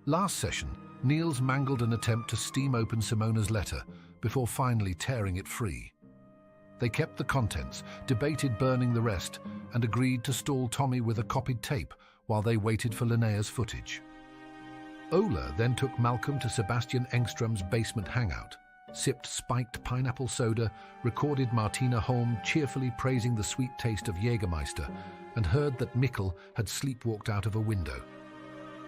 Last session, Niels mangled an attempt to steam open Simona's letter before finally tearing it free. They kept the contents, debated burning the rest, and agreed to stall Tommy with a copied tape while they waited for Linnea's footage. Ola then took Malcolm to Sebastian Engström's basement hangout, sipped spiked pineapple soda, recorded Martina Holm cheerfully praising the sweet taste of Jägermeister, and heard that Mikkel had sleepwalked out of a window.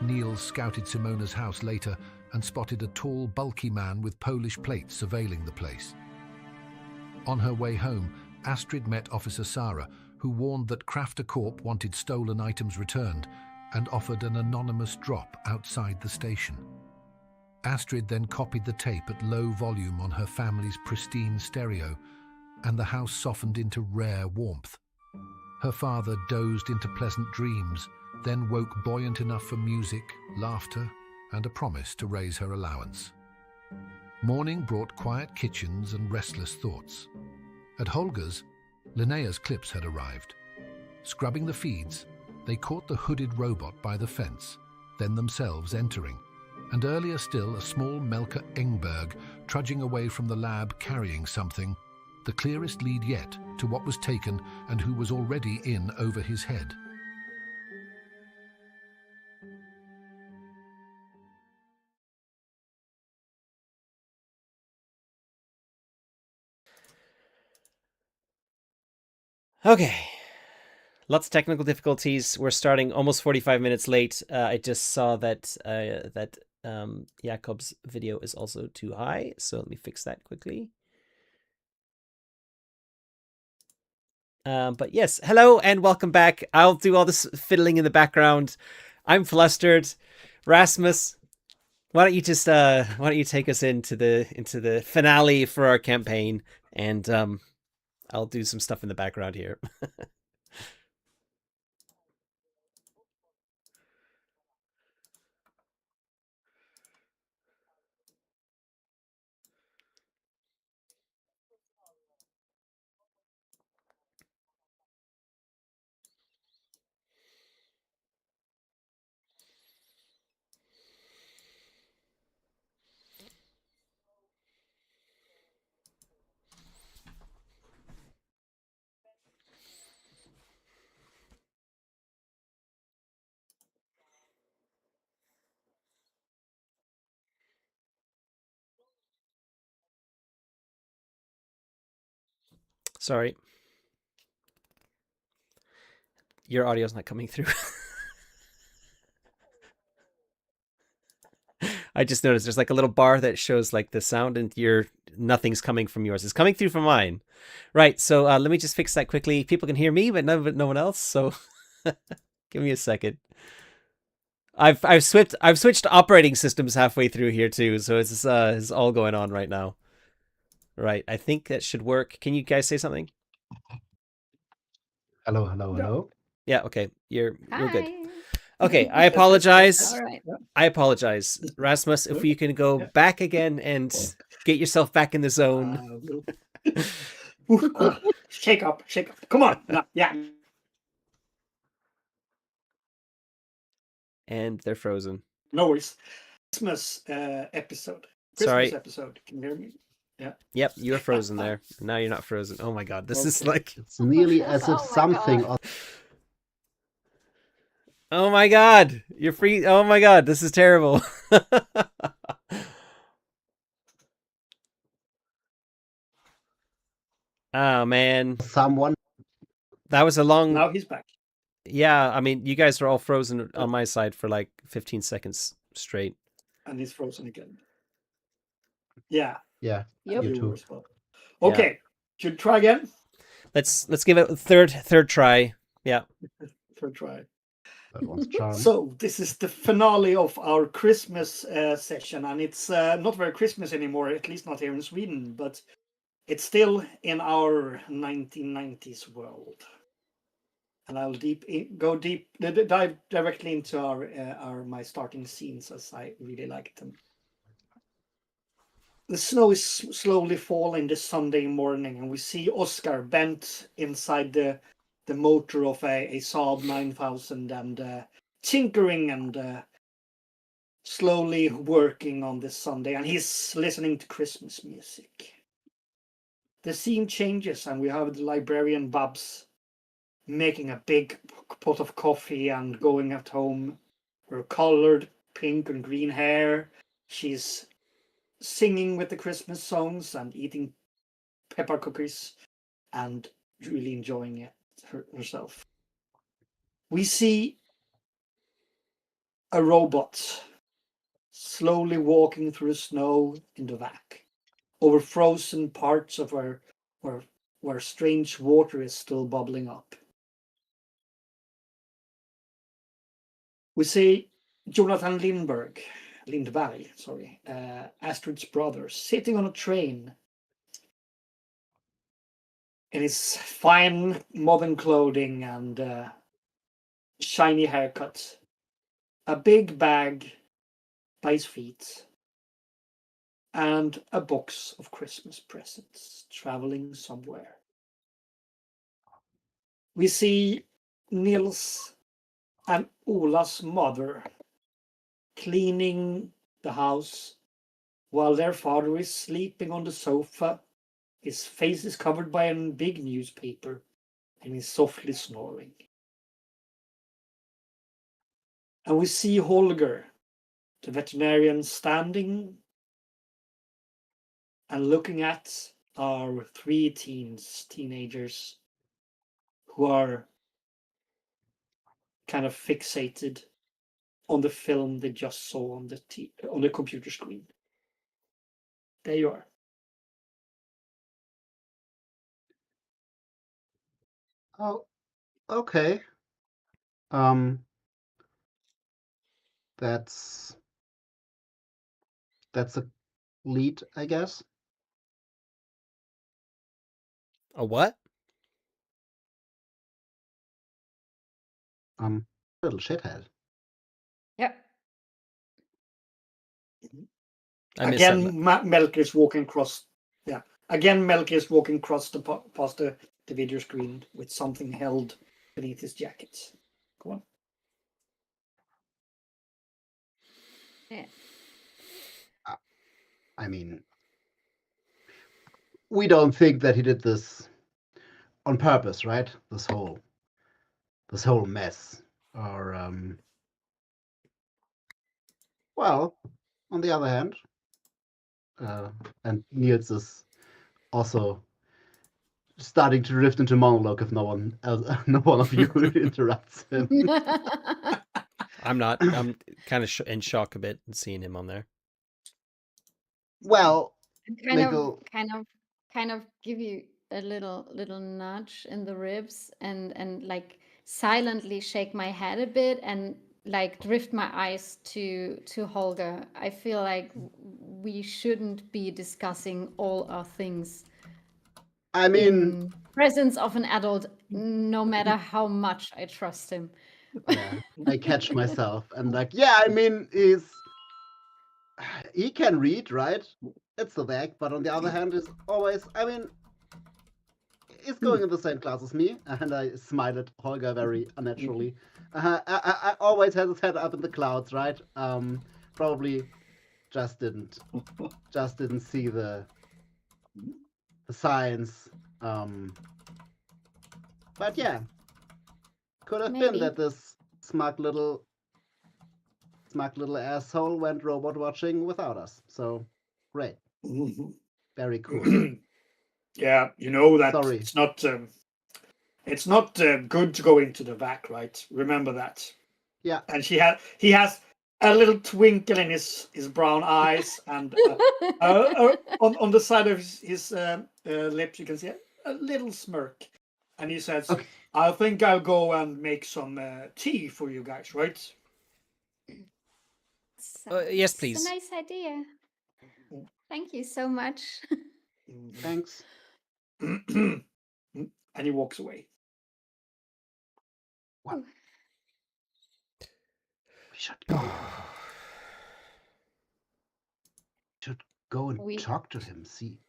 Niels scouted Simona's house later and spotted a tall, bulky man with Polish plates surveilling the place. On her way home, Astrid met Officer Sarah, who warned that Crafter Corp wanted stolen items returned and offered an anonymous drop outside the station. Astrid then copied the tape at low volume on her family's pristine stereo, and the house softened into rare warmth. Her father dozed into pleasant dreams, then woke buoyant enough for music, laughter, and a promise to raise her allowance. Morning brought quiet kitchens and restless thoughts. At Holger's, Linnea's clips had arrived. Scrubbing the feeds, they caught the hooded robot by the fence, then themselves entering, and earlier still a small Melker Engberg trudging away from the lab carrying something, the clearest lead yet to what was taken and who was already in over his head. Okay. Lots of technical difficulties. We're starting almost 45 minutes late. I just saw that Jakob's video is also too high, so let me fix that quickly. But yes, hello and welcome back. I'll do all this fiddling in the background. I'm flustered. Rasmus, why don't you take us into the finale for our campaign, and I'll do some stuff in the background here. Sorry. Your audio's not coming through. I just noticed there's like a little bar that shows like the sound, and nothing's coming from yours. It's coming through from mine. Right, so let me just fix that quickly. People can hear me, but no one else, so give me a second. I've switched operating systems halfway through here too, so it's all going on right now. Right, I think that should work. Can you guys say something? Hello. Yeah, okay. You're good. Hi. Okay, I apologize. All right. I apologize. Rasmus, if you can go back again and get yourself back in the zone. Shake up. Come on. Yeah. And they're frozen. No worries. Christmas episode. Sorry. Episode. Can you hear me? Yeah. Yep, you're frozen there. Now you're not frozen. Oh my god, this is like... It's nearly as if something... Oh my god, you're free. Oh my god, this is terrible. Oh man. Someone... That was a long... Now he's back. Yeah, I mean, you guys are all frozen on my side for like 15 seconds straight. And he's frozen again. Yeah. Yeah. Yep. You too. Well. Okay. Yeah. Should we try again? Let's give it a third try. Yeah. Third try. That one's charmed. So this is the finale of our Christmas session, and it's not very Christmas anymore, at least not here in Sweden, but it's still in our 1990s world. And I'll dive directly into my starting scenes, as I really like them. The snow is slowly falling this Sunday morning, and we see Oscar bent inside the motor of a Saab 9000 and tinkering and slowly working on this Sunday, and he's listening to Christmas music. The scene changes, and we have the librarian Babs making a big pot of coffee and going at home. Her colored pink and green hair. She's singing with the Christmas songs and eating pepper cookies and really enjoying it herself. We see a robot slowly walking through snow in the vac over frozen parts of where strange water is still bubbling up. We see Jonathan Lindberg, Astrid's brother, sitting on a train in his fine modern clothing and shiny haircut, a big bag by his feet, and a box of Christmas presents traveling somewhere. We see Nils and Ola's mother cleaning the house while their father is sleeping on the sofa. His face is covered by a big newspaper and he's softly snoring. And we see Holger, the veterinarian, standing and looking at our three teenagers who are kind of fixated on the film they just saw on the computer screen. There you are. Oh, okay. Um, that's a lead, I guess. A what? Little shithead. Yep. I missed that. Again, Melker is walking across. Yeah. Again, Melker is walking across past the video screen with something held beneath his jacket. Go on. Yeah. I mean, we don't think that he did this on purpose, right? This whole mess. Or well, on the other hand, and Niels is also starting to drift into monologue if no one of you interrupts him. I'm not. I'm kind of in shock a bit seeing him on there. Well, kind Mikkel, of give you a little nudge in the ribs and like silently shake my head a bit and like drift my eyes to Holger. I feel like we shouldn't be discussing all our things I mean, in presence of an adult, no matter how much I trust him. yeah, I catch myself and like, yeah, I mean, he can read, right? It's the back, but on the other hand, is always, I mean, he's going in the same class as me, and I smile at Holger very unnaturally. I always had his head up in the clouds, right? Probably just didn't see the signs. But yeah, could have been Maybe. that this smug little asshole went robot watching without us. So great, very cool. Yeah, you know that Sorry. it's not good to go into the vac, right? Remember that. Yeah. And he has a little twinkle in his brown eyes, and on the side of his lips you can see a little smirk, and he says, Okay. "I think I'll go and make some tea for you guys, right?" Yes, It's please. a nice idea. Thank you so much. Thanks. And he walks away. What? We should go. And We- talk to him. See.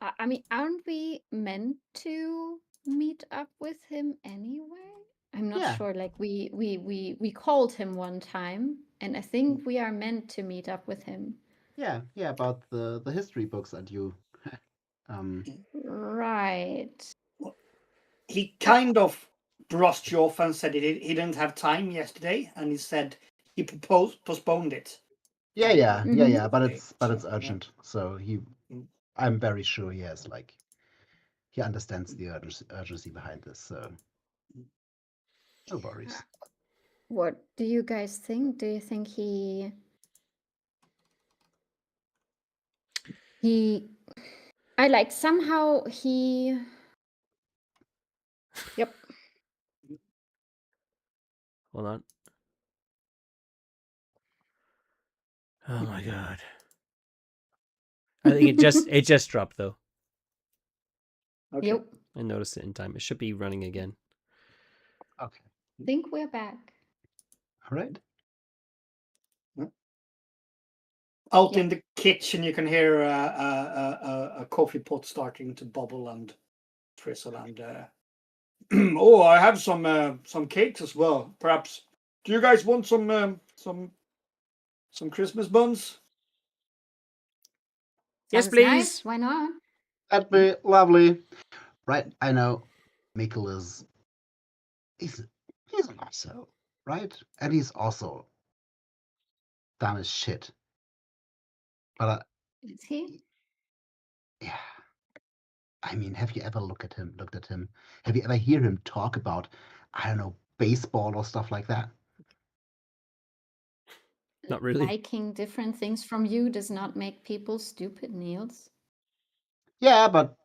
I mean, aren't we meant to meet up with him anyway? I'm not Yeah. sure. Like we called him one time, and I think we are meant to meet up with him. Yeah, about the history books that you Right. He kind of brushed you off and said he didn't have time yesterday, and he said he postponed it. Mhm. but Okay, it's so, yeah. urgent. So Mm. I'm very sure he understands the urgency behind this. So no worries. What do you guys think? Do you think he I like somehow he Yep. Hold on. Oh my god. I think it just dropped though. Okay. Yep. I noticed it in time. It should be running again. Okay. Think we're back. All right. Out Yeah. in the kitchen, you can hear a coffee pot starting to bubble and frizzle. And oh, I have some cakes as well. Perhaps. Do you guys want some Christmas buns? Yes, Sounds please. nice. Why not? That'd be lovely. Right. I know Mikkel is he's an asshole, right? And he's also dumb as shit. But Is he? yeah. I mean, have you ever looked at him? Have you ever hear him talk about, I don't know, baseball or stuff like that? Not really. Liking different things from you does not make people stupid, Niels. Yeah, but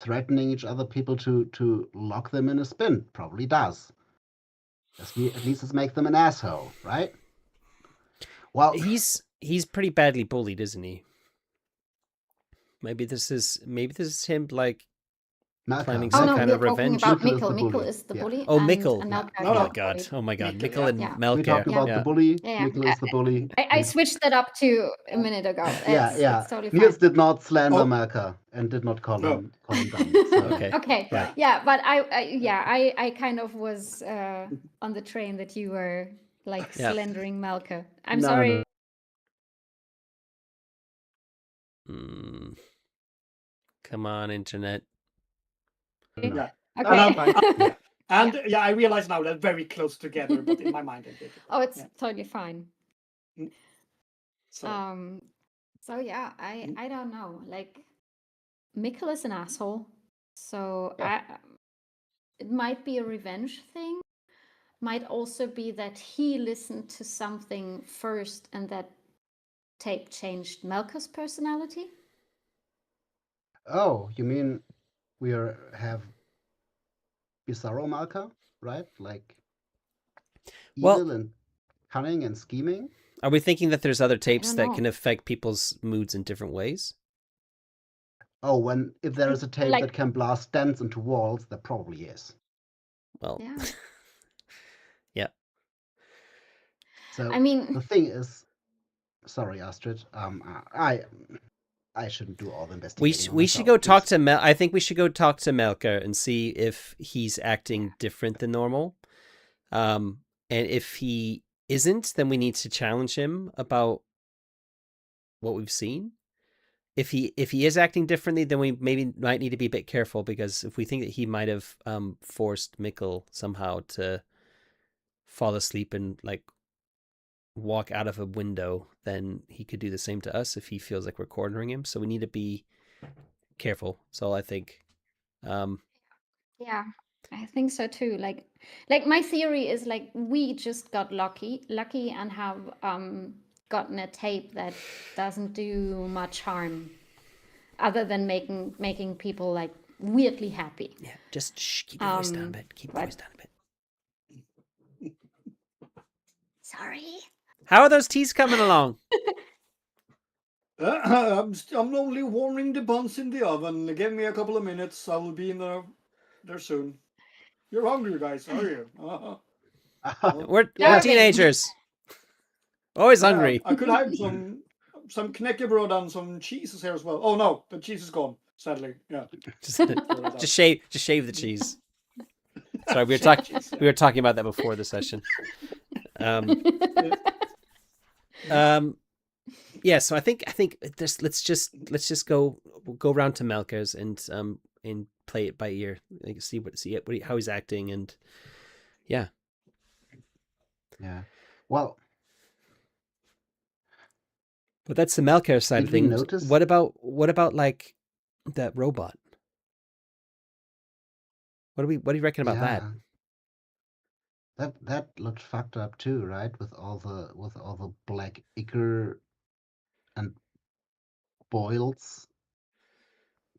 threatening each other people to lock them in a spin probably does. At least it makes them an asshole, right? Well, He's pretty badly bullied, isn't he? Maybe this is him like planning Oh some no, kind we are of talking revenge. about Mikkel is the Mikkel. Mikkel bully. is the Yeah. bully. Oh, and Mikkel. Melker Oh my is god. bullied. Oh my god. Mikkel, Mikkel and yeah. Melker. We talked about yeah. the bully. Yeah. Mikkel is the bully. I switched that up to a minute ago. It's totally Niels fine. did not slander Oh. Melker and did not call No. him dumb. So. Okay. Okay. Right. Yeah, but I kind of was on the train that you were like Yeah. slandering Melker. I'm No, sorry. no. Come on, internet. No. Yeah. Okay. And I realize now they're very close together, but in my mind it did. Oh, it's totally fine. So. So yeah, I don't know. Like Mikkel is an asshole. So it might be a revenge thing. Might also be that he listened to something first and that tape changed Melker's personality. Oh, you mean have Bizarro Malka, right? Like evil and cunning and scheming? Are we thinking that there's other tapes don't that know. can affect people's moods in different ways? Oh, if there is a tape Like- that can blast dents into walls, there probably is. Well, Yeah. yeah. So I mean, the thing is, sorry, Astrid. I shouldn't do all the investigating. We should go talk to Mel. I think we should go talk to Melker and see if he's acting different than normal. And if he isn't, then we need to challenge him about what we've seen. If he is acting differently, then we might need to be a bit careful, because if we think that he might have forced Mikkel somehow to fall asleep and like walk out of a window, then he could do the same to us if he feels like we're cornering him. So we need to be careful. So I think yeah, I think so too. Like my theory is like we just got lucky and have gotten a tape that doesn't do much harm other than making people like weirdly happy. yeah, just keep your voice down a bit. Keep your voice down a bit. Sorry. How are those teas coming along? I'm only warming the buns in the oven. Give me a couple of minutes. I will be in there soon. You're hungry, guys, are you? We're Okay. teenagers. Always hungry. I could have some knäckebröd and some cheeses here as well. Oh no, the cheese is gone. Sadly, yeah. Just shave the cheese. Sorry, we were talking about that before the session. Yeah, so I think let's just go around to Malka's and play it by ear, like see how he's acting, and yeah. Well, But that's the Malka side did of we things. notice? What about like that robot? What do you reckon about that? That looked fucked up too, right? With all the black ichor and boils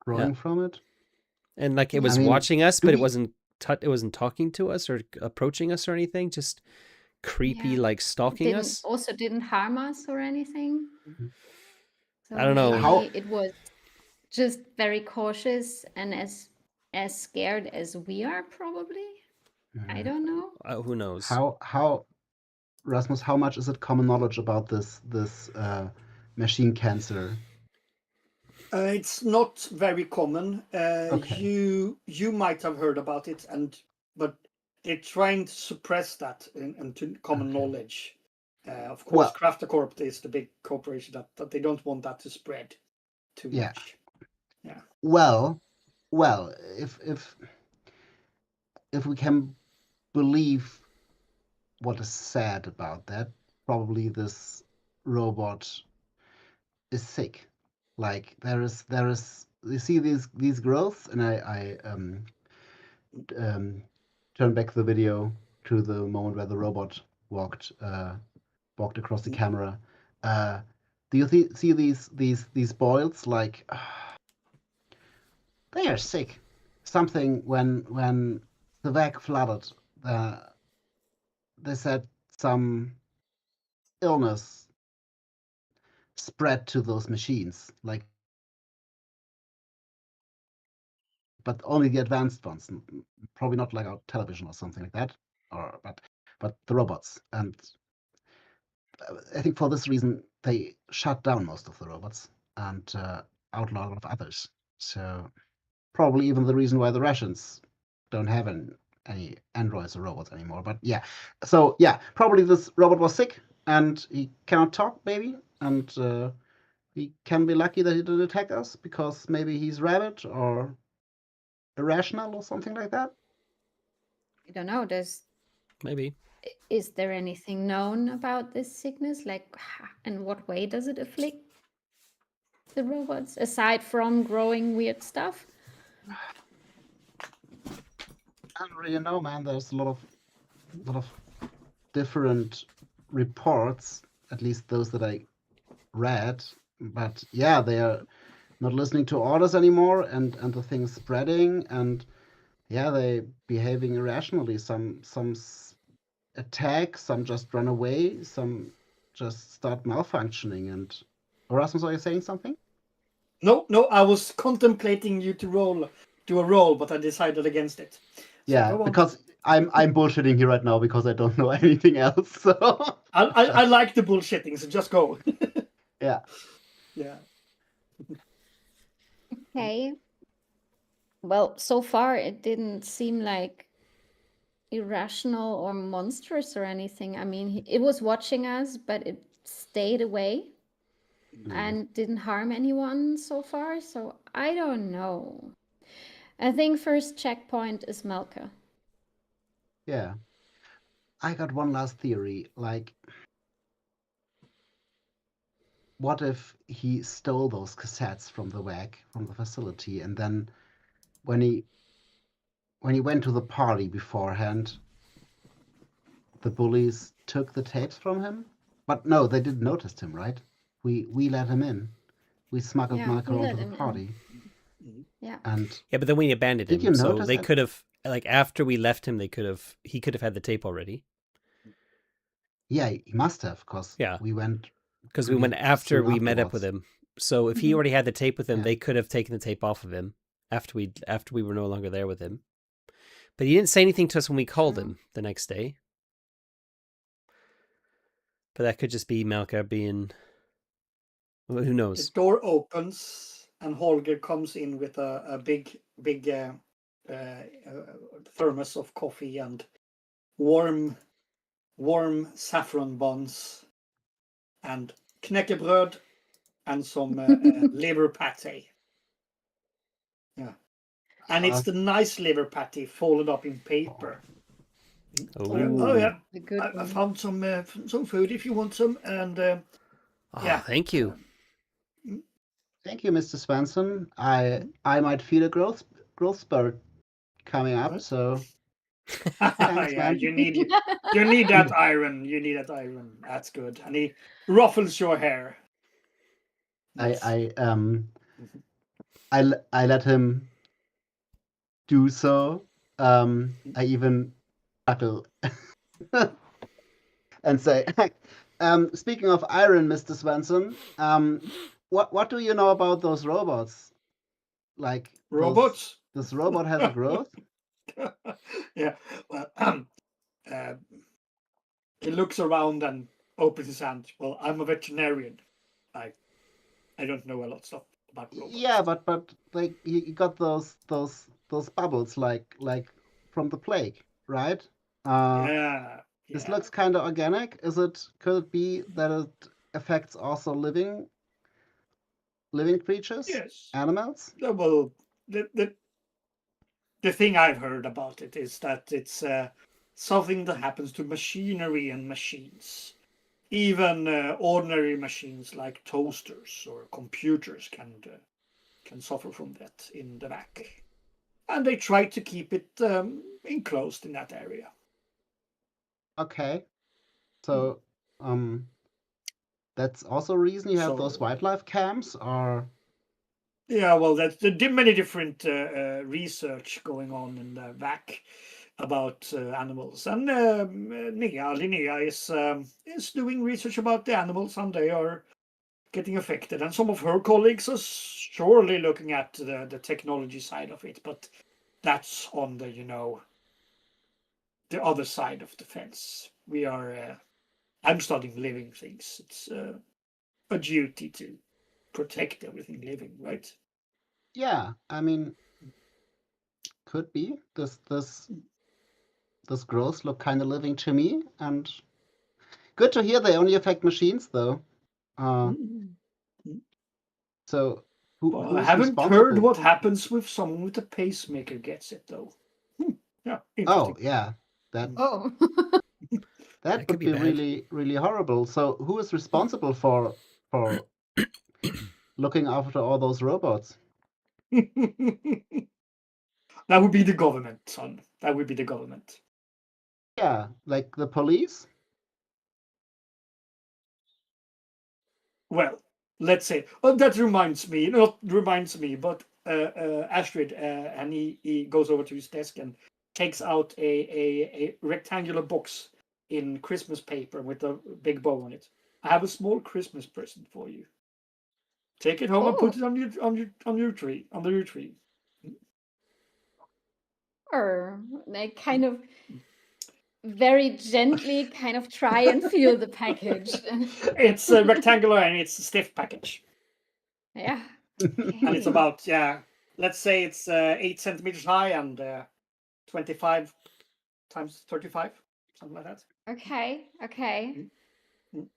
growing from it. And like it was watching us, but it wasn't talking to us or approaching us or anything. Just creepy, like stalking us. Also didn't harm us or anything. So I don't know. maybe it was just very cautious and as scared as we are, probably. I don't know. Who knows? How Rasmus? How much is it common knowledge about this machine cancer? It's not very common. Okay. You might have heard about it, but they're trying to suppress that into common knowledge. Of course, Craftercorp is the big corporation that they don't want that to spread too much. Yeah. Well, if we can believe what is said about that, probably this robot is sick. Like there is you see these growths, and I turn back the video to the moment where the robot walked across the camera. Do you see these boils? Like they are sick. Something when the VAC flooded, they said some illness spread to those machines, like, but only the advanced ones, probably not like our television or something like that, but the robots. And I think for this reason they shut down most of the robots and outlawed a lot of others. So probably even the reason why the Russians don't have any androids or robots anymore. But yeah, so yeah, probably this robot was sick and he cannot talk, maybe, and we can be lucky that he didn't attack us because maybe he's rabid or irrational or something like that. I don't know. Is there anything known about this sickness? Like, in what way does it afflict the robots aside from growing weird stuff? I don't really know, man. There's a lot of different reports, at least those that I read. But yeah, they are not listening to orders anymore, and the thing's spreading, and yeah, they behaving irrationally. Some attack, some just run away, some just start malfunctioning. And Erasmus, are you saying something? No, I was contemplating you to do a roll, but I decided against it. So yeah, because I'm bullshitting here right now because I don't know anything else. So I like the bullshitting, so just go. Yeah. Okay. Well, so far it didn't seem like irrational or monstrous or anything. I mean, it was watching us, but it stayed away and didn't harm anyone so far. So I don't know. I think first checkpoint is Melka. Yeah. I got one last theory. Like, what if he stole those cassettes from the WAC, from the facility, and then when he went to the party beforehand, the bullies took the tapes from him? But no, they didn't notice him, right? We let him in. We smuggled Malka onto the party. Yeah. But then we abandoned him. Did you so notice they that? could have, like, after we left him, he could have had the tape already. Yeah, he must have, because we went. Because we went after we met up with him. So if he already had the tape with him, they could have taken the tape off of him after we were no longer there with him. But he didn't say anything to us when we called him the next day. But that could just be Malka being... Well, who knows? The door opens and Holger comes in with a big thermos of coffee and warm saffron buns and knäckebröd and some liver pate. Yeah. And it's the nice liver patty folded up in paper. Oh yeah, The good I one. found some food if you want some, and yeah. Thank you. Thank you, Mr. Svensson. I might feel a growth spurt coming up, so thanks, yeah, man. you need that iron. You need that iron. That's good. And he ruffles your hair. Nice. I let him do so. I even chuckle and say, speaking of iron, Mr. Svensson, what do you know about those robots? Like Robots? This robot has a growth? Yeah. Well, he looks around and opens his hand. Well, I'm a veterinarian. I don't know a lot of stuff about robots. Yeah, but like he got those bubbles like from the plague, right? Yeah. This looks kind of organic. Could it be that it affects also living creatures? Yes. Animals? Well, the thing I've heard about it is that it's something that happens to machinery and machines. Even ordinary machines like toasters or computers can suffer from that in the back. And they try to keep it enclosed in that area. Okay. So that's also a reason you have those wildlife camps, or yeah, well, there are many different research going on in the back about animals, and Linnea is doing research about the animals, and they are getting affected. And some of her colleagues are surely looking at the technology side of it, but that's on the the other side of the fence. We are. I'm studying living things. It's a duty to protect everything living, right? yeah, I mean, could be this growths look kind of living to me, and good to hear they only affect machines though. So Well, I who's haven't heard responsible? what happens with someone with a pacemaker gets it though. Yeah, interesting. Oh yeah, that Oh. that could would be be bad. really really horrible. So who is responsible for looking after all those robots? That would be the government, son. That would be the government. Yeah, like the police. Well, let's say. Oh, that reminds me. Not reminds me, but Astrid, and he goes over to his desk and takes out a rectangular box in Christmas paper with a big bow on it. I have a small Christmas present for you. Take it home and put it on your tree, under your tree. Or they kind of very gently kind of try and feel the package. It's rectangular and it's a stiff package. Yeah. And it's about, let's say it's 8 centimeters high and 25 times 35, something like that. Okay. Mm.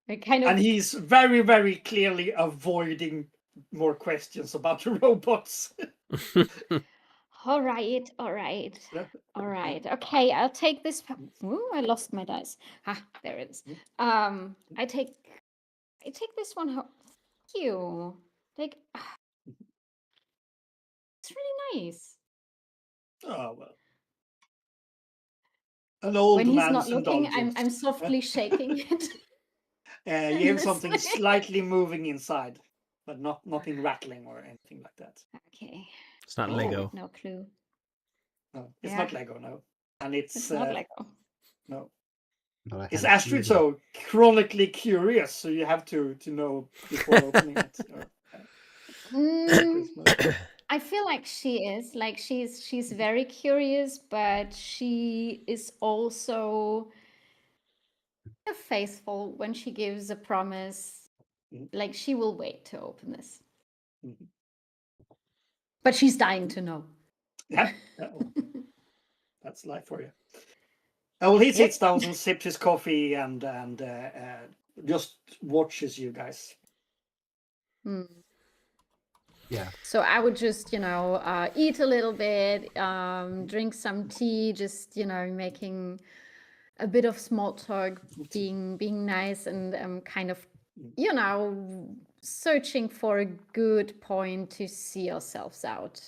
It kind of. And he's very, very clearly avoiding more questions about the robots. All right. Okay, I'll take this. Ooh, I lost my dice. There it is. I take this one home. Thank you. It's really nice. Oh well. An old When he's man's not looking, indulgence. I'm softly shaking it. You hear something slightly moving inside, but nothing rattling or anything like that. Okay. It's not Lego. No clue. No, it's not Lego, no. And It's not Lego. No. No, Is Astrid so chronically curious? So you have to know before opening it. I feel like she is. Like she's very curious, but she is also faithful when she gives a promise. Like she will wait to open this. But she's dying to know. Yeah. Well, that's life for you. Well, he sits down and sips his coffee and just watches you guys. Hmm. Yeah. So I would just, eat a little bit, drink some tea, just, making a bit of small talk, being nice, and kind of, searching for a good point to see ourselves out.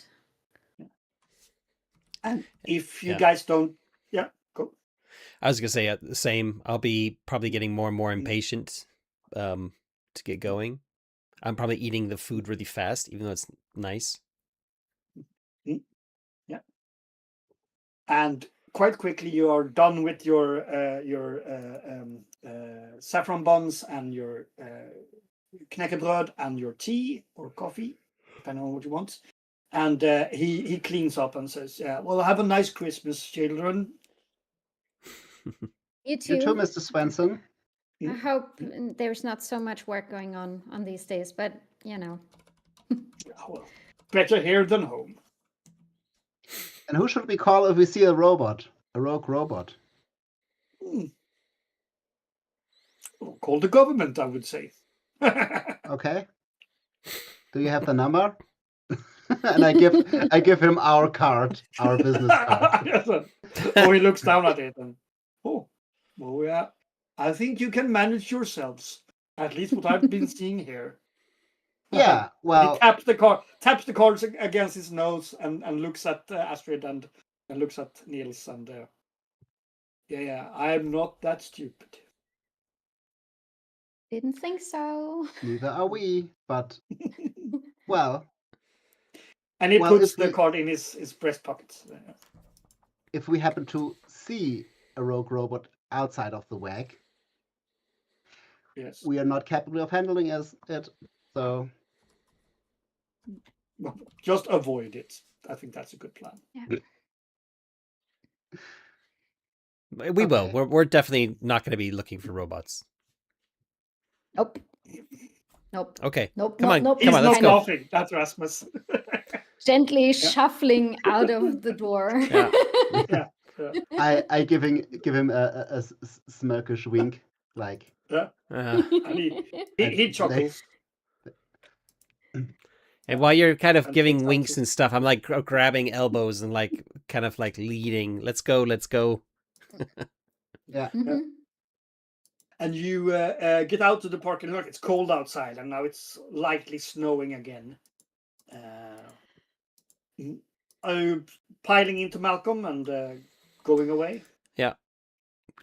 And if you Yeah. guys don't, yeah, go. I was gonna say the same. I'll be probably getting more and more impatient to get going. I'm probably eating the food really fast, even though it's nice. Yeah. And quite quickly, you are done with your saffron buns and your knäckebröd and your tea or coffee, depending on what you want. And he cleans up and says, "Yeah, well, have a nice Christmas, children." You You too, too. Mr. Swenson. I hope there's not so much work going on these days, but Well, better here than home. And who should we call if we see a robot? A rogue robot? Call the government, I would say. Okay. Do you have the number? And I give him our card, our business card. Yes, he looks down at it and, oh, well, yeah, I think you can manage yourselves. At least what I've been seeing here. Yeah, well, he taps the cards against his nose and looks at Astrid and looks at Niels and yeah, I'm not that stupid. didn't think so. neither are we, but well. And he Well, puts if the we- card in his breast pocket. if we happen to see a rogue robot outside of the WAG, Yes. we are not capable of handling it. So Just avoid it. I think that's a good plan. Yeah. We will. Okay. We're definitely not going to be looking for robots. Nope. Nope. Okay. Nope. Come nope, on. Nope. He's Come on. not Let's go. laughing. That's Rasmus. Gently shuffling out of the door. Yeah. Yeah. I give him a smirkish wink, like. Uh, And he chuckles. and while you're kind of And giving takes winks out and stuff, I'm like grabbing elbows and like kind of like leading. Let's go. Let's go. Yeah. Mhm. And you get out to the parking lot. It's cold outside, and now it's lightly snowing again. Are you piling into Malcolm and going away?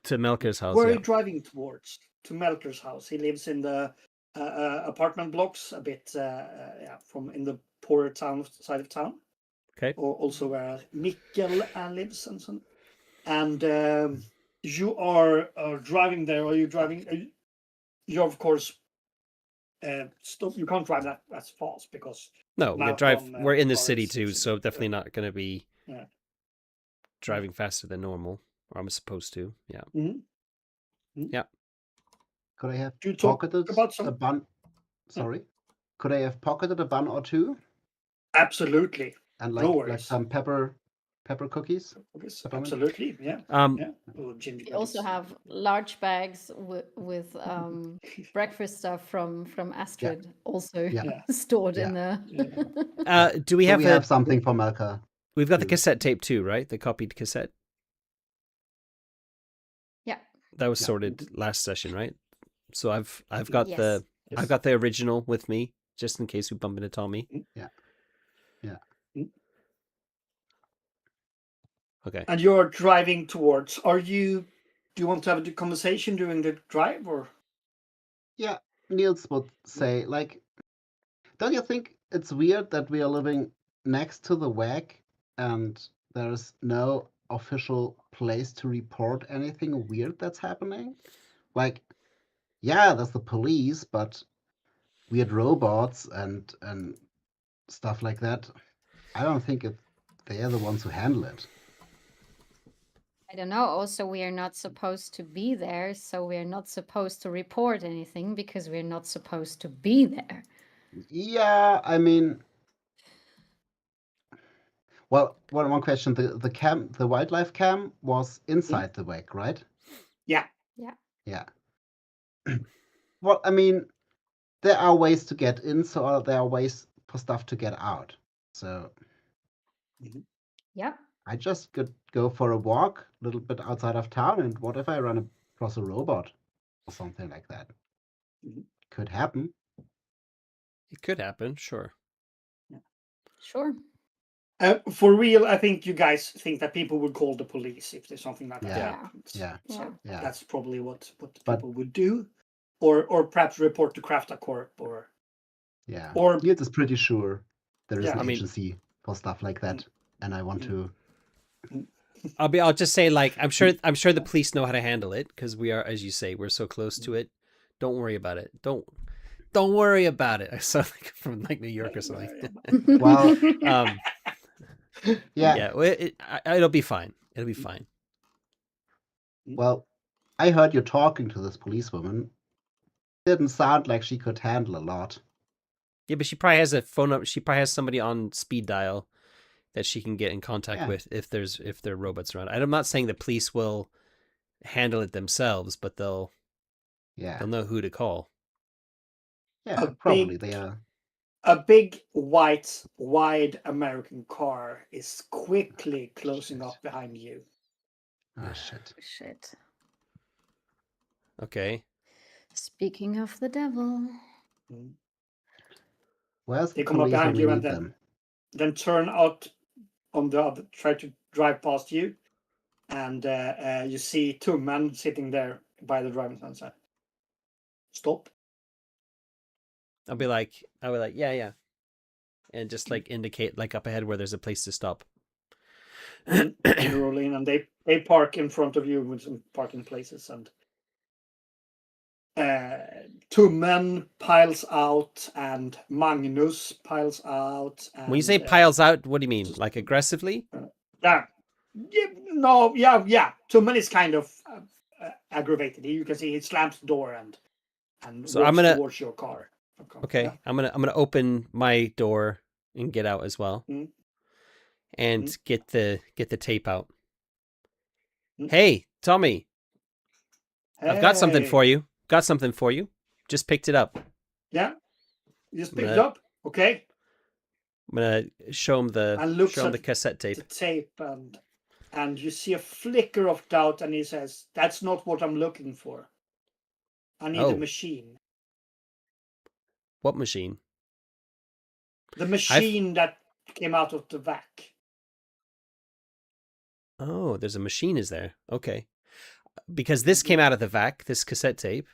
To Melker's house. Where are Yeah. you driving towards? To Melker's house. He lives in the apartment blocks, a bit from in the poorer side of town. Okay. Or also where Mikkel lives and so. And you are driving there. Are you driving? You of course stop. You can't drive that as fast because No, we Malcolm, drive. We're in the car city is- too, is- so definitely not going to be Yeah. driving faster than normal, or I'm supposed to. Yeah. Could I have You talk pocketed about a some. bun? Sorry. Could I have pocketed a bun or two Absolutely. and No like worries. some pepper cookies? Yes, Peppermint? absolutely. Yeah. Um. Yeah. Or ginger We also nuggets. have large bags with breakfast stuff from Astrid also Yeah. stored in Yeah. the. Do we So have we a? have something for Melka. We've got the too. cassette tape too, right? The copied cassette. Yeah. That was Yeah. sorted last session, right? So I've got the Yes. I've got the original with me, just in case we bump into Tommy. Yeah. Okay. And you're driving towards. Do you want to have a conversation during the drive or? Yeah, Niels would say, like, don't you think it's weird that we are living next to the WAG and there's no official place to report anything weird that's happening? Like, yeah, there's the police, but weird robots and stuff like that. I don't think they're the ones who handle it. I don't know. Also, we are not supposed to be there, so we are not supposed to report anything because we're not supposed to be there. Yeah, I mean, Well, one question. The wildlife cam was inside the wag, right? Yeah. Yeah. Well, I mean, there are ways to get in, so there are ways for stuff to get out. So Yep. I just could go for a walk a little bit outside of town, and what if I run across a robot or something like that? Could happen. It could happen, sure. Sure. For real, I think you guys think that people would call the police if there's something like that Yeah. happens. Yeah. So Yeah. that's probably what But- people would do, or perhaps report to Krafta Corp or Yeah. Or- Niels is pretty sure there is Yeah. an I mean- agency for stuff like that, and I want to. I'll just say, like, I'm sure the police know how to handle it, because we are, as you say, we're so close to it. Don't worry about it. Don't worry about it. I sound like from like New York or something. Well, Yeah, yeah. well, it'll be fine. It'll be fine. Well, I heard you talking to this policewoman. Didn't sound like she could handle a lot. Yeah, but she probably has a phone number. She probably has somebody on speed dial that she can get in contact Yeah. with if there are robots around. I'm not saying the police will handle it themselves, but they'll Yeah. know who to call. Yeah, A probably big- they are. A big white, wide American car is quickly closing up behind you. Oh shit. Shit. Okay. Speaking of the devil. Where's They the come up police when behind we you need and them? then turn out on the other, try to drive past you, and you see two men sitting there by the driving side. Stop. I'll be like, yeah, and just like indicate like up ahead where there's a place to stop. And you roll in, and they park in front of you with some parking places, and two men piles out, and Magnus piles out. And, When you say piles out, what do you mean? Like aggressively? yeah, no, yeah. Two men is kind of aggravated. You can see he slams the door and So walks I'm gonna- towards your car. Okay, Yeah. I'm gonna open my door and get out as well, Mm. and get the tape out. Mm. Hey, Tommy, I've got something Hey. for you. Got something for you. Just picked it up. Yeah, you just picked it Nah. up. Okay, I'm gonna show him And looks the at cassette tape. the tape, and you see a flicker of doubt, and he says, "That's not what I'm looking for. I need Oh. a machine. What machine? The machine that came out of the vac." Oh, there's a machine, is there? Okay. Because this came out of the vac, this cassette tape.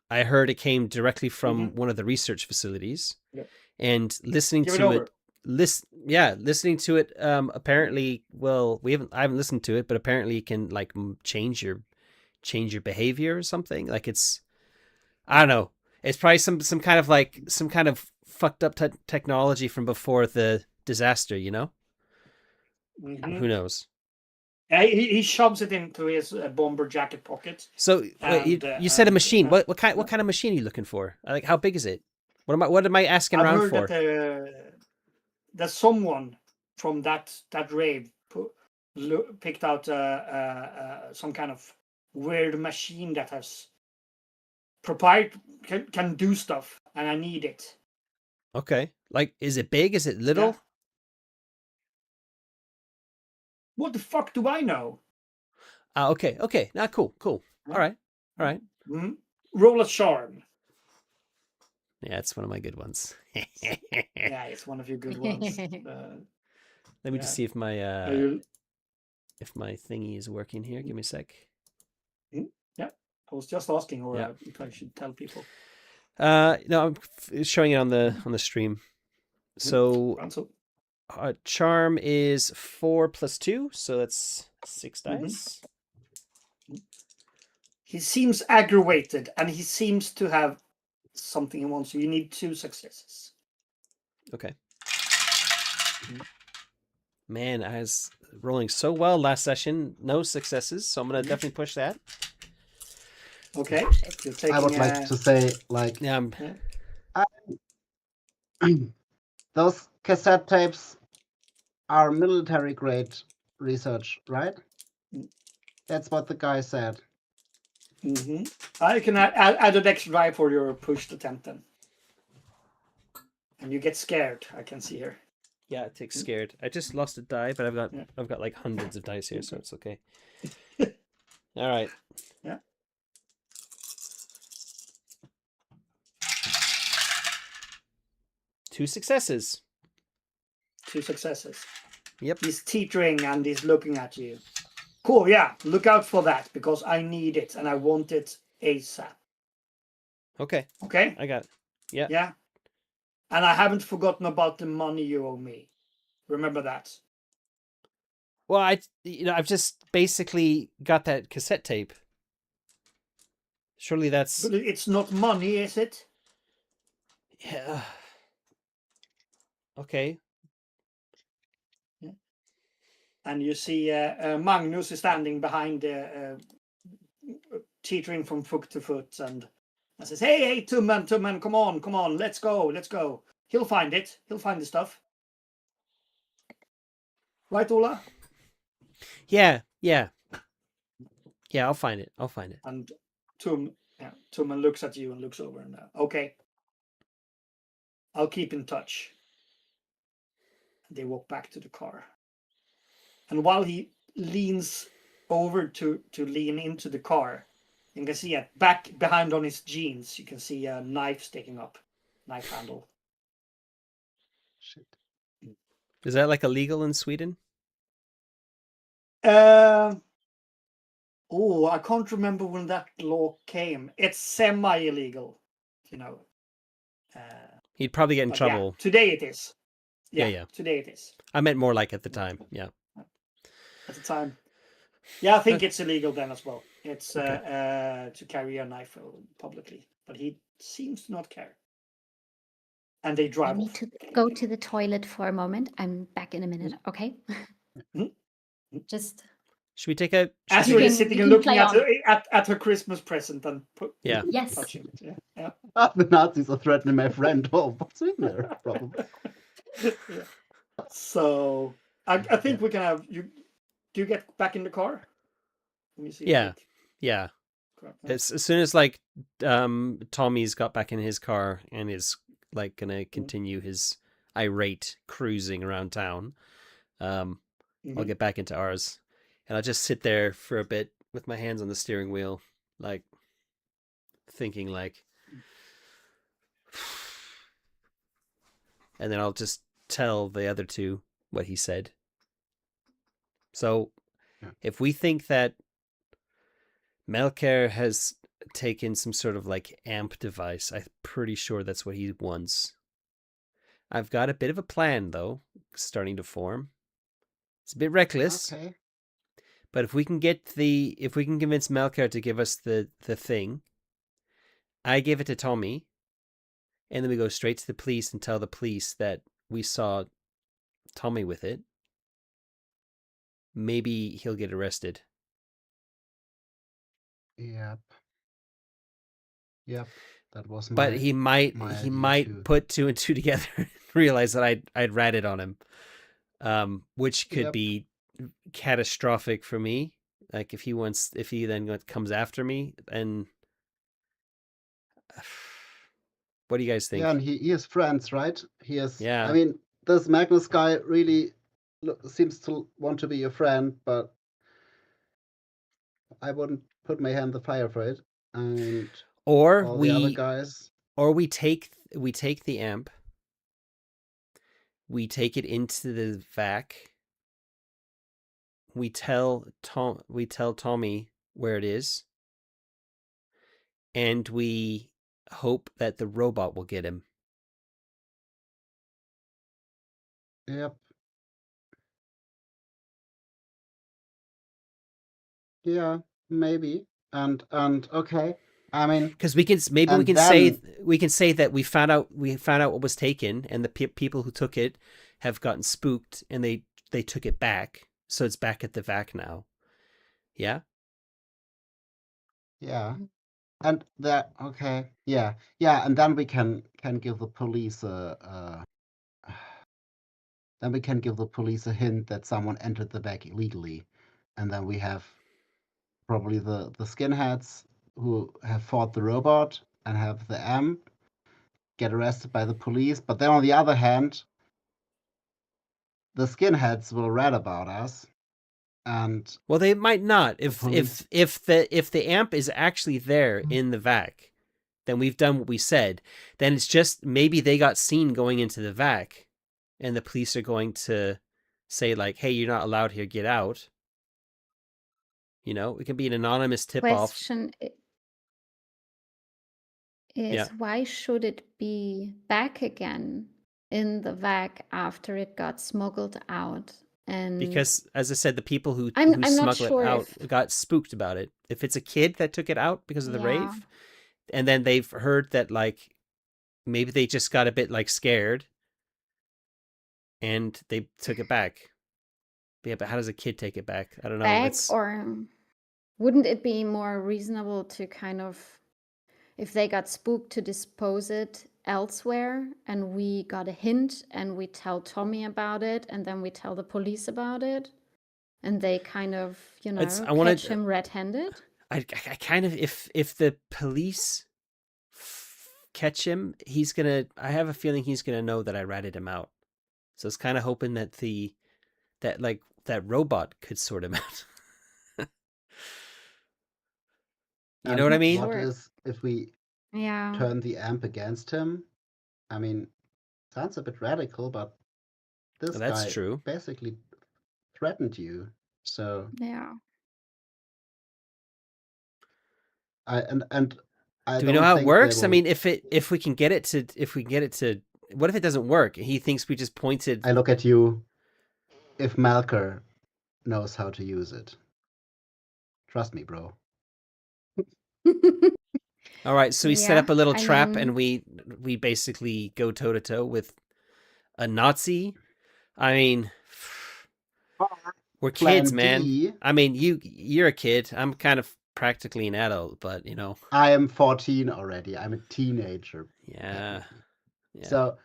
I heard it came directly from one of the research facilities. Yep. And listening Give it to over. it listening to it apparently, well, I haven't listened to it, but apparently it can like change your behavior or something. Like it's, I don't know. It's probably some kind of fucked up technology from before the disaster, you know? Mhm. Who knows? He shoves it into his bomber jacket pocket. So wait, And, you said a and, machine. What kind of machine are you looking for? Like, how big is it? What am I asking I've around heard for? that someone from that rave picked out some kind of weird machine that has can do stuff, and I need it. Okay. Like, is it big? Is it little? Yeah. What the fuck do I know? Okay. Okay. Nah, cool. All right. Mhm. Roll a charm. Yeah, it's one of my good ones. Yeah, it's one of your good ones. Let me just see if my You- thingy is working here. Give me a sec. I was just asking, or Yeah. if I should tell people. No, I'm showing it on the stream. So Ansel. charm is 4 + 2, so that's 6 dice. He seems aggravated, and he seems to have something he wants. So you need 2 successes. Okay. Man, I was rolling so well last session. No successes, so I'm gonna definitely push that. Okay. You're taking, I would like to say, like, Yeah, those cassette tapes are military grade research, right? Mm. That's what the guy said. Mm-hmm. I can add an extra die for your pushed attempt then. And you get scared, I can see here. Yeah, it takes scared. I just lost a die, but Yeah. I've got like hundreds of dice here, so it's okay. All right. Yeah. Two successes. 2 successes. Yep. He's teetering and he's looking at you. Cool, yeah. Look out for that because I need it and I want it ASAP. Okay. Okay? I got it. Yeah. Yeah. And I haven't forgotten about the money you owe me. Remember that. Well, I've just basically got that cassette tape. Surely that's But it's not money, is it? yeah. Okay. And you see Magnus is standing behind, teetering from foot to foot, and says, "Hey, Tumman, come on, let's go. He'll find it. He'll find the stuff." Right, Ola? Yeah. I'll find it. And Tumman looks at you and looks over and okay. I'll keep in touch. And they walk back to the car. And while he leans over to lean into the car, you can see back behind on his jeans, you can see a knife sticking up, knife handle. Shit. Is that like illegal in Sweden? I can't remember when that law came. It's semi-illegal, you know. He'd probably get in But trouble. yeah, today it is. Yeah. Today it is. I meant more like at the time. Yeah. At the time. Yeah, I think it's illegal then as well. It's Okay. to carry a knife publicly. But he seems to not care. And they I drive need off. to go to the toilet for a moment. I'm back in a minute, okay? Just Should we take a As You you're can- sitting you and can looking play at her Christmas present and yes. touching it. Yeah. The Nazis are threatening my friend. Oh, what's in there? Probably. Yeah. So I think we can have you. Do you get back in the car? Let me see. Yeah. As soon as like Tommy's got back in his car and is like gonna continue his irate cruising around town, I'll get back into ours, and I'll just sit there for a bit with my hands on the steering wheel, like thinking like, and then I'll just tell the other two what he said. So, if we think that Melker has taken some sort of like amp device, I'm pretty sure that's what he wants. I've got a bit of a plan though, starting to form. It's a bit reckless, Okay. but if we can convince Melker to give us the thing, I give it to Tommy, and then we go straight to the police and tell the police that we saw Tommy with it. Maybe he'll get arrested. Yep. That was my. But he might idea too. put 2 and 2 together and realize that I'd ratted on him, which could be catastrophic for me. Like if he then comes after me, and what do you guys think? Yeah, and he has friends, right? He has. Yeah. I mean, this Magnus guy really seems to want to be your friend, but I wouldn't put my hand in the fire for it. And Or all the other guys. Or we take the amp, we take it into the vac, we tell Tommy where it is, and we hope that the robot will get him. Yep. Yeah, maybe. And okay. I mean, Because we can say that we found out what was taken, and the people who took it have gotten spooked, and they took it back, so it's back at the vac now. Yeah. Yeah. And that okay. Yeah. And then we can give the police a then we can give the police a hint that someone entered the back illegally. And then we have probably the skinheads who have fought the robot and have the amp get arrested by the police. But then on the other hand, the skinheads will read about us. And Well, they might not. If police- if the amp is actually there in the vac, then we've done what we said. Then it's just maybe they got seen going into the vac, and the police are going to say like, "Hey, you're not allowed here. Get out." You know, it can be an anonymous tip off. Question is Yeah. why should it be back again in the vac after it got smuggled out? And Because, as I said, the people who I'm not smuggle sure it out if- got spooked about it. If it's a kid that took it out because of the Yeah. rave, and then they've heard that like maybe they just got a bit like scared, and they took it back. Yeah, but how does a kid take it back? I don't know. back, It's or wouldn't it be more reasonable to kind of, if they got spooked, to dispose it elsewhere, and we got a hint and we tell Tommy about it, and then we tell the police about it, and they kind of, you know, I wanna- catch him red-handed? I kind of if the police catch him, he's gonna. I have a feeling he's gonna know that I ratted him out. So it's kind of hoping that that robot could sort him out. You know what I mean? What Sure. is if we Yeah. turn the amp against him? I mean, sounds a bit radical, but this That's guy true. basically threatened you. So Yeah. I Do we know don't how it think they works? I will- mean, if we can get it to, what if it doesn't work? He thinks we just pointed. I look at you. If Malker knows how to use it, trust me, bro. All right, so we set Yeah, up a little I trap, mean- and we basically go toe to toe with a Nazi. I mean, we're kids, Plan man. D. I mean, you're a kid. I'm kind of practically an adult, but you know, I am 14 already. I'm a teenager. yeah. technically. Yeah. So,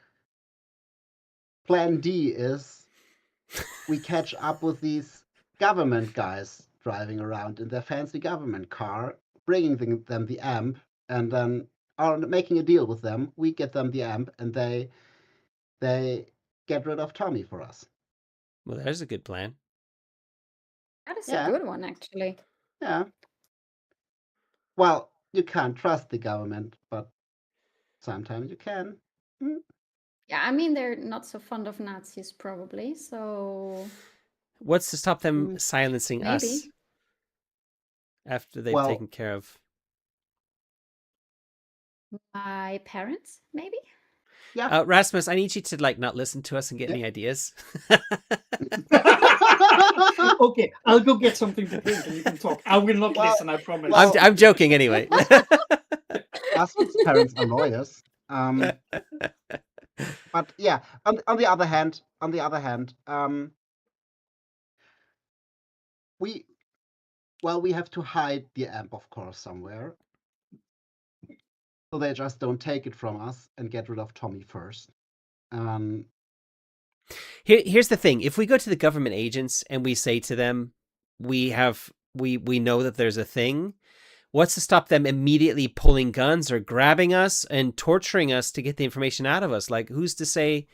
plan D is we catch up with these government guys driving around in their fancy government car, bringing them the amp, and then making a deal with them. We get them the amp, and they get rid of Tommy for us. Well, there's a good plan. That is Yeah. a good one, actually. Yeah. Well, you can't trust the government, but sometimes you can. Yeah, I mean, they're not so fond of Nazis, probably, so What's to stop them silencing us maybe. after they've Well- taken care of? My parents, maybe? Yeah. Rasmus, I need you to like not listen to us and get Yeah. any ideas. Okay, I'll go get something to drink and you can talk. I will not Well- listen, I promise. well- I'm joking anyway. Rasmus' parents are lawyers. But yeah, on the other hand, we have to hide the amp, of course, somewhere. So they just don't take it from us and get rid of Tommy first. Here's the thing: if we go to the government agents and we say to them, we know that there's a thing, what's to stop them immediately pulling guns or grabbing us and torturing us to get the information out of us? Like, who's to say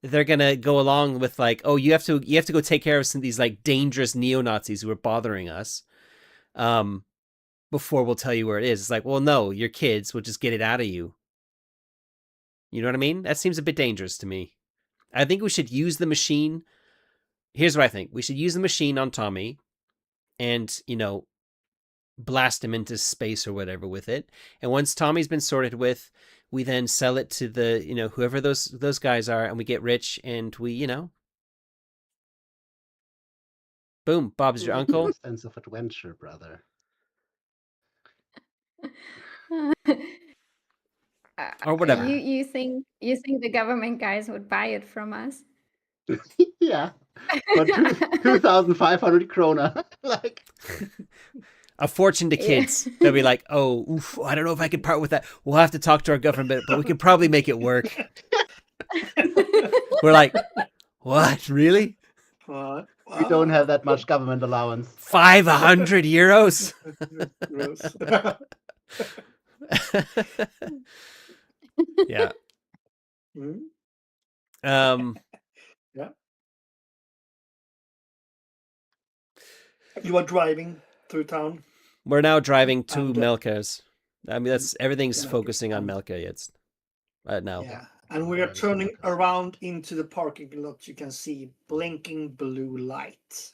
they're gonna go along with like, oh, you have to go take care of some of these like dangerous neo-Nazis who are bothering us, before we'll tell you where it is. It's like, well, no, you're kids. We'll just get it out of you. You know what I mean? That seems a bit dangerous to me. I think we should use the machine. Here's what I think. We should use the machine on Tommy and, you know, blast him into space or whatever with it. And once Tommy's been sorted with, we then sell it to the, you know, whoever those guys are, and we get rich and we, you know, boom, Bob's your uncle. Sense of adventure, brother. Or whatever. You think the government guys would buy it from us? Yeah. For 2,500 krona. Like, A fortune to Yeah. kids. They'll be like, oh, oof, I don't know if I can part with that. We'll have to talk to our government, but we can probably make it work. We're like, What? Really? We don't have that much government allowance. 500 euros? Gross. Yeah. Mm, Um, yeah. You are driving through town. we're now driving to And, Melker's. I mean, that's everything's Melker's, focusing on and- Melker yet. Right now. Yeah. And we Yeah, are it's turning Melker's. around into the parking lot. You can see blinking blue light.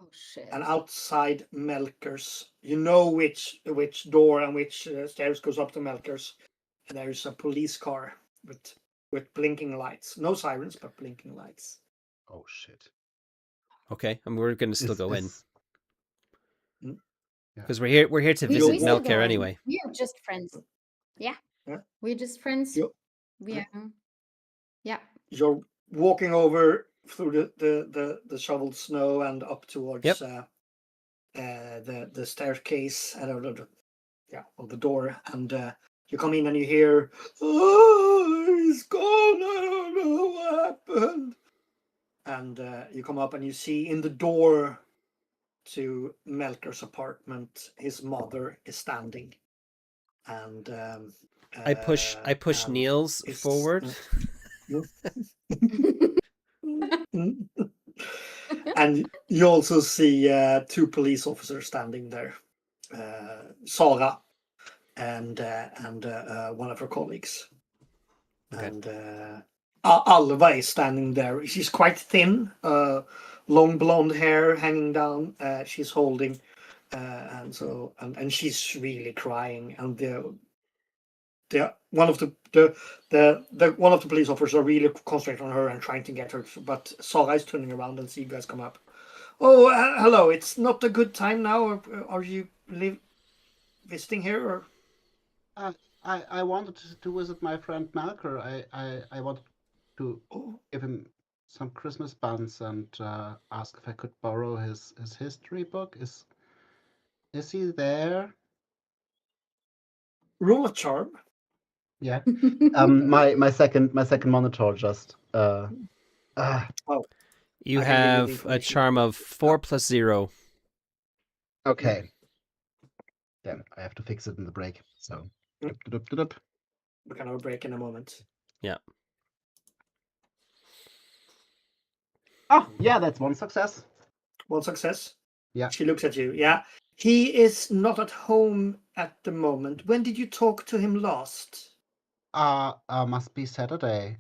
Oh shit. And outside Melker's, you know which door and which stairs goes up to Melker's. And there's a police car with blinking lights. No sirens, but blinking lights. Oh shit. Okay, I mean, we're going to still Is- go in is- because we're here. We're here to We visit still Melker go in. anyway. We are just friends. Yeah. Yeah. We're just friends. Yep. We are. Yeah. You're walking over through the shoveled snow and up towards the staircase and the door, and you come in and you hear, "Oh, he's gone! I don't know what happened." And you come up and you see in the door to Melker's apartment, his mother is standing, and I push and Niels it's- forward. And you also see two police officers standing there, Sarah and one of her colleagues. Okay. And Alva is standing there. She's quite thin, long blonde hair hanging down. She's holding, and she's really crying. And one of the police officers are really concentrating on her and trying to get her. But Sarah is turning around and see you guys come up. Oh, hello! It's not a good time now. Or are you visiting here? Or I wanted to visit my friend Melker. I wanted to give him some Christmas buns and ask if I could borrow his history book. Is he there? roll a charm. Yeah. My second monitor just You I can give you the have a information. charm of 4 plus 0. okay. Then I have to fix it in the break. So dup. We can have a break in a moment. Yeah. Oh yeah, that's one success. One success. Yeah. She looks at you. Yeah. He is not at home at the moment. When did you talk to him last? Must be Saturday.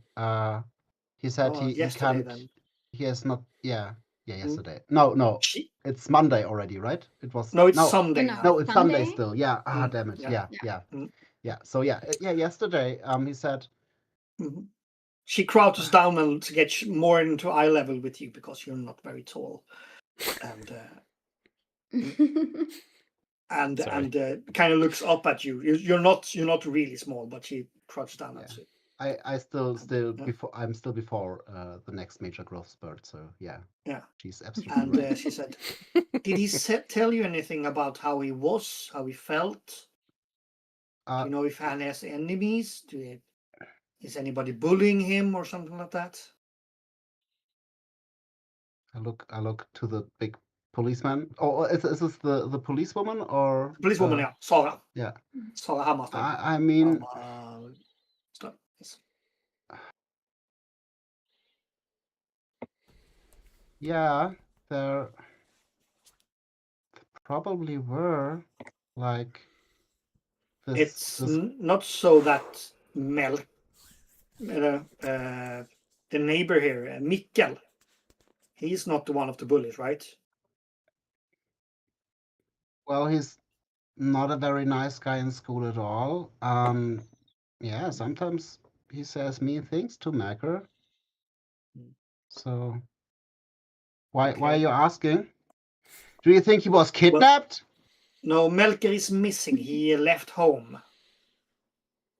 He said he yesterday can't. then. He has not. Yeah, yesterday. No, She, it's Monday already, right? It was. no, it's Sunday No. now. No, it's Sunday Sunday? still. Yeah. Mm, Damn it. yeah. Yeah. Mm. Yeah. So yeah. Yesterday, he said. Mhm. She crouches down and to get more into eye level with you because you're not very tall, and Sorry. kind of looks up at you. You're not really small, but she crouches down at you. I still Yeah. before. I'm still before the next major growth spurt. So yeah. Yeah. She's absolutely right. And she said, "Did he tell you anything about how he was, how he felt? Do you know if he has enemies? Is anybody bullying him or something like that?" I look to the big policeman. Oh, is this the policewoman or Policewoman, yeah, Sarah. Yeah. Sarah Hammerstein. I mean, Yes. yeah, there probably were like It's not so that the neighbor here, Mikkel, he's not the one of the bullies, right? well, he's not a very nice guy in school at all. Yeah, sometimes he says mean things to Macker. So why are you asking? Do you think he was kidnapped? No, Melker is missing. He left home.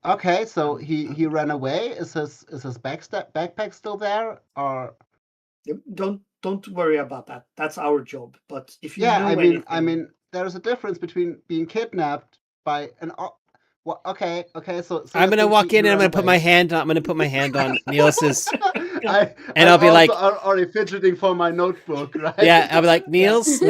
Okay, so he ran away. Is his backpack still there? Or Don't worry about that. That's our job. But if you yeah, know I mean, anything, there's a difference between being kidnapped by an. Okay. So I'm you gonna think walk he in and I'm ran gonna put my away. hand on. I'm gonna put my hand on Niels's And I'll be also like, already fidgeting for my notebook, right? yeah, I'll be like, Niels,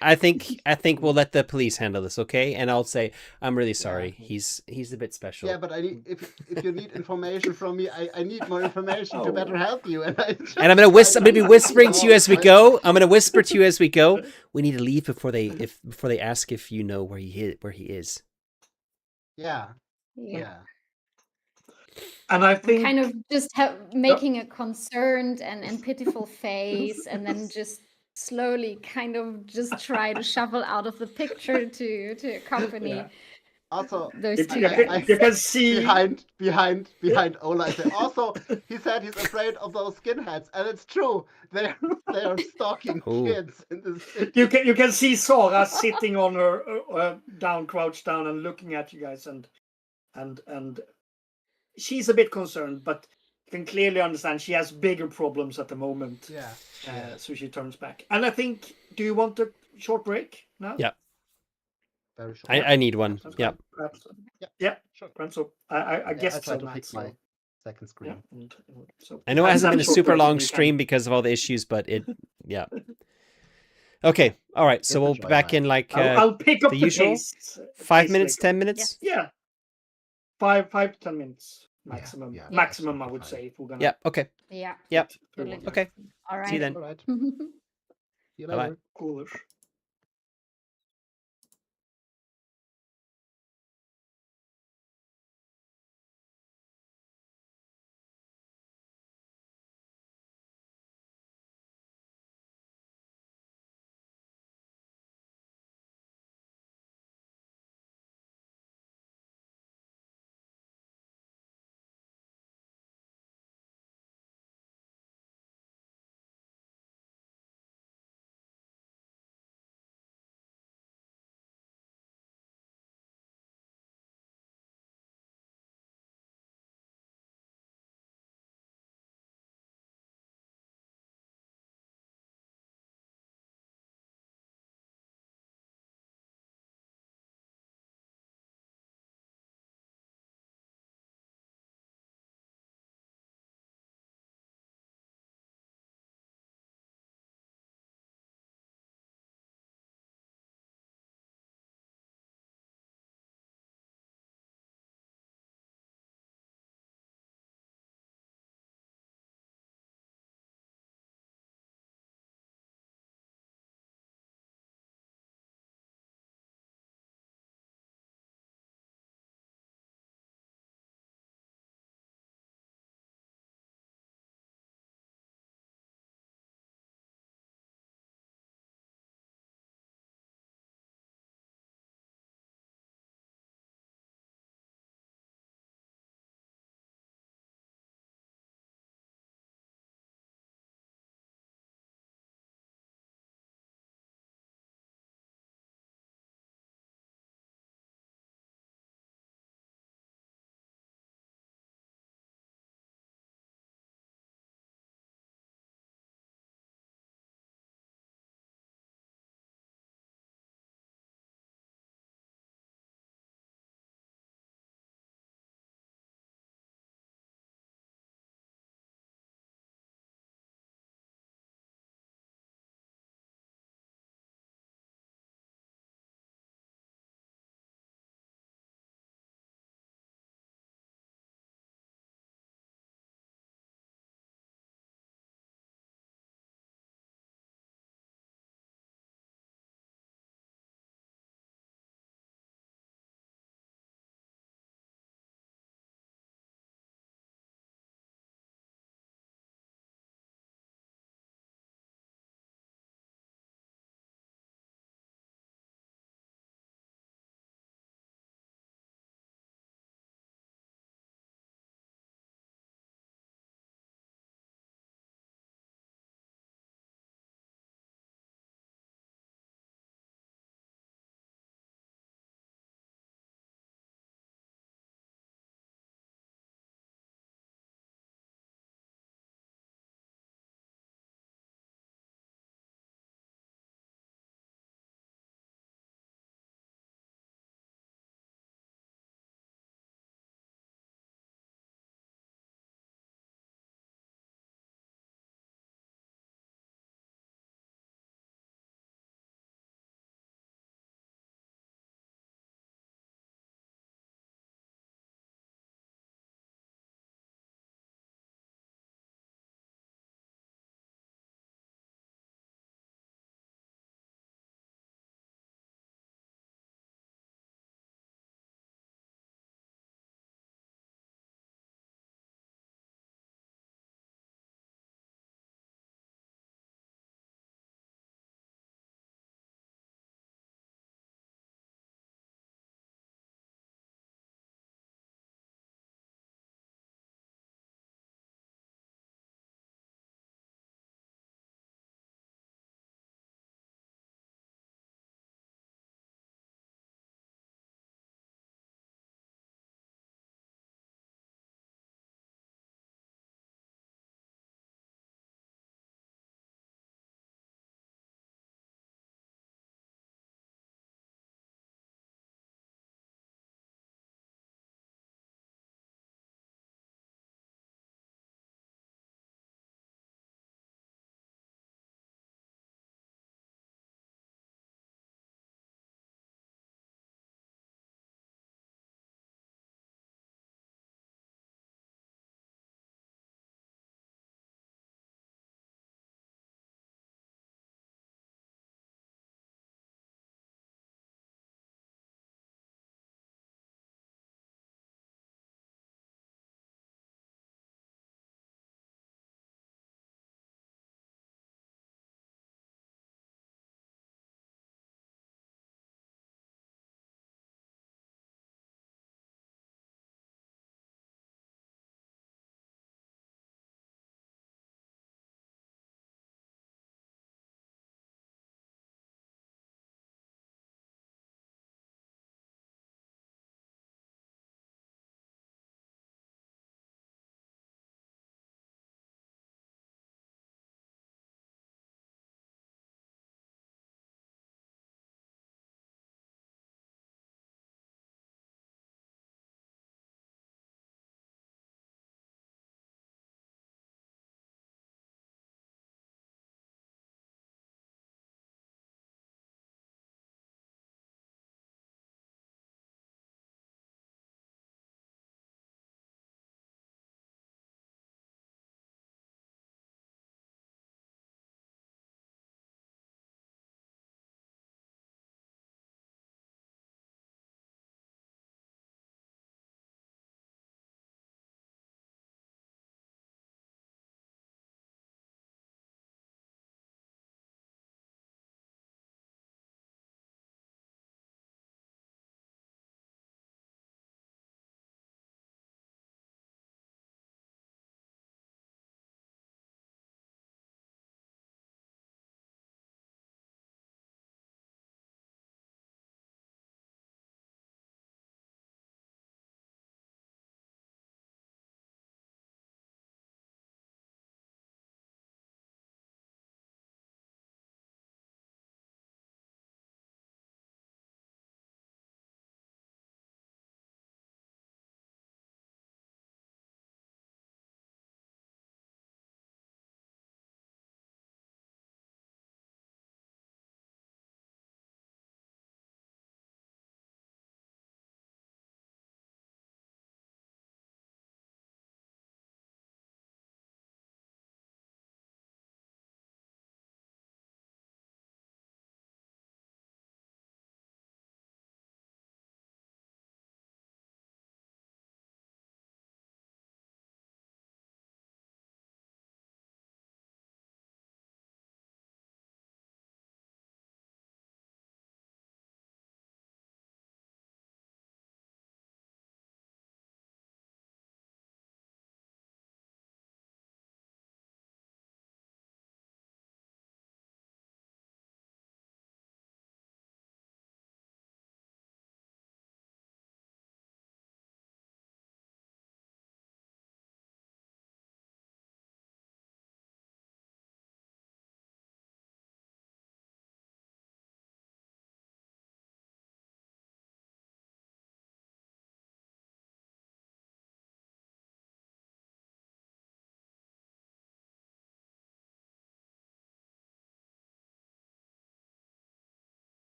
I think we'll let the police handle this, okay? And I'll say, I'm really sorry. He's a bit special. Yeah, but I need if you need information from me, I need more information to better help you. And And I'm gonna be whispering to you as we go. I'm gonna whisper to you as we go. We need to leave before they ask if you know where he is. Yeah. Yeah. Yeah. And I I'm think kind of just making a concerned and pitiful face, and then just slowly kind of just try to shuffle out of the picture to accompany Yeah. Also, those two you guys. can see behind Ola, I say, also, he said he's afraid of those skinheads, and it's true. They are stalking Ooh. kids in the city. you can see Sora sitting on her crouched down and looking at you guys, and she's a bit concerned, but you can clearly understand she has bigger problems at the moment. Yeah. So she turns back. And I think, do you want a short break now? Yeah. Very short. I need one. Sounds Yeah. good. Perhaps. Yeah. Yeah. Sure. Perhaps so. I guess I tried so, to fix Matt, my so, second screen. yeah. So I know it and hasn't then been a short super break long when you stream can. because of all the issues, but yeah. Okay. All right. So It's a we'll be back in joyride. like I'll pick up the the usual pace. 5 minutes, later. 10 minutes. Yeah. 5 to 10 minutes maximum. yeah, Maximum, I absolutely would fine. say, if we're gonna. Yeah. Okay. Yeah. Yep. get through Totally. it. Okay. All See you right. then. All right. See you Bye-bye. later. Coolish.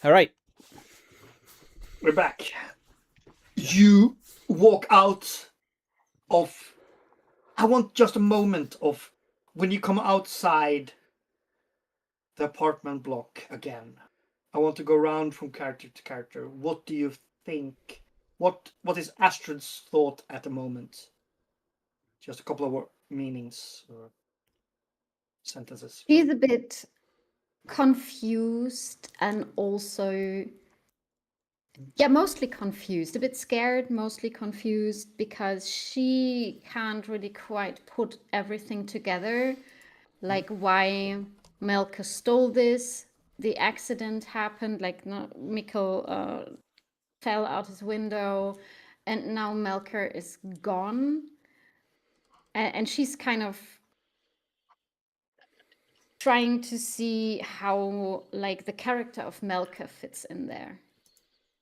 All right. We're back. You walk out of... I want just a moment of when you come outside the apartment block again. I want to go around from character to character. What do you think? What is Astrid's thought at the moment? Just a couple of meanings or sentences. She's a bit confused and also, yeah, mostly confused, a bit scared, mostly confused, because she can't really quite put everything together. Like why Melka stole this, the accident happened, like Mikko fell out his window, and now Melker is gone. And she's kind of trying to see how like the character of Melka fits in there.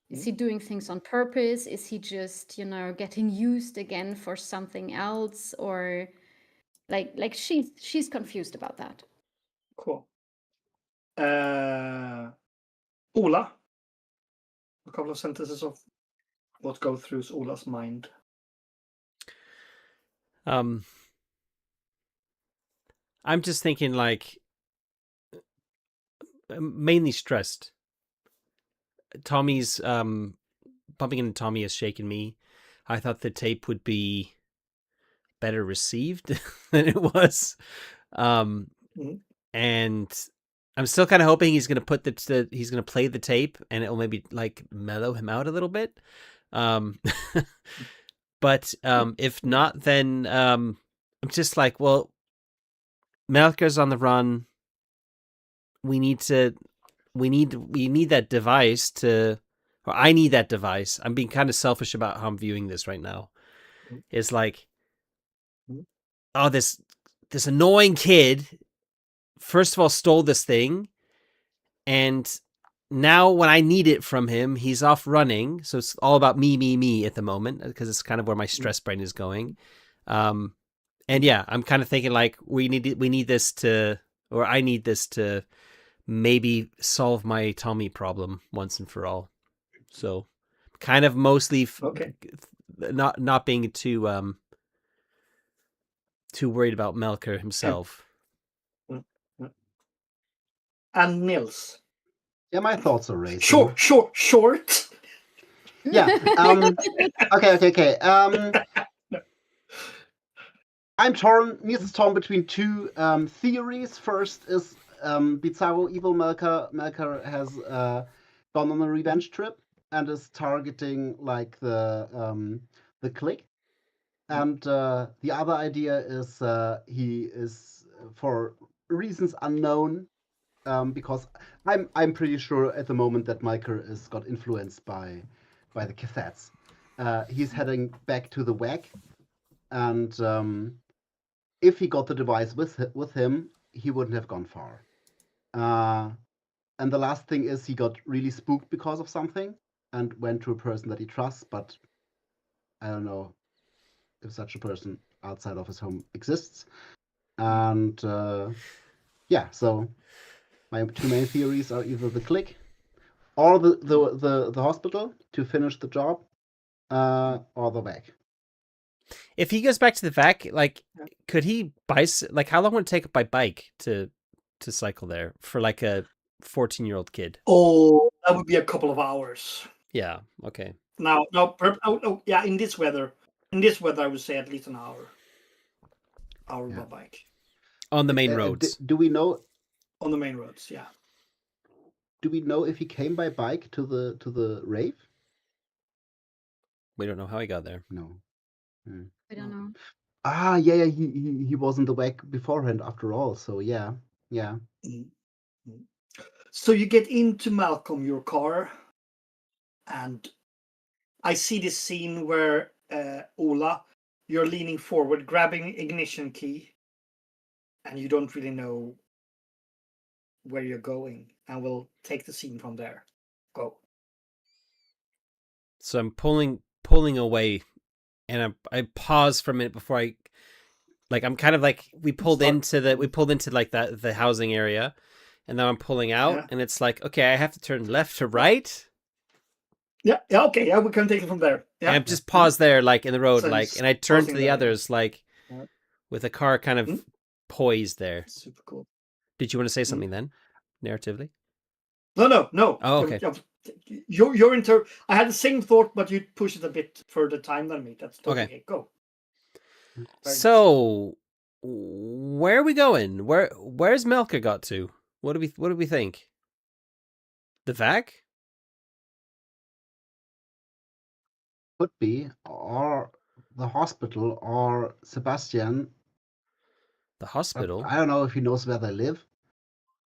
Is he doing things on purpose? Is he just, getting used again for something else? Or like she's confused about that. Cool. Ola. A couple of sentences of what goes through Ola's mind. I'm just thinking like mainly stressed. Tommy's bumping into Tommy has shaken me. I thought the tape would be better received than it was. And I'm still kind of hoping he's going to put he's going to play the tape and it'll maybe like mellow him out a little bit. But if not, then I'm just like, well, Melker's on the run. We need that device or I need that device. I'm being kind of selfish about how I'm viewing this right now. It's like, oh, this annoying kid, first of all, stole this thing. And now when I need it from him, he's off running. So it's all about me at the moment, because it's kind of where my stress brain is going. And yeah, I'm kind of thinking like we need this to, or I need this to maybe solve my Tommy problem once and for all. So kind of mostly not being too worried about Melker himself. And Nils. Yeah, my thoughts are racing. Short. Yeah. Okay. I'm torn. Nils is torn between two theories. First is Bizarro Evil Melker has gone on a revenge trip and is targeting like the clique. And the other idea is he is, for reasons unknown, because I'm pretty sure at the moment that Melker is got influenced by the cassettes. He's heading back to the WAC, and if he got the device with him, he wouldn't have gone far. And the last thing is he got really spooked because of something and went to a person that he trusts, but I don't know if such a person outside of his home exists. And yeah, so my two main theories are either the clique or the hospital to finish the job, or the VAC. If he goes back to the VAC, like, could he like, how long would it take by bike to cycle there for like a 14-year-old kid? Oh, that would be a couple of hours. Yeah. Okay. No, yeah. In this weather, I would say at least an hour. By bike. On the main roads. Do we know? On the main roads, yeah. Do we know if he came by bike to the rave? We don't know how he got there. No. We don't know. Yeah. He was in the WAC beforehand, after all. So yeah. Mm-hmm. So you get into Malcolm, your car, and I see this scene where Ola, you're leaning forward, grabbing ignition key, and you don't really know where you're going, and we'll take the scene from there. Go. So I'm pulling away, and I pause for a minute before I'm kind of like we pulled into like the housing area, and now I'm pulling out, Yeah. and it's like, okay, I have to turn left to right. Yeah, okay, yeah, we can take it from there. Yeah. And just pause there, like in the road, So like, it's and I turn to pausing the there, yeah. others, like, Yeah. with the car kind of poised there. Super cool. Did you want to say something then, narratively? No. Oh, okay. I had the same thought, but you push it a bit further time than me. That's totally Okay. Go. Very nice. So, where are we going? Where's Melka got to? What do we think? The VAC? Could be, or the hospital, or Sebastian. The But hospital? I don't know if he knows where they live,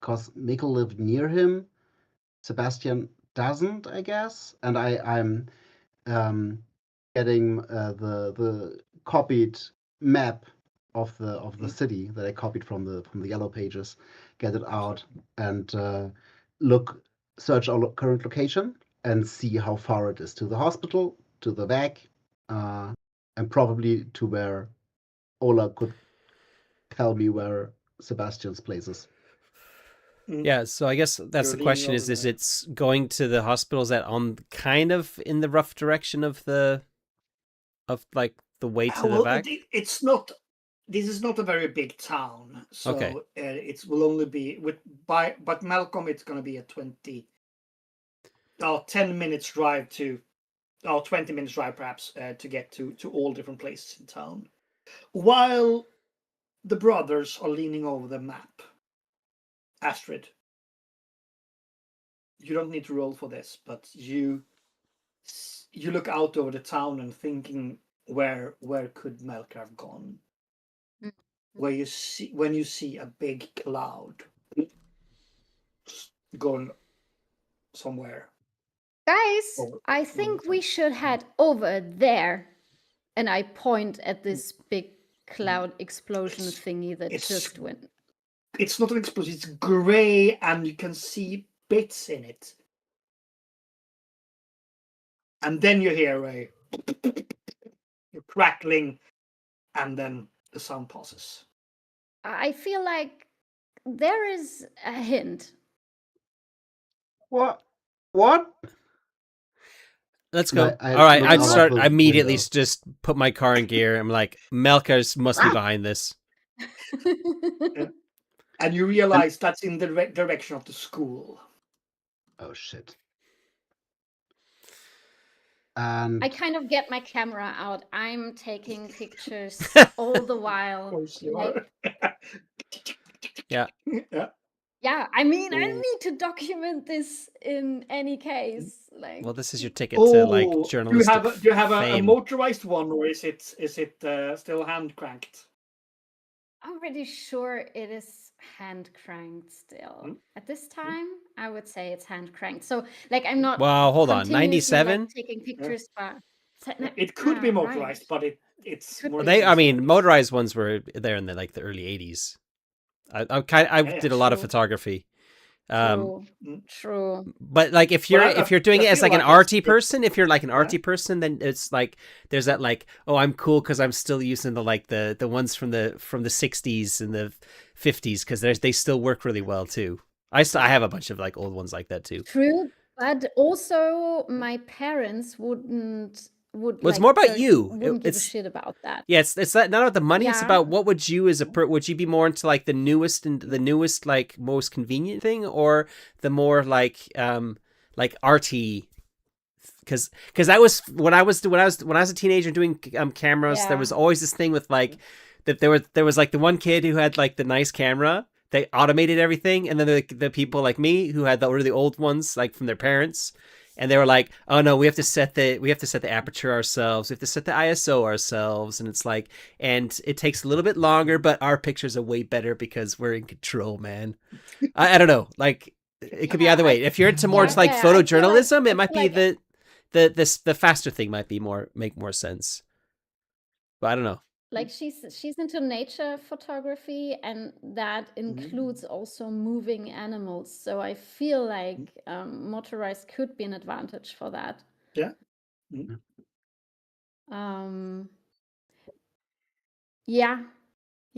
because Mikkel lived near him. Sebastian doesn't, I guess. And I'm getting the copied map of the city that I copied from the yellow pages. Get it out and search our current location and see how far it is to the hospital, to the VAC, and probably to where Ola could tell me where Sebastian's place is. Yeah, so I guess that's You're the question: leaning over is there. it's going to the hospital? Is that on kind of in the rough direction of like the way to the Well, VAC? it's not. This is not a very big town, so Okay. it will only be but Malcolm, it's going to be a 10 minutes drive to, 20 minutes drive perhaps, to get to all different places in town. While the brothers are leaning over the map, Astrid, you don't need to roll for this, but you look out over the town and thinking, where could Melka have gone? Mm. When you see a big cloud going somewhere. Guys, Over- I over think the we town. should head over there. And I point at this big cloud explosion thingy that it's- just went. It's not an explosion, it's grey and you can see bits in it. And then you hear a crackling, and then the sound passes. I feel like there is a hint. What? Let's And go. I All right, look I'd out start the immediately. window. Just put my car in gear. I'm like, Melka must be behind this. And you realize that's in the direction of the school. Oh shit. And I kind of get my camera out. I'm taking pictures all the Of while. course you Like, are. Yeah. Yeah. yeah, I mean, I Oh. need to document this in any case. Like, Well, this is your ticket to like Do journalistic you have a fame. motorized one, or is it still hand cranked? I'm pretty sure it is hand cranked still. At this time, I would say it's hand cranked. So, like, I'm not. Wow, hold on, continuously, 97? like, taking pictures, but It could be Ah, motorized, right. but it's Could more be. I mean, expensive. motorized ones were there in the like the early 80s. I did a lot of True. photography. True. But like if you're doing I it as feel like an like arty it's- person, if you're like an arty person, then it's like there's that like, oh, I'm cool because I'm still using the ones from the 60s and the 50s because they still work really well too. I have a bunch of like old ones like that too. True. But also, my parents would Well, it's more about you. Wouldn't give a It's shit about that. yeah, it's not about the money. It's Yeah. about what would you as a would you be more into like the newest like most convenient thing, or the more like arty? Because I was when I was a teenager doing cameras, there was Yeah. always this thing with like that there was like the one kid who had like the nice camera. They automated everything, and then the people like me who had the really old ones like from their parents. And they were like, "Oh no, we have to set the aperture ourselves. We have to set the ISO ourselves." And it's like, and it takes a little bit longer, but our pictures are way better because we're in control, man. I don't know, like it could be either way. If you're into more Yeah, like yeah, I feel like- photojournalism, I it might feel be like- the faster thing might be make more sense. But I don't know. Like she's into nature photography, and that includes also moving animals. So I feel like motorized could be an advantage for that. Yeah. Yeah,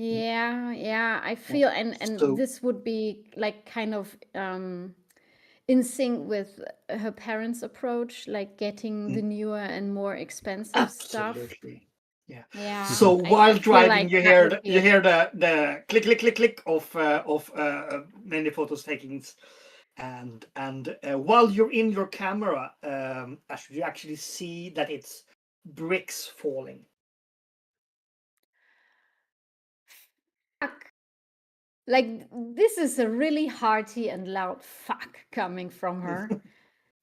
Yeah, I feel and So this would be like kind of in sync with her parents' approach, like getting the newer and more expensive stuff. absolutely, yeah. Yeah, So I while feel driving, like you that hear would be you it. hear the click click click click of many photos takings, and while you're in your camera, you actually see that it's bricks falling. Fuck. Like this is a really hearty and loud fuck coming from her.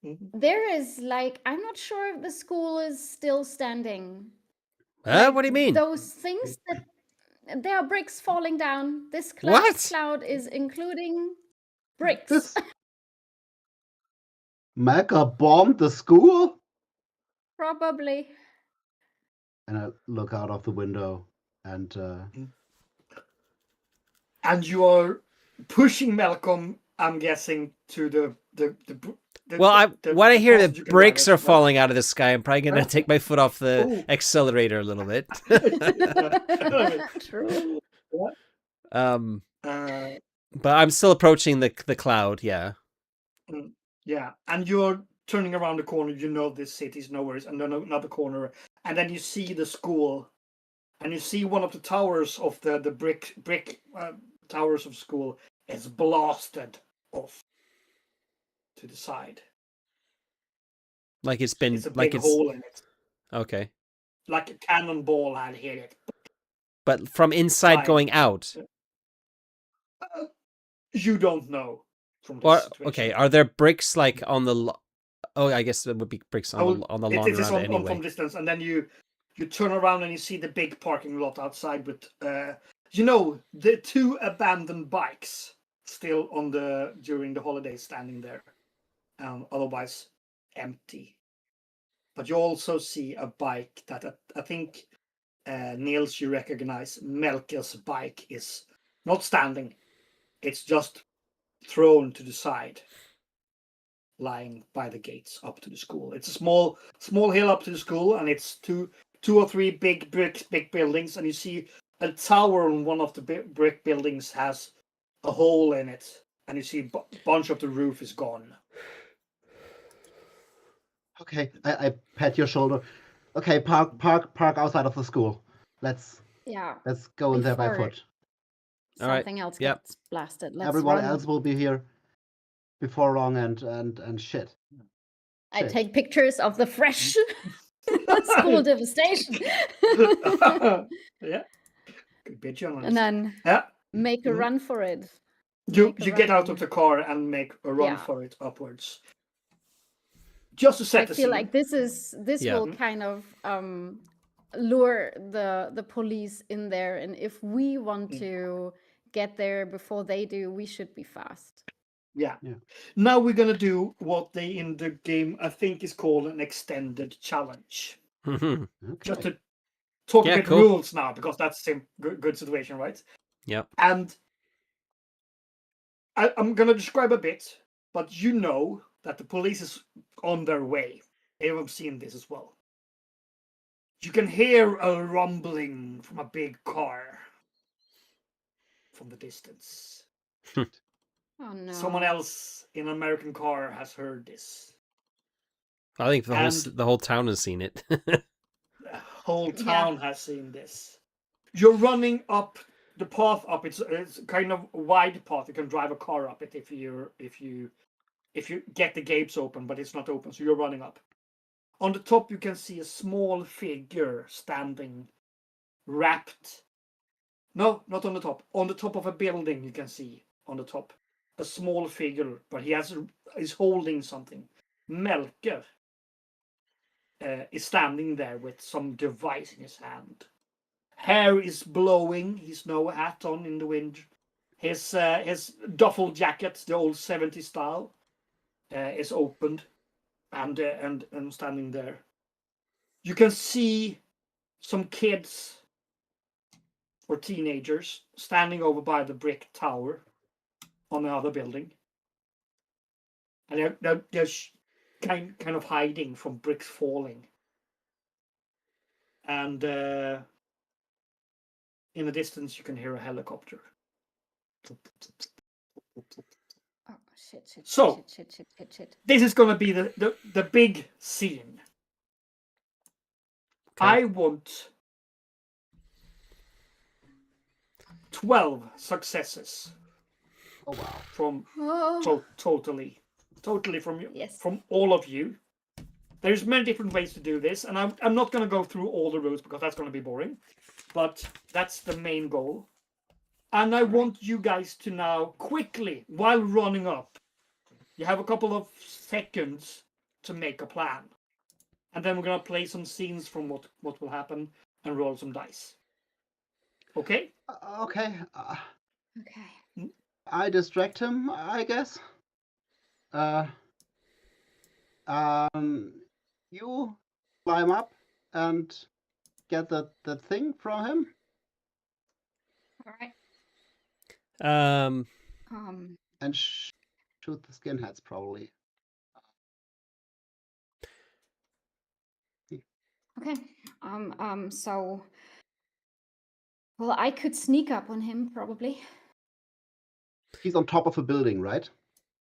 Mhm. There is like, I'm not sure if the school is still standing. What do you mean? Those things that there are bricks falling down. This What? cloud is including bricks. This Mecca bombed the school? Probably. And I look out of the window and And you are pushing Malcolm, I'm guessing, to Well, when I the hear path that you can drive bricks it, are right? falling out of the sky, I'm probably gonna take my foot off the Oh. accelerator a little bit. True. um, Uh, but I'm still approaching the cloud. Yeah. yeah, and you're turning around the corner. You know this city's nowhere, and then another corner, and then you see the school, and you see one of the towers of the brick towers of school is blasted off to the side. Like it's been It's a like big hole in it, okay, like a cannonball had hit it. but from inside going out. You don't know from this Or situation. okay, are there bricks like on the? Oh, I guess there would be bricks on the lawn It is around it on anyway. from distance, and then you turn around and you see the big parking lot outside with the 2 abandoned bikes still on during the holidays standing there, otherwise empty. But you also see a bike that I think Niels, you recognize. Melker's bike is not standing; it's just thrown to the side, lying by the gates up to the school. It's a small hill up to the school, and it's two or three big buildings, and you see a tower on one of the brick buildings has a hole in it, and you see a bunch of the roof is gone. okay, I pat your shoulder. Okay, park outside of the school. Let's Yeah. go in there by Before foot. All right. something else Yep. gets blasted. Let's Everyone run. else will be here before long, and shit. I Shit. take pictures of the fresh school devastation. Yeah, good bit, journalist. And then Yeah, make a run for it. you Make a get out run. of the car and make a run Yeah. for it upwards. Just to set I the feel scene. like this Yeah. will kind of lure the police in there, and if we want to get there before they do, we should be fast. Yeah. Yeah. Now we're gonna do what they in the game I think is called an extended challenge. Okay. Just to talk Yeah, a bit cool. rules now, because that's a good situation, right? Yep. And I'm gonna describe a bit, but you know that the police is on their way. I've seen this as well. You can hear a rumbling from a big car from the distance. Oh no. Someone else in an American car has heard this. I think And the whole town has seen it. the whole town has seen this. You're running up the path up. It's kind of a wide path. You can drive a car up it if you get the gates open, but it's not open, so you're running up. On the top, you can see a small figure standing, wrapped. No, not on the top. On the top of a building, you can see on the top a small figure, but is holding something. Melker is standing there with some device in his hand. Hair is blowing. He's no hat on in the wind. His duffel jacket, the old 70s style, is opened and standing there. You can see some kids or teenagers standing over by the brick tower on the other building, and they're kind of hiding from bricks falling. And in the distance, you can hear a helicopter. Oh, shit, shit, So- shit, shit, shit, shit, shit. This is going to be the big scene. Okay. I want 12 successes Oh wow. from Oh, totally from you, yes. from all of you. There's many different ways to do this, and I'm not going to go through all the rules because that's going to be boring. But that's the main goal. And I want you guys to now quickly, while running up, you have a couple of seconds to make a plan. And then we're going to play some scenes from what will happen and roll some dice. Okay? Okay. Okay. I distract him, I guess. You climb up and get that thing from him. All right. Um, And shoot the skinheads, probably. Okay. So, well, I could sneak up on him probably. He's on top of a building, right?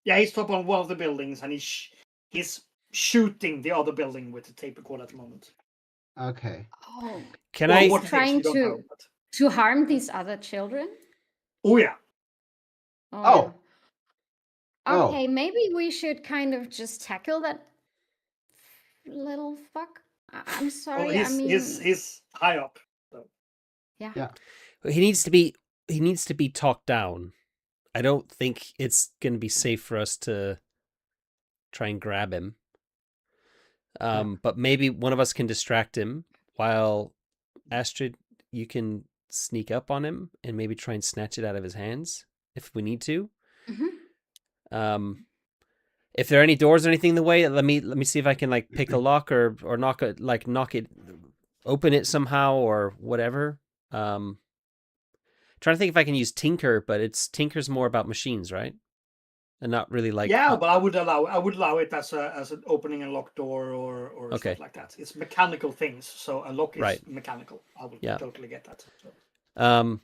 Yeah, he's top on one of the buildings, and he's shooting the other building with the tape recorder at the moment. Okay. Oh, can Well, I? what it is, trying you don't to- know, but- to harm these other children? Oh yeah. Oh. yeah. Oh. Okay, maybe we should kind of just tackle that little fuck. I'm sorry. Well, I mean, he's high up. So. yeah. Yeah. He needs to be talked down. I don't think it's going to be safe for us to try and grab him. But maybe one of us can distract him while Astrid, you can sneak up on him and maybe try and snatch it out of his hands if we need to. Mhm. If there are any doors or anything in the way, let me see if I can like pick a lock or knock it, open it somehow or whatever. Trying to think if I can use Tinker, but Tinker's more about machines, right? And not really like But I would allow it as an opening and lock door or Okay. stuff like that. It's mechanical things, so a lock is Right. mechanical. I would Yeah. totally get that. So.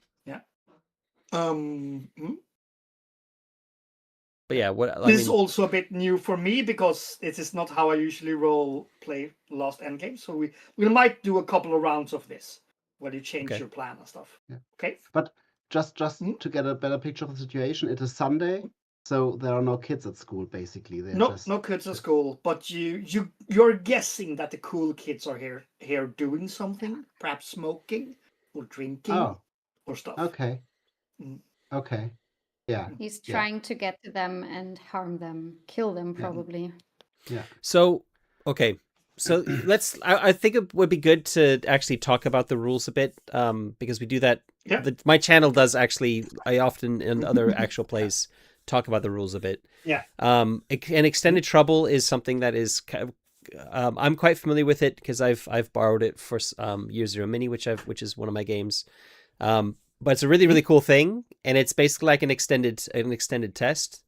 But yeah, what This is also a bit new for me because it is not how I usually play Last Endgame. So we might do a couple of rounds of this where you change Okay. your plan and stuff. Yeah. Okay. But just Hmm? to get a better picture of the situation, it is Sunday, so there are no kids at school. Basically, they're No just kids at school, but you're guessing that the cool kids are here doing something, perhaps smoking or drinking Oh. or stuff. Okay. Mm. Okay. Yeah. He's Yeah. trying to get to them and harm them, kill them probably. Yeah. So, okay. So I think it would be good to actually talk about the rules a bit, because we do that. Yeah. My channel does actually, I often in other actual plays talk about the rules a bit. Yeah. An extended trouble is something that is I'm quite familiar with it because I've borrowed it for Year Zero Mini, which is one of my games. But it's a really, really cool thing, and it's basically like an extended test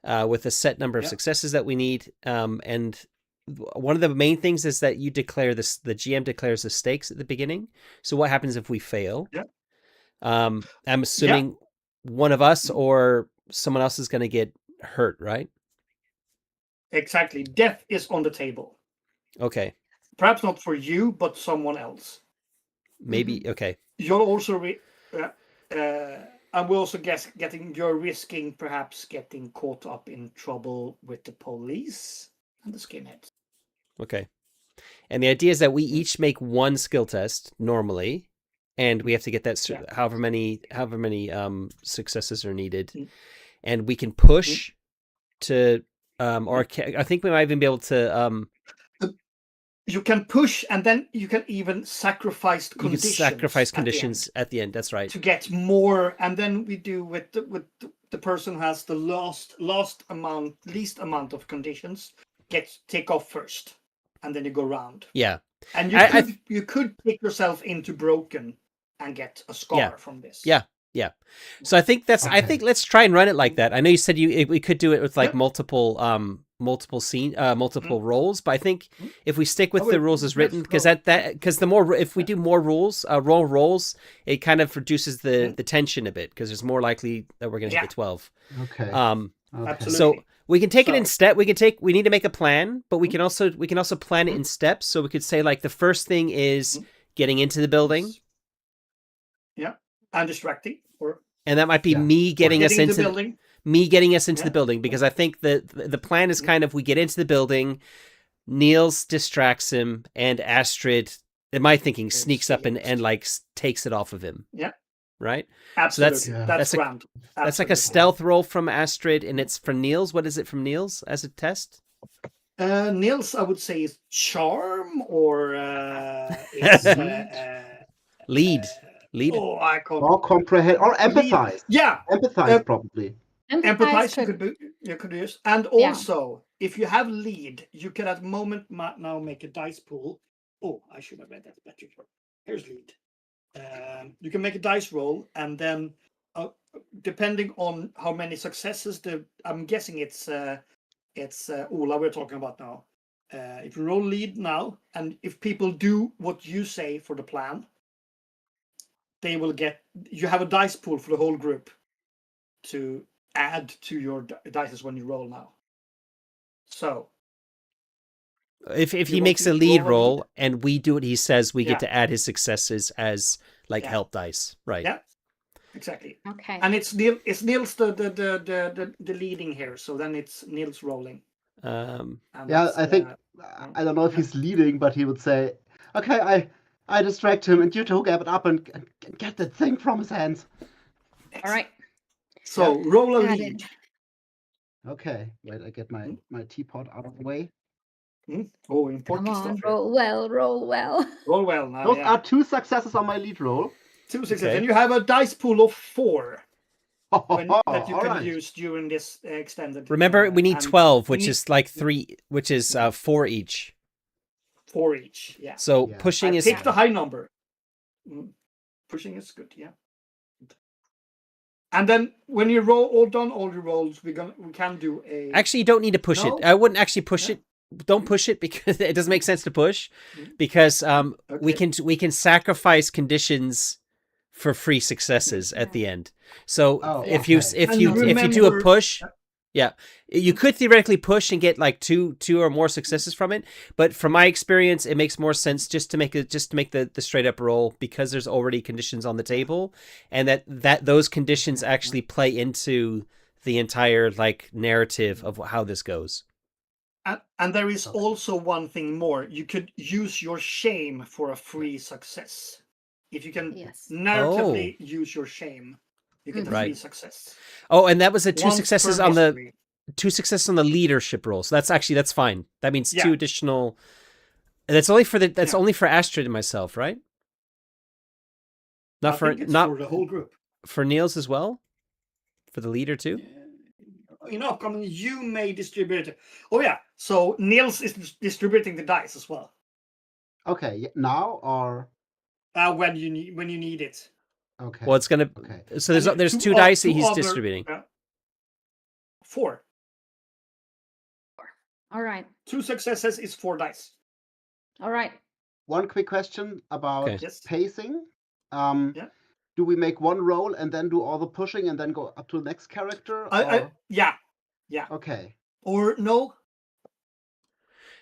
with a set number of successes that we need. And one of the main things is that you declare this. The GM declares the stakes at the beginning. So what happens if we fail? Yeah. I'm assuming one of us or someone else is going to get hurt, right? Exactly. Death is on the table. Okay. Perhaps not for you, but someone else. Maybe. Okay. You're also and we're also you're risking perhaps getting caught up in trouble with the police and the skinheads. Okay. And the idea is that we each make one skill test normally, and we have to get that however many successes are needed, and we can push to or I think we might even be able to you can push, and then you can even sacrifice conditions at the end. That's right. To get more, and then we do with the person who has the least amount of conditions take off first, and then you go round. Yeah. And you could pick yourself into broken and get a scar from this. Yeah. Yeah. So I think I think let's try and run it like that. I know you said we could do it with like multiple multiple roles, but I think if we stick with Oh, the rules as written, because let's because the more if we do more rules, roles, it kind of reduces the tension a bit because there's more likely that we're going to hit the 12. Okay. Okay. Okay. So we can take it in So- step. We need to make a plan, but we can also plan it in steps. So we could say like the first thing is getting into the building, Yeah, and distracting, or and that might be me getting us getting into the building. me getting us into Yeah. the building, because I think the plan is kind of we get into the building, Niels distracts him, and Astrid, in my thinking, sneaks up and like takes it off of him. Yeah. Right? Absolutely. So Yeah. That's that's grand. that's like a stealth roll from Astrid, and it's for Niels. What is it from Niels as a test? Niels, I would say, is charm or is Lead. Oh, I can't. Or comprehend or empathize. Yeah, Empathize probably. empathize could- you could use, and also if you have lead, you can at the moment now make a dice pool. Oh, I should have read that better. Here's lead. You can make a dice roll, and then depending on how many successes, I'm guessing it's Ola we're talking about now. If you roll lead now, and if people do what you say for the plan, they will get. You have a dice pool for the whole group to add to your dices when you roll now. So If he want makes to a lead roll a roll lead? and we do what he says, we Yeah. get to add his successes as like Yeah. help dice, right? Yeah, exactly. Okay. And it's Niels the leading here, so then it's Niels rolling. Um, And Yeah, that's, I think I don't know if he's leading, but he would say, "Okay, I distract him, and you two get up and get that thing from his hands." All right. so. Roll a Got lead. it. Okay, wait, I get my teapot out of the way. Oh, Come important on, stuff. Here. roll well, roll well. Roll well now. Those Yeah. are 2 successes on my lead roll. 2 successes, Okay. and you have a dice pool of 4 that you All can right. use during this extended. remember, we need and 12, we which need is like 3, which is 4 each. 4 each. Yeah. So Yeah. pushing I is picked the high number. Pushing is good. Yeah. And then when you roll all your rolls, we can do a. actually you don't need to push No? it. I wouldn't actually push Yeah. it. Don't push it because it doesn't make sense to push, because we can sacrifice conditions for free successes at the end. So Oh, if you okay. if And you do a remember- push, yeah, you could theoretically push and get like two or more successes from it. But from my experience, it makes more sense just to make the straight up roll, because there's already conditions on the table, and that those conditions actually play into the entire like narrative of how this goes. And there is also one thing more. You could use your shame for a free success. If you can Yes. narratively use your shame, you get a free Right. success. Oh, and that was the 2 Once successes per on the history. 2 successes on the leadership roll. So that's fine. That means Yeah. 2 additional. That's only for Yeah. only for Astrid and myself, right? I Not for think it's not for the whole group. for Niels as well, for the leader too. In upcoming, you may distribute it. Oh yeah, so Niels is distributing the dice as well. Okay, now or When you need it. okay. Well, it's gonna. Okay. So And there's 2 dice that he's other- distributing. 4. All right. 2 successes is 4 dice. All right. One quick question about Okay. Yes. pacing. Yeah. Do we make one roll and then do all the pushing and then go up to the next character? Yeah. Okay. Or no,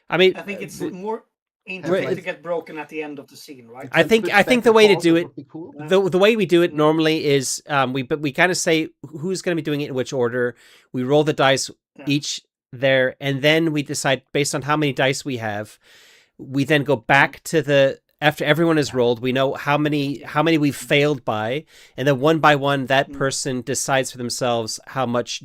I mean, I think it's the- more Right, interesting to it's- get broken at the end of the scene, right? I think Switch I back think the and way to forth, do that it. would be cool. The way we do it normally is we kind of say who's going to be doing it in which order. We roll the dice Yeah. each there, and then we decide based on how many dice we have. We then go back to the after everyone has rolled. We know how many we've failed by, and then one by one that person decides for themselves how much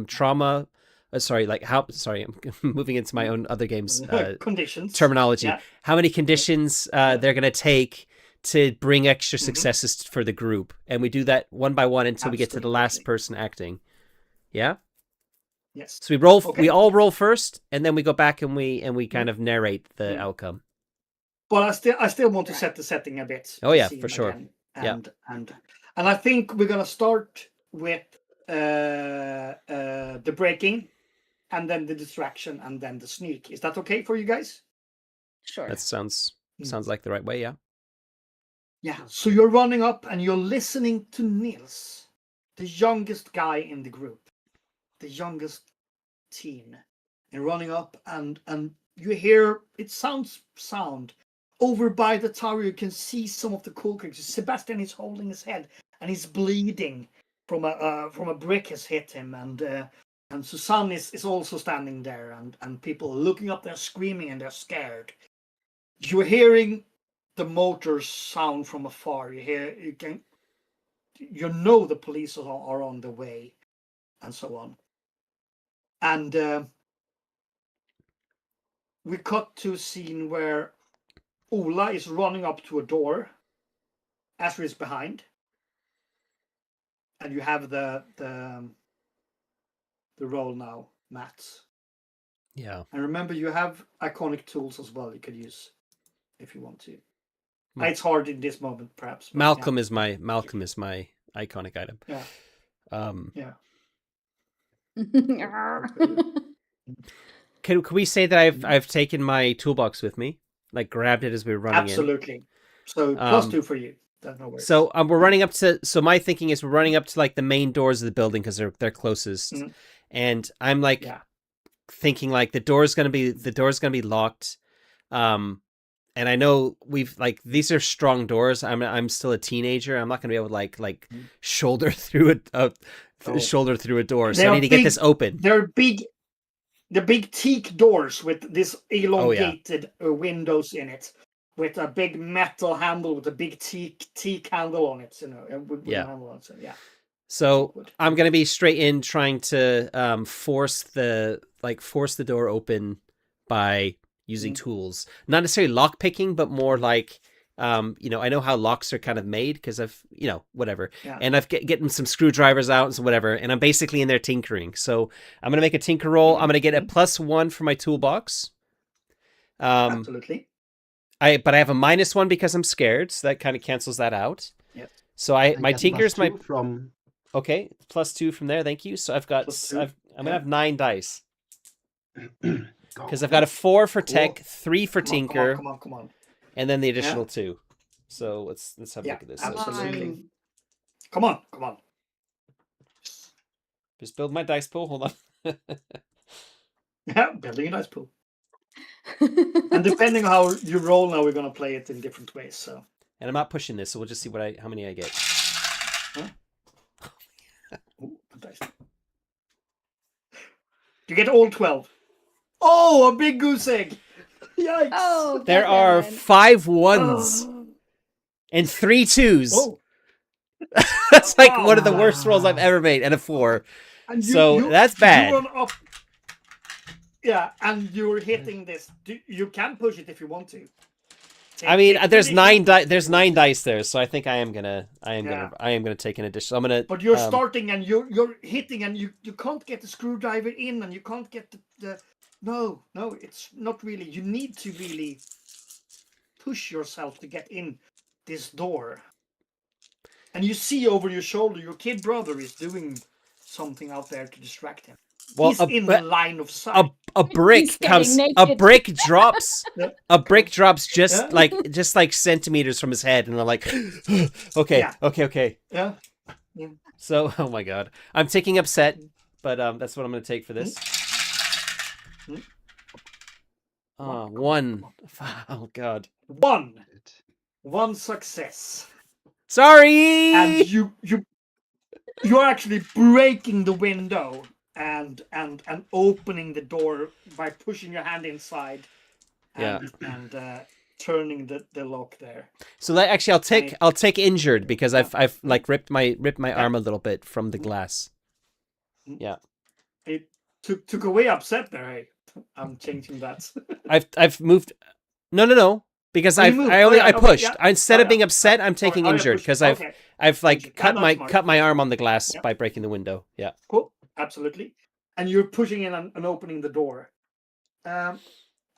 trauma. I'm moving into my own other games Conditions. terminology. Yeah. How many conditions they're going to take to bring extra successes for the group, and we do that one by one until we get to the last Absolutely. person acting. Yeah. Yes. So we roll. Okay. We all roll first, and then we go back and we kind of narrate the outcome. But I still want to set the setting a bit. Oh, the yeah, scene for sure. again. Yeah. And I think we're gonna start with the breaking, and then the distraction, and then the sneak. Is that okay for you guys? Sure. That sounds like the right way. Yeah. Yeah. So you're running up and you're listening to Nils, the youngest guy in the group, the youngest teen, and running up and you hear it sound over by the tower. You can see some of the cool characters. Sebastian is holding his head and he's bleeding from a brick has hit him, and Susanne is also standing there, and people are looking up there screaming and they're scared. You're hearing the motors sound from afar. You know the police are on the way, and so on. And we cut to a scene where Ola is running up to a door. Asher is behind, and you have the roll now, Matt. Yeah. And remember, you have iconic tools as well you could use if you want to. It's hard in this moment, perhaps. Malcolm is my iconic item. Yeah. Yeah. Can we say that I've taken my toolbox with me, like grabbed it as we were running Absolutely. So +2 for you. That's no worries. So we're running up to. So my thinking is we're running up to like the main doors of the building because they're closest, and I'm like thinking like the door's gonna be locked, and I know these are strong doors. I'm still a teenager. I'm not gonna be able to like shoulder through shoulder through a door. So I need to get this open. They're big. The big teak doors with this elongated windows in it, with a big metal handle with a big teak handle on it, handle on it, So I'm gonna be straight in trying to force the door open by using tools, not necessarily lock picking, but more like I know how locks are kind of made because I've whatever, and I've getting some screwdrivers out and so whatever, and I'm basically in there tinkering. So I'm gonna make a tinker roll. I'm gonna get a +1 for my toolbox. Absolutely. But I have a -1 because I'm scared, so that kind of cancels that out. Yep. So my tinker's my from. Okay, +2 from there. Thank you. So I'm gonna have 9 dice because I've got a 4 for tech, 3 for tinker. Come on. And then the additional 2. So let's have a look at this. Absolutely. Come on. Just build my dice pool. Hold on. Yeah, building a dice pool. And depending on how you roll now, we're gonna play it in different ways. So. And I'm not pushing this, so we'll just see how many I get. Huh? Ooh, dice. You get all 12. Oh, a big goose egg! Yikes! Oh, there are 5 1s and 3 2s. Oh. That's like one of the worst rolls I've ever made, and a 4. And that's bad. You run up, and you're hitting this. You can push it if you want to. There's 9 dice there, so I think I am gonna take an additional. I'm gonna. But you're starting and you're hitting and you can't get the screwdriver in and you can't get the. No, it's not really. You need to really push yourself to get in this door. And you see over your shoulder, your kid brother is doing something out there to distract him. Well, he's in the line of sight. A brick comes. A brick drops. A brick drops just like centimeters from his head, and I'm like, okay. Yeah. So, oh my god, I'm taking upset, but that's what I'm going to take for this. 1. Oh god. 1 success. Sorry. And you're actually breaking the window and opening the door by pushing your hand inside. And turning the lock there. So actually, I'll take injured because I've like ripped my arm a little bit from the glass. Yeah. It took away upset there. Hey, I'm changing that. I've moved. No. Because I pushed. Instead of being upset, I'm taking injured because I've cut my arm on the glass by breaking the window. Yeah. Cool. Absolutely. And you're pushing in and opening the door.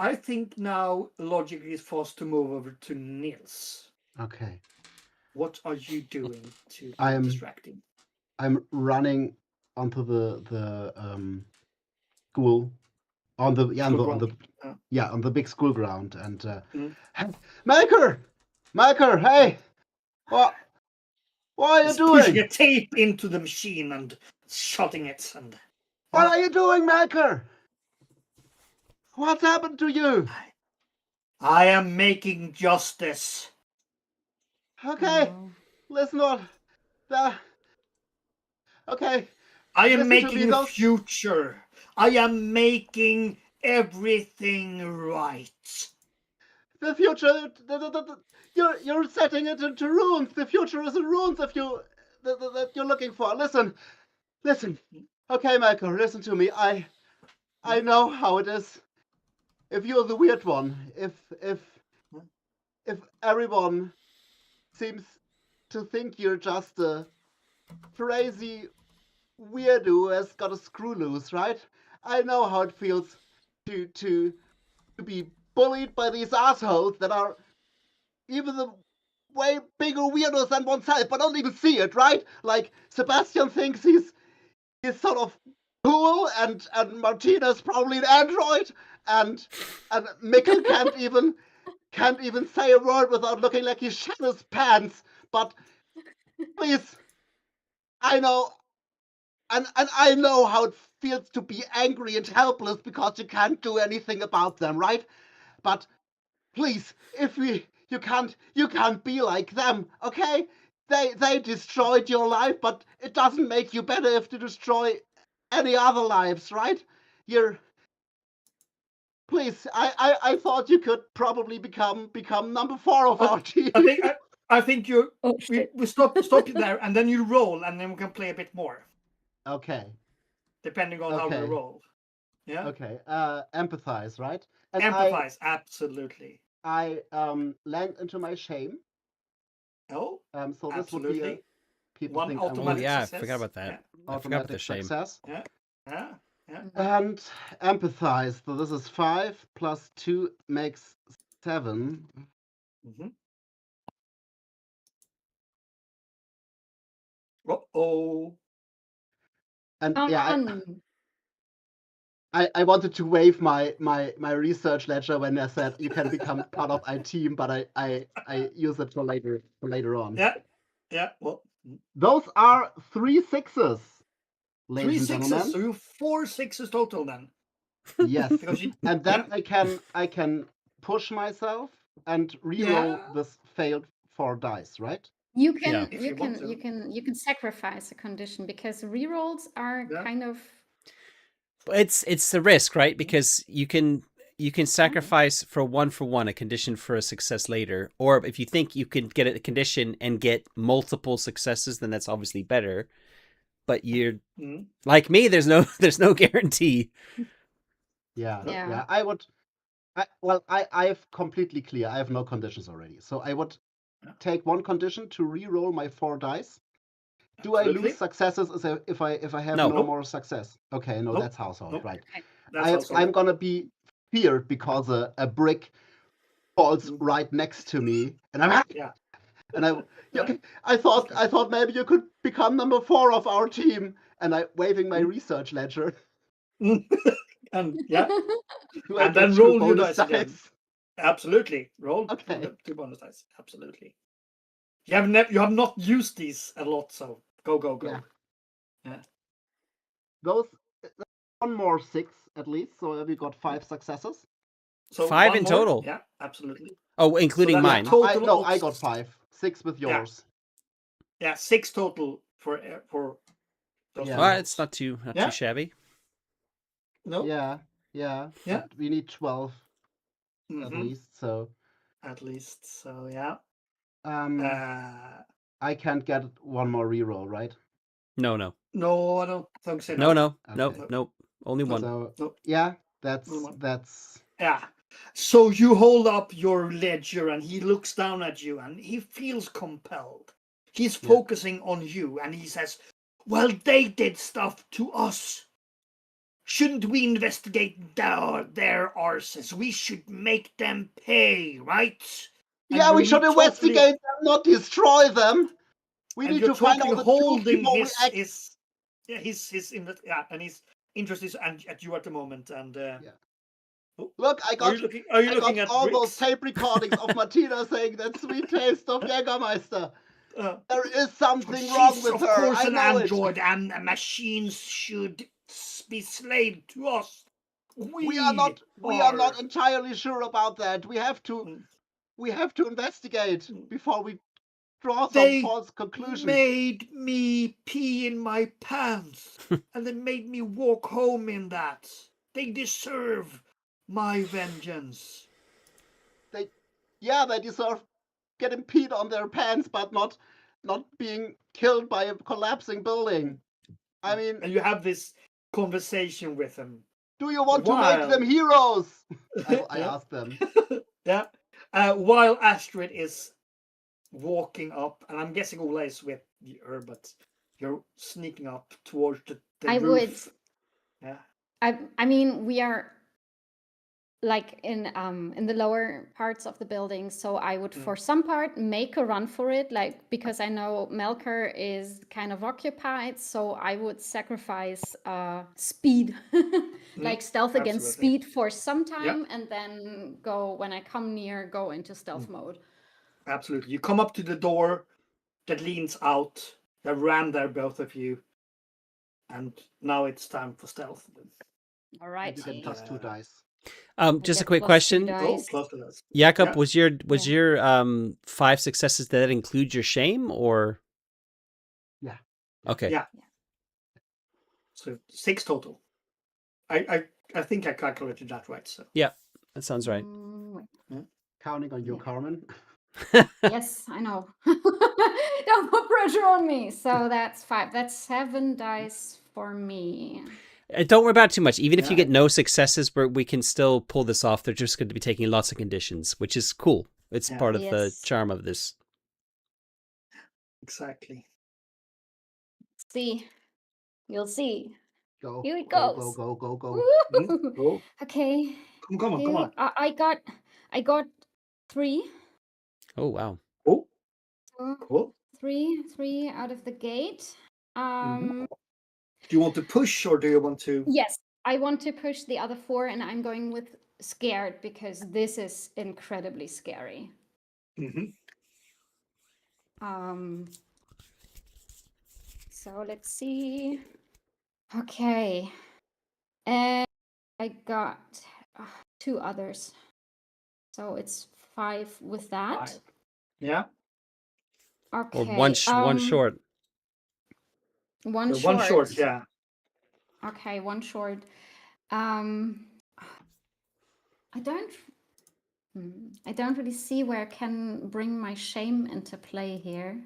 I think now logic is forced to move over to Nils. Okay. What are you doing to distract him? I'm running onto the school, on the School ground. on the big school ground, and Mm. Maker, hey, what are you He's doing? pushing a tape into the machine and shutting it. And What are you doing, Maker? What's happened to you? I am making justice. Okay, Oh. listen on. Okay, I am listen to me, making a those- future. I am making everything right. the future. You're setting it into ruins. The future is in ruins if you that you're looking for. Listen. Okay, Michael, listen to me. I know how it is. If you're the weird one, if everyone seems to think you're just a crazy weirdo who has got a screw loose, right? I know how it feels to be bullied by these assholes that are even the way bigger weirdos than oneself, but don't even see it, right? Like Sebastian thinks he's sort of cool, and Martina's probably an android, and Mikkel can't even say a word without looking like he shat his pants. But please, I know, and I know how it feels to be angry and helpless because you can't do anything about them, right? But please, you can't be like them, okay? They destroyed your life, but it doesn't make you better if you destroy any other lives, right? Please, I thought you could probably become number 4 of our team. I think you Oh, we shit. stop you there, and then you roll, and then we can play a bit more, Okay. depending on how we Okay. roll. Yeah. Okay. Empathize, right? And Empathize, absolutely. I land into my shame. Oh, So this would be a absolutely. people One think Oh I'm automatic yeah, I success. forgot about that. Yeah. I forgot about the automatic shame. success. Yeah. Yeah. And empathize. So this is 5 plus 2 makes 7. Mm-hmm. Uh-oh. And Come yeah, on. I wanted to waive my research ledger when I said you can become part of my team, but I use it for later on. Yeah. Yeah. Well, Those are 3 6s, 3 ladies and 6s. gentlemen. So you 4 6s total then. Yes. Because you, And then I can push myself and reroll Yeah. this failed 4 dice, right? You Yeah. can If you you want can you can sacrifice a condition because rerolls are Yeah. kind of But it's the risk, right? Because you can sacrifice for one a condition for a success later, or if you think you can get a condition and get multiple successes, then that's obviously better. But you're Mm. like me, there's no guarantee. Yeah. Yeah. I've completely clear. I have no conditions already. So I would Yeah. take one condition to re-roll my 4 dice. Do I Absolutely. lose successes if I have No. no Nope. more success? Okay, no, Nope. that's household, Nope. right? That's also I'm gonna be feared because a brick falls right next to me, and I'm Yeah. and I Yeah. okay. I thought maybe you could become number 4 of our team, and I waving my research ledger. And yeah. Do I And get then 2 roll your bonus dice again. Absolutely. Roll Okay. 2 bonus dice. Absolutely. You have not used these a lot, so go. Yeah. Those one more 6 at least, so we got 5 successes. So 5 one in more. total. Yeah, absolutely. Oh, including that's a mine. total I of got 5. 6 with yours. Yeah, 6 total for those Yeah. All right, it's not too Yeah. shabby. No. Yeah. Yeah. But we need 12 at Mhm. least, so At least. So yeah. I can't get one more reroll, right? No. No, I don't think so. No. Okay. Nope. Only one. So No. yeah, Only one. that's Yeah. So you hold up your ledger and he looks down at you and he feels compelled. He's focusing on you and he says, well, they did stuff to us. Shouldn't we investigate their arses? We should make them pay, right? yeah, we should investigate them, not destroy them. We need to find out the truth holding before we act. his interested at you at the moment, and Look, I got are you looking at all those bricks? tape recordings of Martina saying that sweet taste of Jägermeister. There is something wrong She's with of her. course I an know android, and machines should be slave to us. We are not entirely sure about that. We have to investigate before we draw some They false conclusions. made me pee in my pants, and they made me walk home in that. They deserve my vengeance. They deserve getting peed on their pants, but not being killed by a collapsing building. I mean, And you have this conversation with them. do you want to make them heroes? I ask them. Yeah. While Astrid is walking up, and I'm guessing Ola is with her, but you're sneaking up towards the I roof. would. Yeah. I mean, we are like in the lower parts of the building, so I would for some part make a run for it, like, because I know Melker is kind of occupied, so I would sacrifice speed, like stealth against Absolutely. speed for some time, and then go, when I come near, go into stealth mode. Absolutely. You come up to the door that leans out. You ran there, both of you, and now it's time for stealth. All right. You get plus 2 dice. Just a get quick plus 2 question. dice. Close to this. Jakob, Yeah. was your 5 successes, did that include your shame, or? Yeah. Okay. Yeah. So 6 total. I think I calculated that right. So Yeah, that sounds right. Counting on you, Carmen. Yes, I know. Don't put pressure on me. So that's 5. That's 7 dice for me. Don't worry about it too much. Even if you get no successes, we can still pull this off. They're just going to be taking lots of conditions, which is cool. It's part of the charm of this. Exactly. See. You'll see. Go. Here it goes. Go. Okay. Come on. I got 3. Oh, wow. Oh, So cool. 3 out of the gate. Do you want to push, or do you want to? Yes, I want to push the other 4, and I'm going with scared, because this is incredibly scary. So let's see. Okay. And I got 2 others. So it's 5 with that. 5. Yeah. Okay. Or one short. One short. One short, yeah. Okay, one short. I don't really see where I can bring my shame into play here.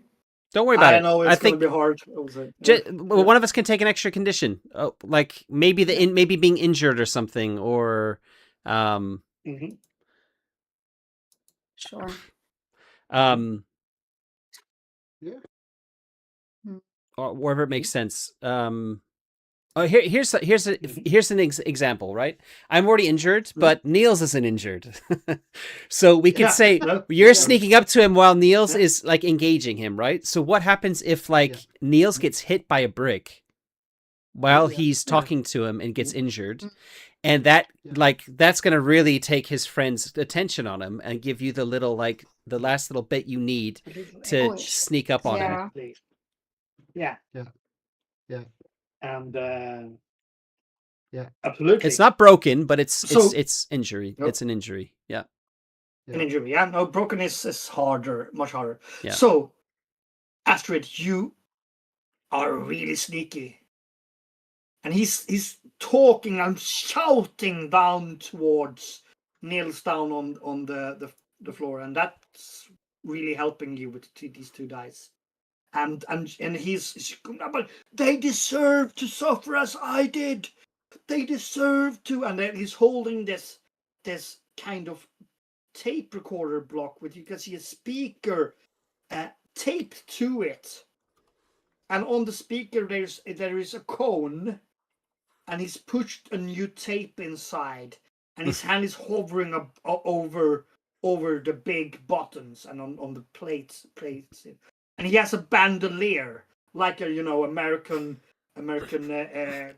Don't worry about it. I know it's going to be hard. One of us can take an extra condition, like maybe maybe being injured or something, or Sure. Or wherever it makes sense. Here's an example, right? I'm already injured, but Niels isn't injured. So we can say you're sneaking up to him while Niels is like engaging him, right? So what happens if Niels gets hit by a brick while he's talking to him and gets injured? And that's going to really take his friend's attention on him and give you the little, the last little bit you need to sneak up on him. Yeah. And absolutely. It's not broken, but it's injury. Nope. It's an injury. Yeah. An injury. Yeah. No, broken is harder, much harder. Yeah. So, Astrid, you are really sneaky. And he's talking and shouting down towards Niels down on the floor, and that's really helping you with these 2 dice. And he's but they deserve to suffer as I did. They deserve to, and then he's holding this kind of tape recorder block with, you can see a speaker taped to it, and on the speaker there is a cone, and he's pushed a new tape inside, and his hand is hovering over the big buttons and on the plates. And he has a bandolier, like a American American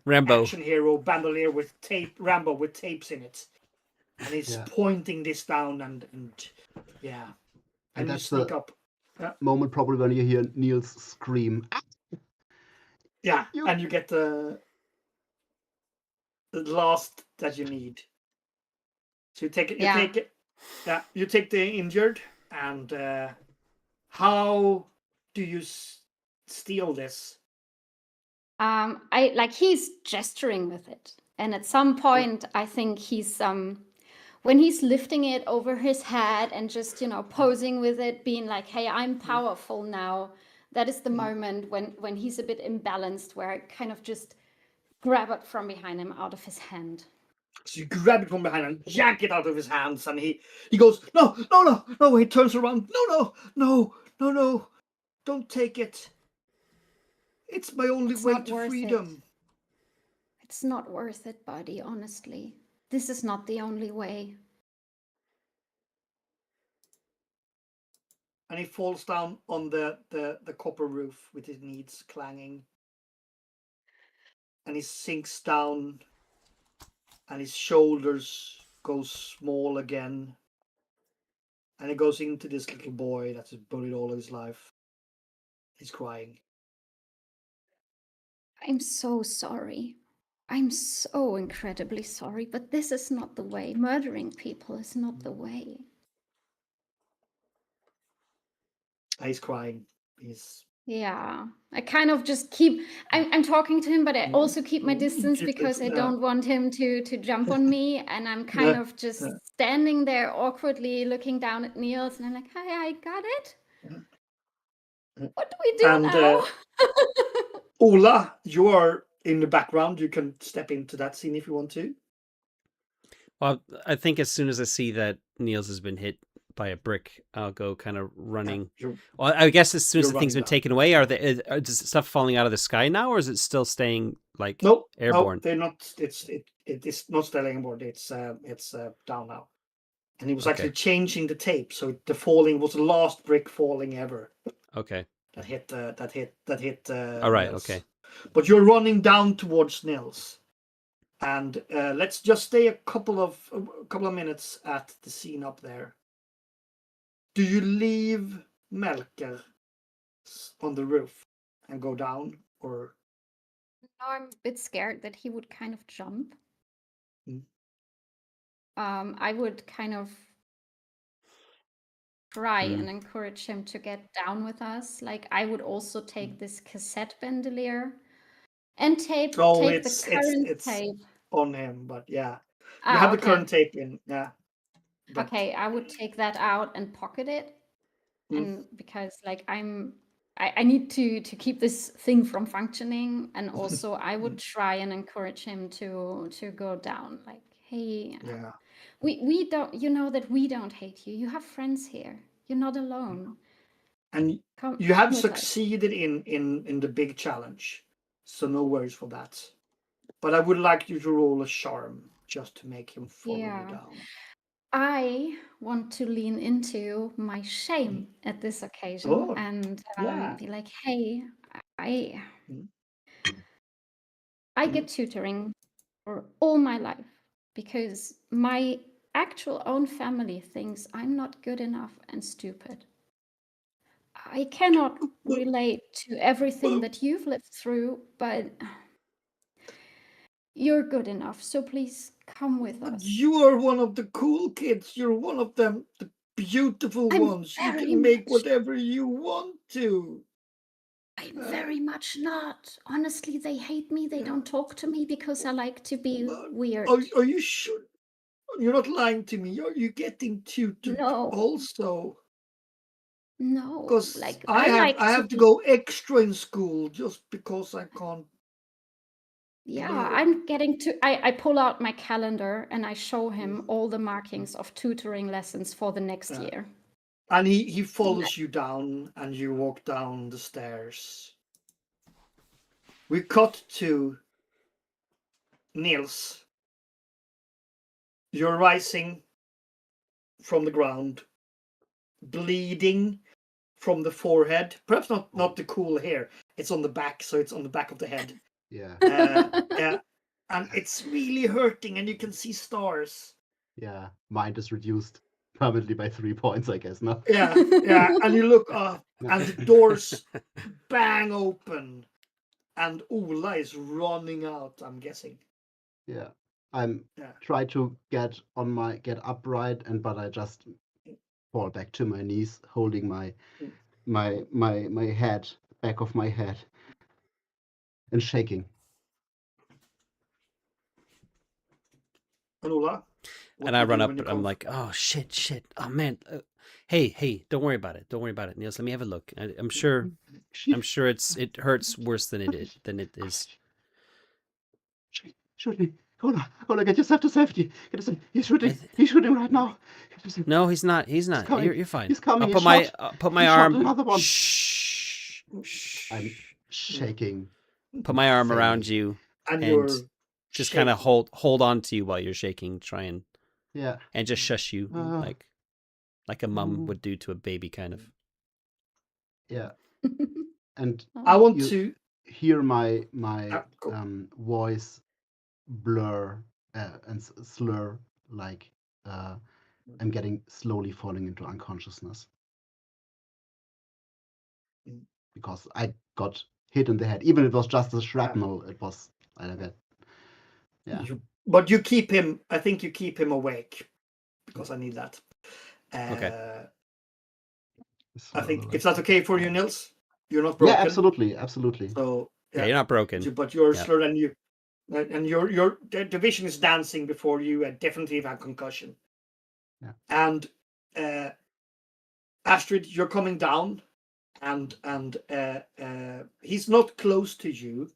Rambo. action hero bandolier with tape, Rambo with tapes in it, and he's pointing this down and yeah, and you that's sneak the up. moment probably when you hear Niels scream. Yeah, and you get the last that you need. So you take it. You take it. Yeah, you take the injured, and how do you steal this? I like he's gesturing with it, and at some point, I think he's when he's lifting it over his head and just posing with it, being like, "Hey, I'm powerful now." That is the moment when he's a bit imbalanced, where I kind of just grab it from behind him out of his hand. So you grab it from behind and yank it out of his hands, and he goes, "No, no, no, no!" He turns around, "No, no, no, no, no! Don't take it. It's my only way to freedom." It's not worth it, buddy. Honestly, this is not the only way. And he falls down on the copper roof with his knees clanging, and he sinks down, and his shoulders go small again, and he goes into this little boy that's bullied all his life. He's crying. I'm so sorry. I'm so incredibly sorry, but this is not the way. Murdering people is not the way. He's crying. Yeah, I kind of just keep. I'm talking to him, but I also keep my distance because I don't want him to jump on me, and I'm kind of just standing there awkwardly, looking down at Niels, and I'm like, "Hi, I got it. What do we do now?" Ola, you are in the background. You can step into that scene if you want to. Well, I think as soon as I see that Niels has been hit by a brick, I'll go kind of running. Well, I guess as soon as the thing's been taken away, is stuff falling out of the sky now, or is it still staying like airborne? No, they're not. It's not still airborne. It's down now. And he was actually changing the tape, so the falling was the last brick falling ever. Okay. That hit. All right. Nils. Okay. But you're running down towards Nils, and let's just stay a couple of minutes at the scene up there. Do you leave Melker on the roof and go down, or? No, I'm a bit scared that he would kind of jump. I would kind of try and encourage him to get down with us. Like, I would also take this cassette bandolier and take the current tape on him, but yeah, you have the current tape in, yeah. But... Okay, I would take that out and pocket it, and because like I need to keep this thing from functioning, and also I would try and encourage him to go down. Like, hey, we don't, that we don't hate you. You have friends here. You're not alone. And you have succeeded in the big challenge, so no worries for that. But I would like you to roll a charm just to make him follow you down. I want to lean into my shame at this occasion and be like, hey, I get tutoring for all my life because my actual own family thinks I'm not good enough and stupid. I cannot relate to everything that you've lived through, but you're good enough, so please come with us. You are one of the cool kids. You're one of them, the beautiful ones. You can make whatever you want to. I'm very much not. Honestly, they hate me. They don't talk to me because I like to be weird. Are you sure? You're not lying to me. Are you getting tutored also? No, because like I have to go extra in school just because I can't. Yeah, I'm getting to. I pull out my calendar and I show him all the markings of tutoring lessons for the next year. And he follows you down, and you walk down the stairs. We cut to Niels. You're rising from the ground, bleeding from the forehead. Perhaps not the cool hair. It's on the back, so it's on the back of the head. Yeah. Yeah, and it's really hurting, and you can see stars. Yeah. Mind is reduced permanently by 3 points, I guess. No. Yeah, and you look up, and the doors bang open, and Ola is running out, I'm guessing. Yeah. I'm Yeah. try to get upright, but I just fall back to my knees, holding my head, back of my head, and shaking. And Ola? what And I do you run do up, when you but I'm come- like, oh shit, oh man, hey, don't worry about it, Niels. Let me have a look. I'm sure it hurts worse than it is. Shoot me. Hola, get yourself to safety. He's shooting right now. No, he's not. coming. You're fine. He's coming. I'll put my He shot arm. another one. Shh. I'm shaking. Put my arm around insanely. you and and you're just kind of shaking. hold on to you while you're shaking. Try Yeah. and just shush you Uh, like a mum would do to a baby, kind of. Yeah. And I want you to. hear my Go. voice blur and slur, like I'm getting slowly falling into unconsciousness Mm. because I got hit in the head. Even if it was just a shrapnel, it was like that. Yeah. But you keep him. I think you keep him awake because I need that. Okay. I think if that's okay for you, Nils. You're not Yeah, broken. absolutely. So Yeah, you're not broken. But you're Yeah. slurred, and your the vision is dancing before you, and definitely have had concussion. Yeah. And Astrid, you're coming down, and he's not close to you,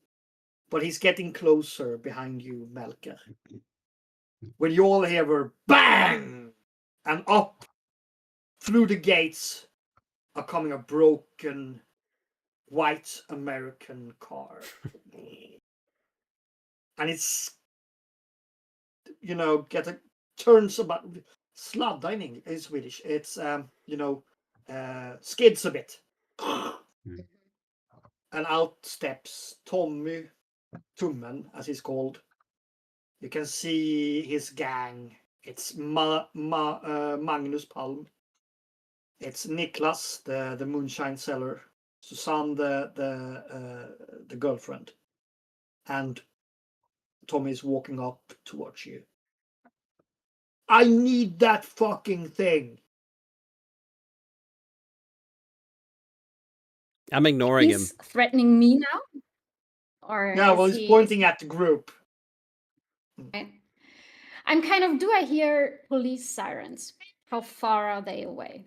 but he's getting closer behind you, Melker. When you all hear bang, and up through the gates are coming a broken white American car. And it's, turns about, sladda in Swedish. It's, skids a bit. And out steps Tommy Tummen, as he's called. You can see his gang. It's Magnus Palm. It's Niklas, the moonshine seller. Susanne, the girlfriend. And Tommy's walking up towards you. I need that fucking thing. I'm ignoring him. He's threatening me now? Or Yeah, well, is he's he pointing at the group. I'm kind of, do I hear police sirens? How far are they away?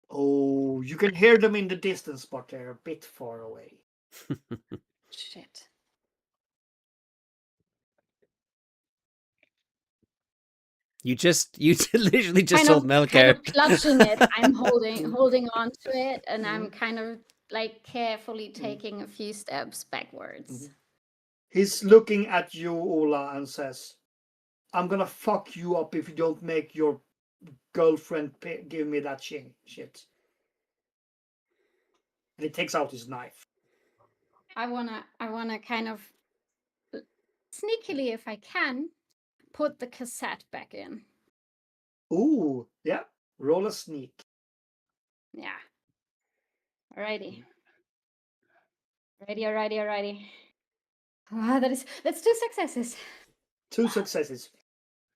Oh, you can hear them in the distance, but they're a bit far away. Shit. You literally just Kind told of Melker. clutching it. I'm holding on to it, and I'm kind of like carefully taking a few steps backwards. He's looking at you, Ola, and says, I'm gonna fuck you up if you don't make your girlfriend give me that shit. And he takes out his knife. I wanna kind of sneakily, if I can, put the cassette back in. Ooh, yeah. Roll a sneak. Yeah. Alrighty. Alrighty. Ah, that's 2 successes. 2 successes.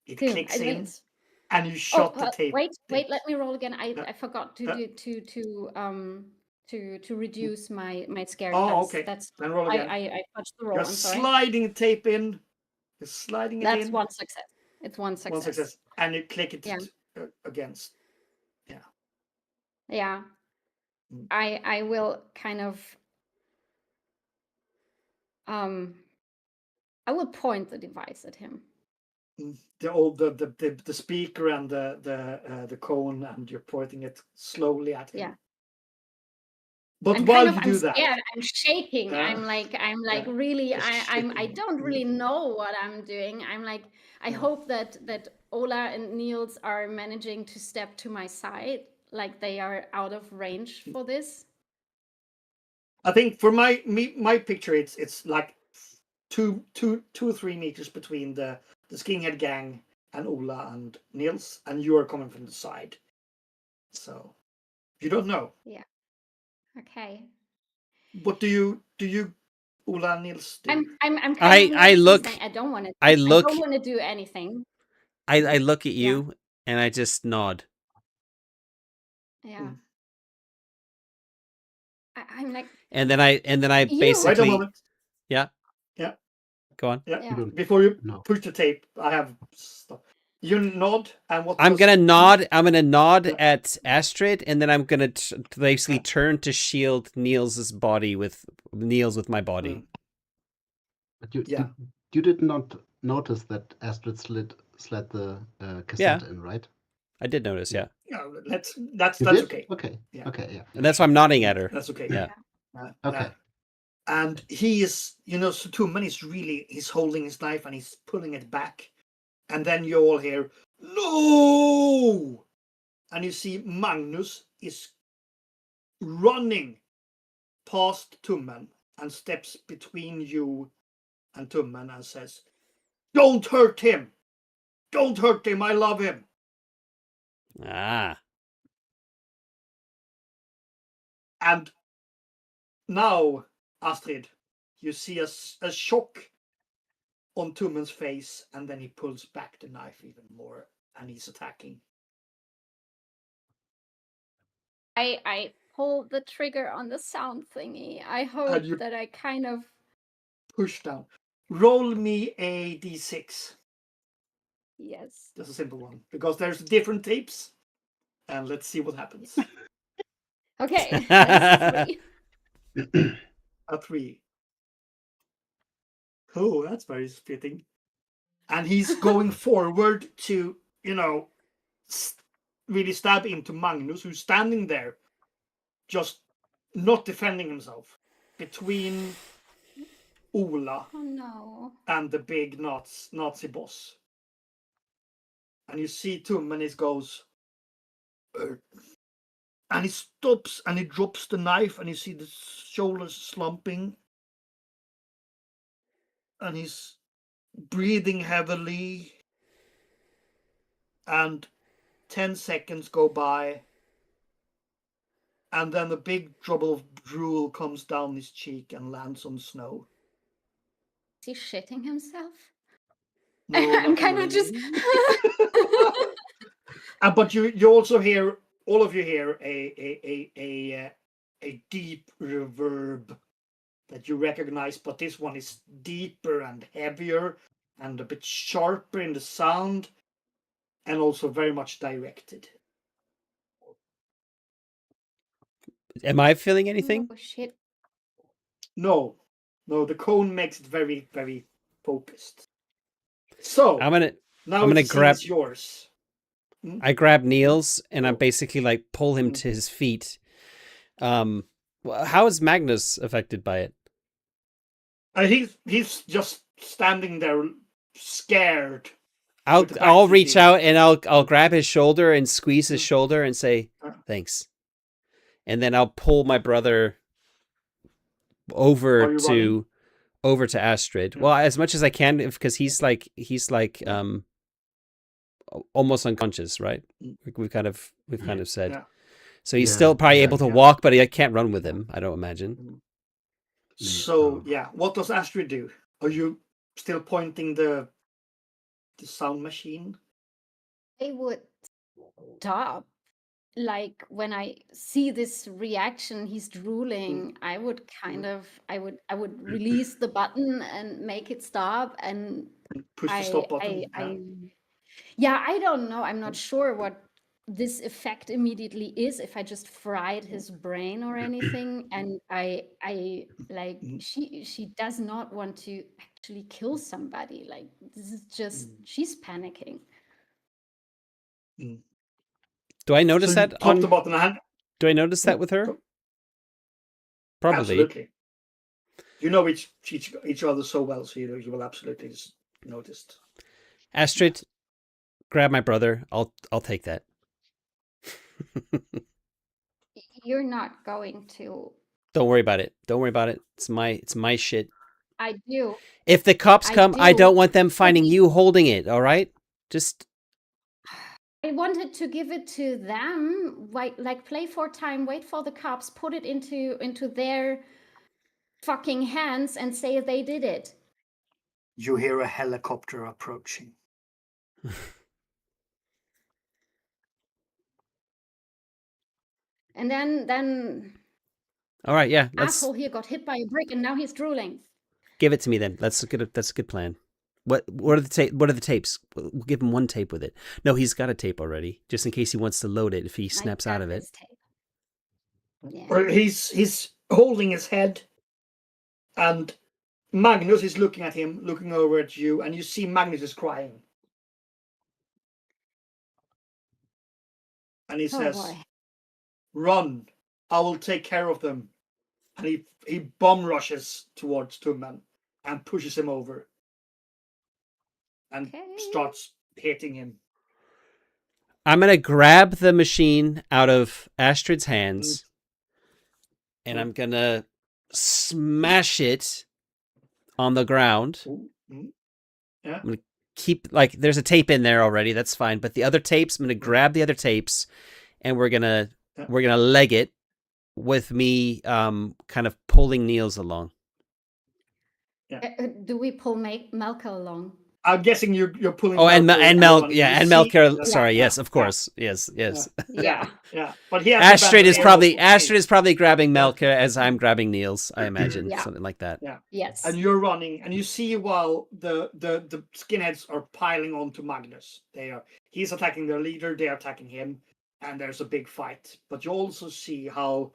It 2. clicks It in, means. and you shot the tape. Wait. Let me roll again. I forgot to reduce my scared dice. Okay. That's then roll again. I touched the roll. You're I'm sorry. sliding tape in. You're sliding it in. That's 1 success. It's 1 success. 1 success, and you click it Yeah. against. Yeah. I will kind of I will point the device at him. The speaker and the cone, and you're pointing it slowly at him. Yeah. But I'm while kind of, you do that, scared. I'm shaking. Yeah. I'm like Yeah. really. Just I shaking. don't really know what I'm doing. I'm like, I Yeah. hope that Ola and Niels are managing to step to my side, like they are out of range for this. I think for my picture, it's like two or 3 meters between the skinhead gang and Ola and Niels, and you are coming from the side. So you don't know. Okay. What do you Ola and Niels do? I'm kind of I nervous look- and saying I don't want to. I look- don't want to do anything. I look at Yeah. you and I just nod. Yeah. I'm like, And then I You- Wait a basically moment. go on. Yeah. Yeah. Before you No. push the tape, I have stuff. You nod, and what? I'm was- gonna nod. I'm gonna nod Yeah. at Astrid, and then I'm gonna basically turn to shield Niels' body with my body. Mm. But you, Yeah. you did not notice that Astrid slid the cassette in, right? I did notice, yeah, Yeah, that's You did? okay. Okay. Yeah. Okay. Yeah. and that's why I'm nodding at her. That's okay. Yeah. Okay. And he is, so Tummen is really, he's holding his knife and he's pulling it back. And then you all hear, no! And you see Magnus is running past Tummen and steps between you and Tummen and says, don't hurt him! Don't hurt him, I love him! Ah, And now, Astrid, you see a shock on Tummen's face, and then he pulls back the knife even more, and he's attacking. I pull the trigger on the sound thingy. I hope you- that I kind of. Push down. Roll me a d6. Yes. Just a simple one, because there's different tapes, and let's see what happens. Okay. That's 3. A 3. Oh, that's very fitting. And he's going forward to, really stab into Magnus, who's standing there, just not defending himself, between Ola Oh no. and the big Nazi boss. And you see Tummen, he goes, and he stops and he drops the knife, and you see the shoulders slumping, and he's breathing heavily, and 10 seconds go by, and then a big drop of drool comes down his cheek and lands on snow. Is he shitting himself? No, I'm not kind of really. just. But you also hear, all of you hear a deep reverb that you recognize, but this one is deeper and heavier and a bit sharper in the sound, and also very much directed. am I feeling anything? Oh shit. No, the cone makes it very, very focused. So I'm gonna now I'm gonna the scene grab- is yours. I grab Niels and I Oh. basically like pull him to his feet. How is Magnus affected by it? He's just standing there, scared. I'll With the back I'll to the reach TV. out and I'll grab his shoulder and squeeze his Mm. shoulder and say Uh. thanks, and then I'll pull my brother Are over you to Astrid. Yeah. Well, as much as I can, because he's like almost unconscious, right? Mm. We've kind of said. Yeah. So he's Yeah, still probably yeah, able to yeah. walk, but I can't run with him. I don't imagine. So yeah, what does Astrid do? Are you still pointing the sound machine? I would stop. Like when I see this reaction, he's drooling. I would kind of, I would release the button and make it stop. And Push the stop button. yeah, I don't know. I'm not sure what this effect immediately is. If I just fried his brain or anything, and I like Mhm. she does not want to actually kill somebody. Like this is just she's panicking. Do I notice So you that pop the on? button and Do I notice that with her? Probably. absolutely. You know each other so well, so you will absolutely just notice. Astrid, grab my brother. I'll take that. You're not going to. Don't worry about it. Don't worry about it. It's my shit. I do. If the cops I come, I do. don't want them finding you holding it, all right? Just I wanted to give it to them, like play for time, wait for the cops, put it into their fucking hands and say they did it. You hear a helicopter approaching. And then all right, yeah, let's asshole here got hit by a brick and now he's drooling. give it to me then. That's a good plan. What are the tapes? We'll give him one tape with it. No, he's got a tape already, just in case he wants to load it if he snaps I out got of it. this tape. Yeah. Or he's holding his head, and Magnus is looking at him, looking over at you, and you see Magnus is crying. And he says, boy. "Run! I will take care of them." And he bomb rushes towards Tumman and pushes him over and Okay. starts hitting him. I'm gonna grab the machine out of Astrid's hands, and I'm gonna smash it on the ground. Yeah. I'm gonna keep there's a tape in there already. That's fine. But the other tapes, I'm gonna grab the other tapes, and we're gonna leg it with me, kind of pulling Niels along. Do we pull Malka along? I'm guessing you're pulling. Oh, and Melker Melker. Sorry, yes, of course, yes. Yeah. But he has Astrid is Astrid probably grabbing Melker as I'm grabbing Niels. I imagine something like that. Yeah. Yes. And you're running, and you see while the skinheads are piling onto Magnus. He's attacking their leader. They're attacking him, and there's a big fight. But you also see how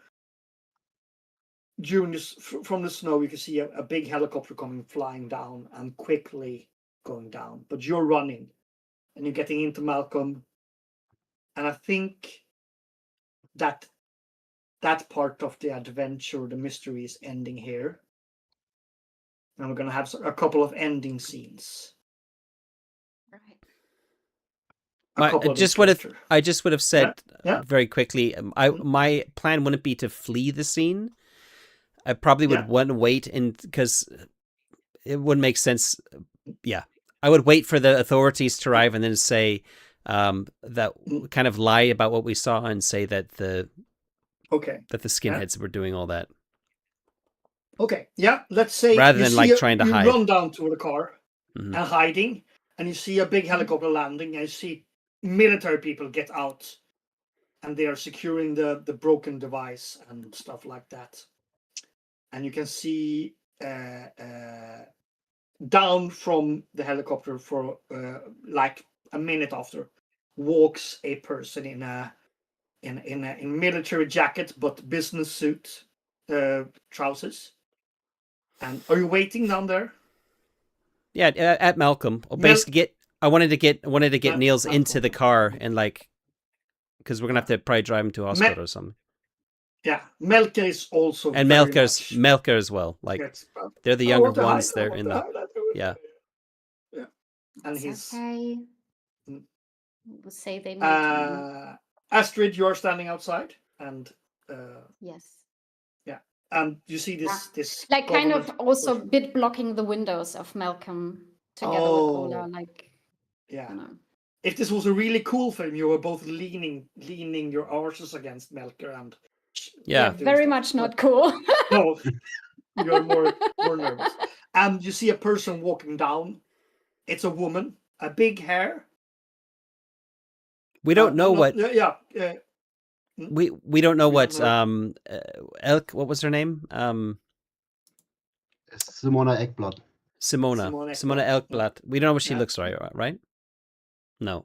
during this, from the snow, you can see a big helicopter coming flying down and quickly going down. But you're running, and you're getting into Malcolm. And I think that part of the adventure, the mystery, is ending here. And we're going to have a couple of ending scenes. Right. I just would have said very quickly. My plan wouldn't be to flee the scene. I probably would want to wait, because it wouldn't make sense. Yeah, I would wait for the authorities to arrive and then say that kind of lie about what we saw and say that the skinheads were doing all that. Okay, yeah. Let's say rather than trying to hide. You run down to the car and hiding, and you see a big helicopter landing, and you see military people get out, and they are securing the broken device and stuff like that. And you can see down from the helicopter for like a minute after walks a person in a military jacket but business suit, trousers. And are you waiting down there? Yeah, at Malcolm. Basically, I wanted to get Niels Malcolm. into the car and because we're gonna have to probably drive him to a hospital or something. Yeah, Melker is also and Melker as well. They're the younger ones. They're in the yeah. And he's okay. We'll say they meet Astrid, you're standing outside, and yes. And you see this kind of also a bit blocking the windows of Malcolm together with Ola, yeah. You know. If this was a really cool film, you were both leaning your arses against Melker and very much not cool. No, you're more nervous. And you see a person walking down. It's a woman, a big hair. We don't know what. We don't know what Elk. What was her name? Simona Ekblad. Simona Elkblad. We don't know what she looks like, right? No.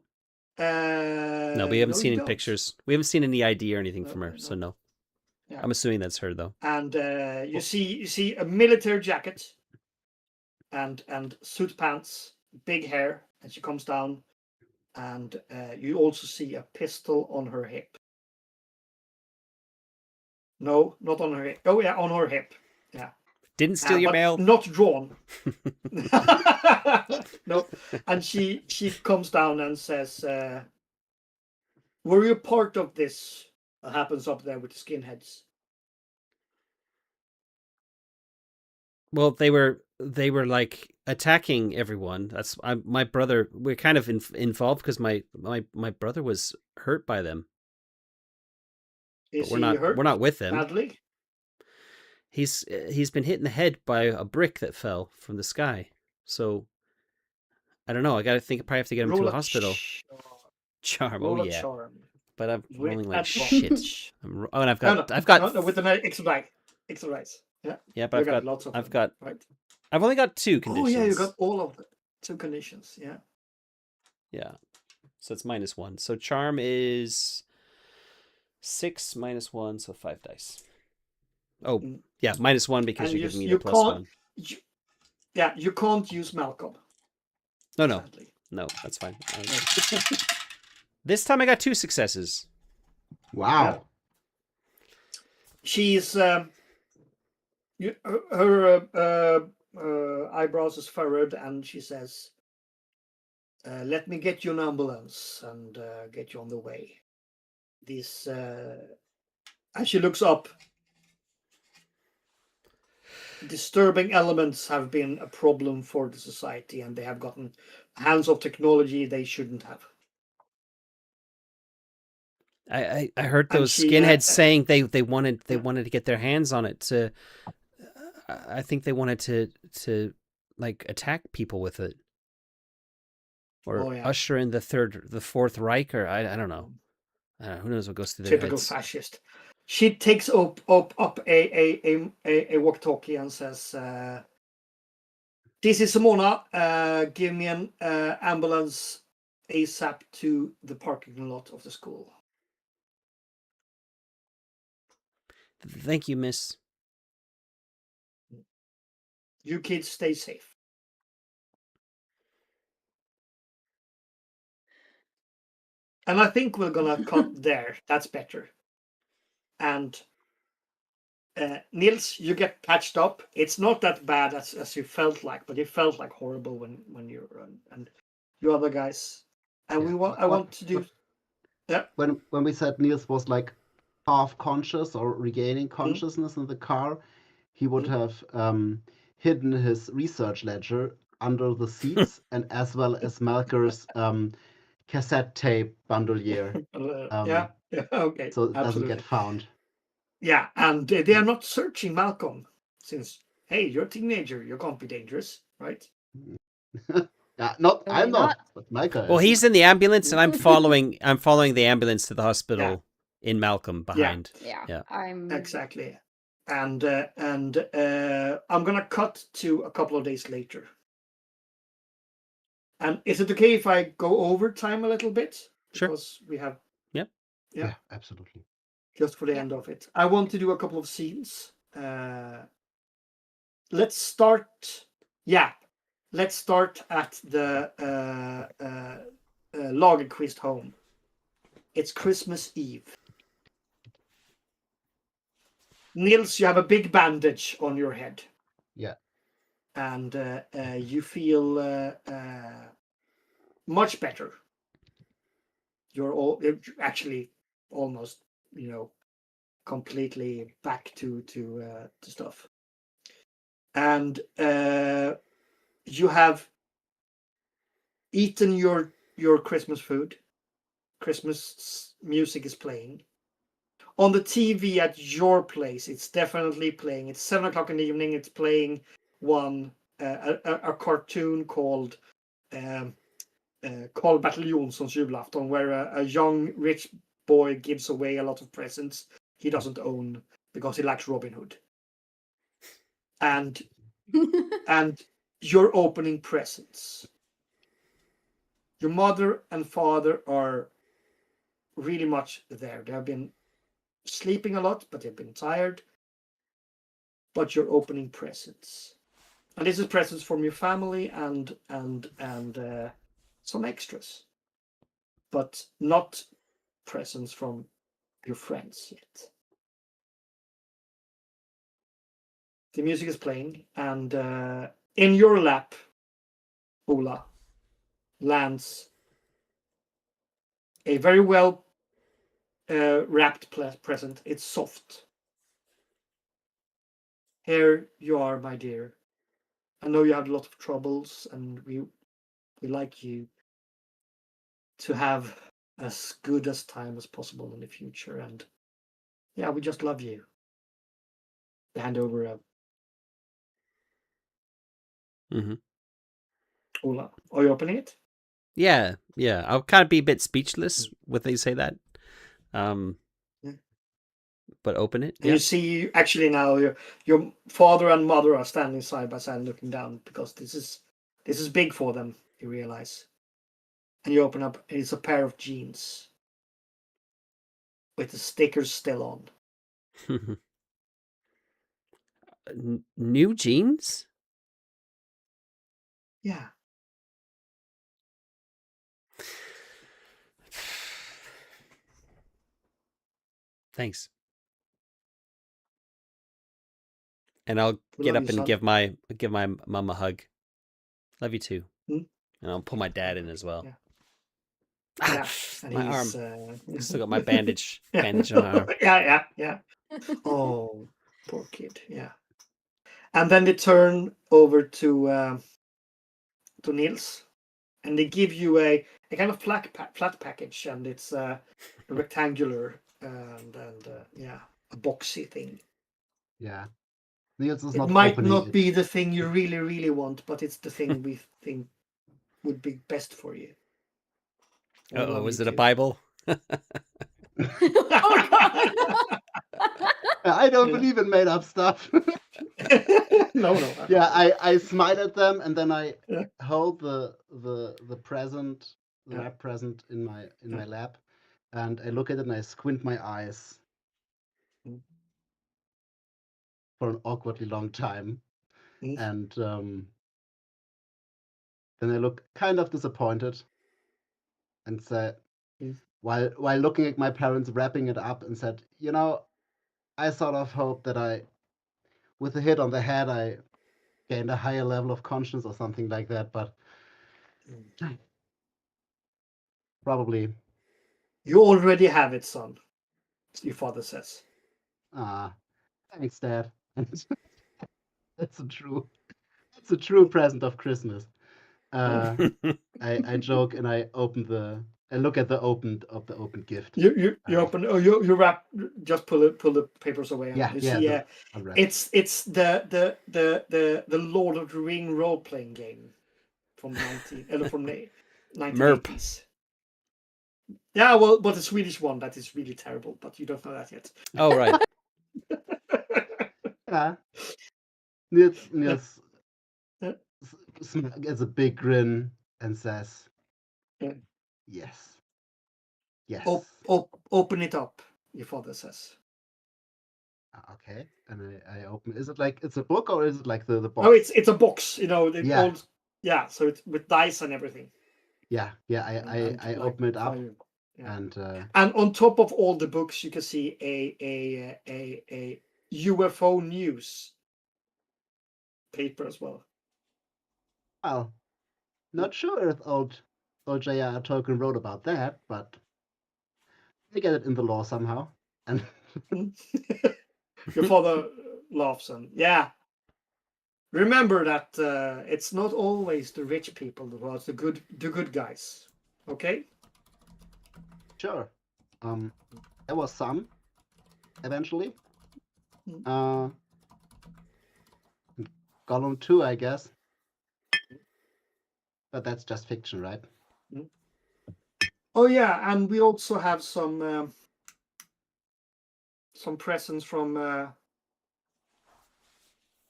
No, we haven't seen any pictures. We haven't seen any ID or anything from her, so no. Yeah. I'm assuming that's her though. And you see a military jacket and suit pants, big hair, and she comes down, and you also see a pistol on her hip. No, not on her hip. Oh yeah, on her hip. Yeah. Didn't steal your mail. Not drawn. No. And she comes down and says, "Were you part of this? That happens up there with the skinheads?" Well, they were like attacking everyone. That's my brother. We're kind of involved because my brother was hurt by them. Is But he hurt we're not with them. badly? He's been hit in the head by a brick that fell from the sky. So I don't know. I probably have to get him to a hospital. Charm. Oh Roll a yeah. charm. But I'm With rolling like advantage. shit. And I've got no, with an extra dice. Yeah. Yeah, but got lots of them, right. I've only got 2 conditions. Oh yeah, you got all of the 2 conditions. Yeah. Yeah. So it's -1. So charm is 6 -1, so 5 dice. Oh, yeah, -1 because And you're giving me the +1. You can't use Malcolm. No, sadly. no, that's fine. This time I got 2 successes. Wow. Yeah. She's her eyebrows is furrowed, and she says, "Let me get you an ambulance and get you on the way." This, as she looks up, disturbing elements have been a problem for the society, and they have gotten hands of technology they shouldn't have. I heard those skinheads saying they wanted to get their hands on it to. I think they wanted to like attack people with it, or usher in the Fourth Reich, or I don't know. Who knows what goes through their Typical heads. fascist. She takes up a walkie-talkie and says, "This is Simona. Give me an ambulance ASAP to the parking lot of the school." Thank you, miss. You kids stay safe. And I think we're gonna cut there. That's better. And Niels, you get patched up. It's not that bad as you felt like, but it felt like horrible when you run. And you other guys. And I want to do. Yeah. When we said Niels was like half conscious or regaining consciousness in the car, he would have hidden his research ledger under the seats and as well as Malker's cassette tape bandolier. Yeah, okay. So it doesn't get found. Yeah, and they are not searching Malcolm since, hey, you're a teenager, you can't be dangerous, right? Yeah, I'm not, but Malcolm. Well, he's in the ambulance, and I'm following the ambulance to the hospital in Malcolm behind. Yeah. Exactly. And I'm gonna cut to a couple of days later. And is it okay if I go over time a little bit? Sure. Because we have. Yeah, absolutely. Just for the end of it, I want to do a couple of scenes. Let's start. Yeah, let's start at the Lagerquist home. It's Christmas Eve. Niels, you have a big bandage on your head. Yeah. And you feel much better. You're actually almost, completely back to stuff. And you have eaten your Christmas food. Christmas music is playing. On the TV at your place, it's definitely playing. It's 7:00 in the evening. It's playing a cartoon called Carl Bertil Jonsson's julafton, where a young rich boy gives away a lot of presents he doesn't own because he likes Robin Hood. And you're opening presents. Your mother and father are really much there. They have been sleeping a lot, but they've been tired. But you're opening presents. And this is presents from your family and some extras. But not presents from your friends yet. The music is playing, and in your lap, Ola, lands a very well wrapped present. It's soft. Here you are, my dear. I know you had a lot of troubles, and we like you to have as good as time as possible in the future. And yeah, we just love you. Hand over Hmm. Ola. Are you opening it? Yeah. I'll kind of be a bit speechless when they say that. Yeah. But open it. And Yeah. you see, actually now your father and mother are standing side by side, looking down, because this is big for them. You realize, and you open up, and it's a pair of jeans with the stickers still on. New jeans? Yeah. Thanks. And I'll We get love up you, and son. give my mom a hug. Love you too. Hmm? And I'll pull my dad in as well. Yeah. Ah, Yeah. And my arm. he's Still got my bandage yeah. on my arm. Yeah. Oh, poor kid. Yeah. And then they turn over to Niels, and they give you a kind of flat package, and it's rectangular and yeah, a boxy thing. Yeah. Niels is It not might opening not it. be the thing you really want, but it's the thing we think would be best for you. We Uh-oh, love was you it a too. Bible? Oh God. I don't Yeah. believe in made up stuff. No. Yeah, I smile at them, and then I Yeah. hold the present, the Yeah. wrap present in my Yeah. lap, and I look at it and I squint my eyes Mm. for an awkwardly long time, Mm. and then I look kind of disappointed and say, Mm. while looking at my parents wrapping it up, and said, I sort of hope that with a hit on the head, I gained a higher level of conscience or something like that, but probably, You already have it, son. Your father says. thanks, Dad. It's a true present of Christmas. I joke and I look at the opened gift. You open. Oh, you wrap. Just pull the papers away, and Yeah, you yeah. see. The unwrap. It's the Lord of the Ring role playing game from the 1980s. Yeah, well, but the Swedish one that is really terrible, but you don't know that yet. Oh, right. Yeah. Niels Yeah. gets a big grin and says, Yeah. "Yes, yes." Open it up, your father says. Okay, and I open. Is it like it's a book, or is it like the box? No, it's a box. The Yeah. old. Yeah, so it's with dice and everything. Yeah. I open it up, yeah. and on top of all the books, you can see a UFO news paper as well. well, not sure if old J.R. Tolkien wrote about that, but they get it in the law somehow. And Your father laughs, and yeah. Remember that it's not always the rich people who are the good guys. Okay? sure, there was some eventually. Gollum too, I guess. But that's just fiction, right? Oh yeah, and we also have some presents from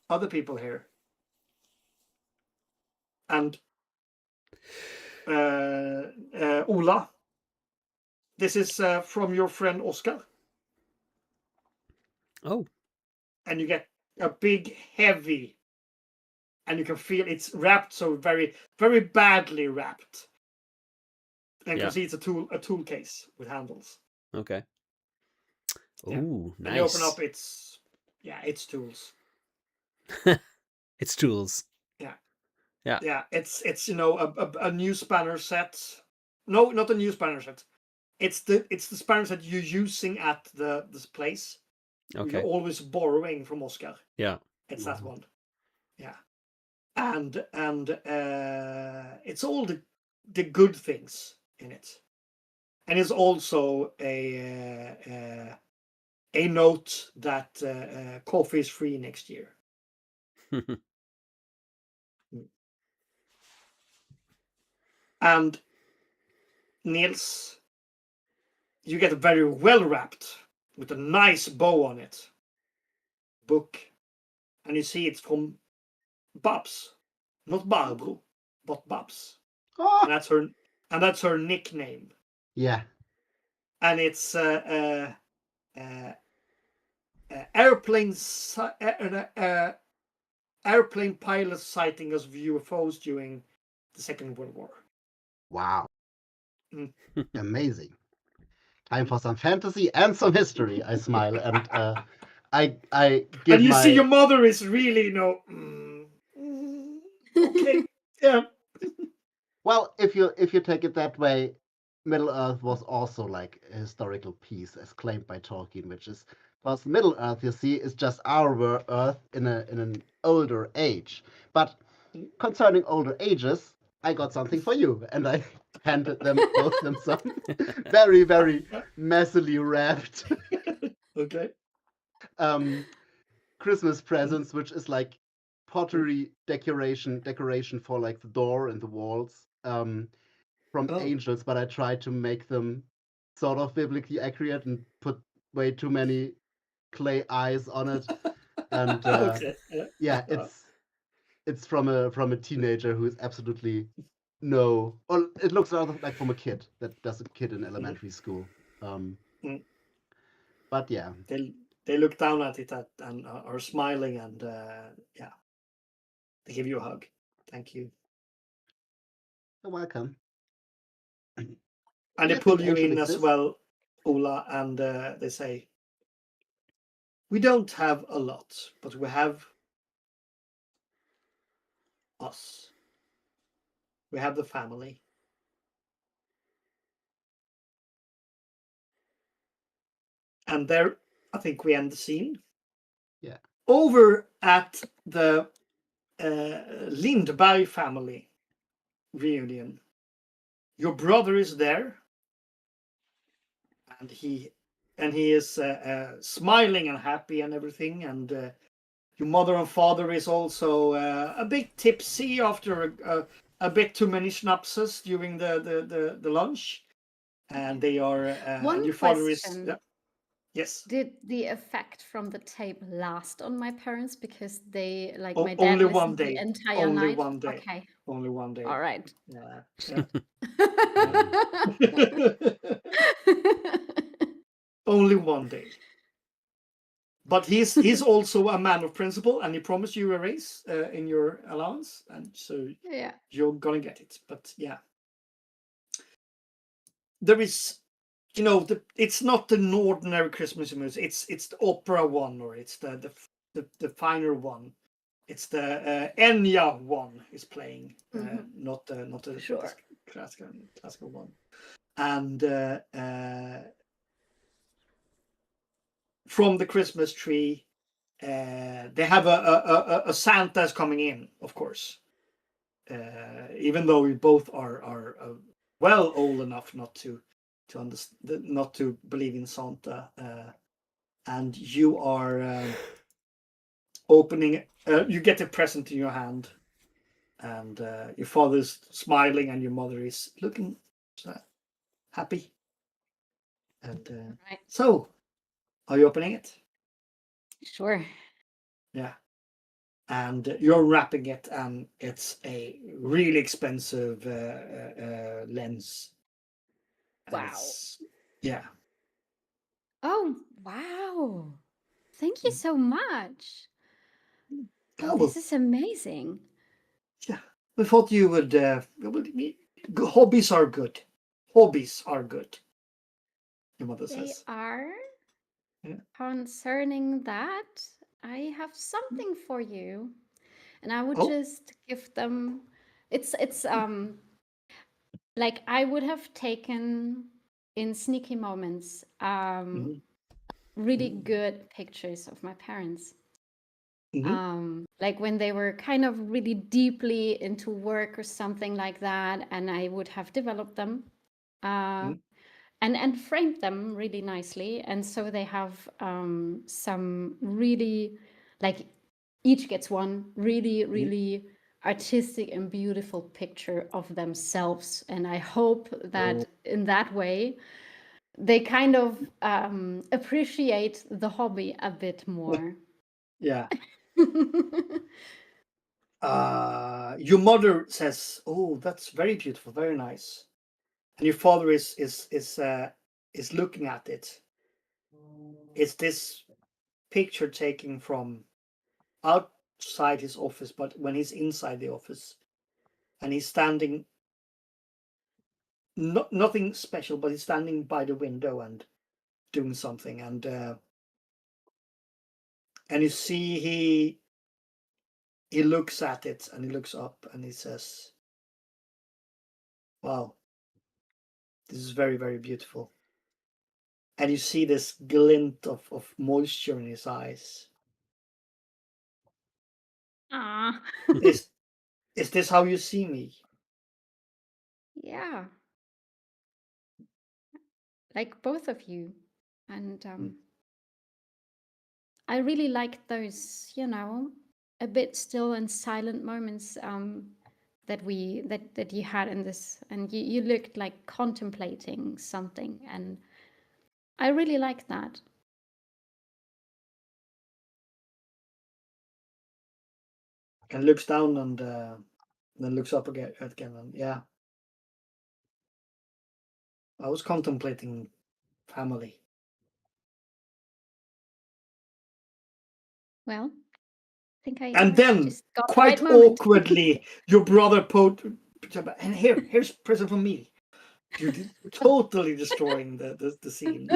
other people here. And Ola, this is from your friend Oscar. Oh. And you get a big, heavy, and you can feel it's wrapped so very, very badly wrapped. And you can see it's a tool case with handles. Okay. Yeah. Ooh, nice. And you open up, it's tools. It's tools. Yeah. Yeah. Yeah, it's a new spanner set. No, not a new spanner set. It's the spanner set you're using at this place. Okay. You're always borrowing from Oscar. Yeah. It's that one. Yeah. and it's all the good things in it, and it's also a note that coffee is free next year. And Niels, you get a very well wrapped with a nice bow on it book, and you see it's from Babs, not Barbro, but Babs, Oh, and that's her nickname, yeah. and it's airplane pilots sighting of UFOs during the Second World War. Wow. Mm. Amazing. Time for some fantasy and some history. I smile and I give And you my see your mother is really, okay, yeah. well, if you take it that way, Middle Earth was also like a historical piece as claimed by Tolkien, which is because Middle Earth, you see, is just our Earth in an older age. But concerning older ages, I got something for you, and I handed them both them some very, very messily wrapped Okay. Christmas presents, which is like pottery decoration for like the door and the walls from Oh. angels, but I tried to make them sort of biblically accurate and put way too many clay eyes on it. And Okay. yeah, it's from a teenager who is absolutely no. Well, it looks rather like from a kid that does a kid in elementary school. Mm. But yeah, They look down at it and are smiling, and yeah, they give you a hug. Thank you. you're welcome. And they You pull think you angel in as exists? well, Ola, and they say, "We don't have a lot, but we have us. We have the family." And there, I think we end the scene. Yeah. Over at the Lindberg family reunion, your brother is there, and he is smiling and happy and everything, and your mother and father is also a bit tipsy after a bit too many schnapses during the lunch, and they are One and your father is question. yes. Did the effect from the tape last on my parents? Because they, like, my dad Only one listened the day. entire Only night. one day. Okay. Only one day. All right. Yeah. Yeah. Only one day. But he's also a man of principle, and he promised you a raise in your allowance, and so Yeah. you're gonna get it. But yeah, there is, it's not an ordinary Christmas music. It's the opera one, or it's the finer one. It's the Enya one is playing, not the Sure. classical one. And from the Christmas tree, they have a Santa's coming in, of course. Even though we both are well old enough not to understand, not to believe in Santa, and you are opening. You get a present in your hand, and your father's smiling, and your mother is looking happy. And Right. so, are you opening it? Sure. Yeah. And you're wrapping it, and it's a really expensive lens. And Wow. yeah. Oh, wow. Thank you so much. Oh, well, this is amazing. yeah. We thought you would. Hobbies are good. Hobbies are good. Your mother They says. are. Yeah. Concerning that, I have something for you. And I would Oh. just give them, it's like I would have taken in sneaky moments Mhm. really good pictures of my parents. like when they were kind of really deeply into work or something like that, and I would have developed them and framed them really nicely. And so they have some really, like, each gets one really artistic and beautiful picture of themselves. And I hope that in that way they kind of appreciate the hobby a bit more. Yeah. Your mother says, "Oh, that's very beautiful, very nice," and your father is looking at it. It's this picture taken from outside his office, but when he's inside the office, and he's standing. Nothing special, but he's standing by the window and doing something, and you see he looks at it and he looks up and he says, "Wow, this is very, very beautiful." And you see this glint of moisture in his eyes. Ah. Is this how you see me? Yeah. Like both of you. And I really liked those, a bit still and silent moments that you had in this, and you looked like contemplating something, and I really liked that. And looks down and then looks up again and yeah. I was contemplating family. Well, I think I And then, just got the quite right moment. awkwardly, your brother and here's a present from me. You're totally destroying the scene.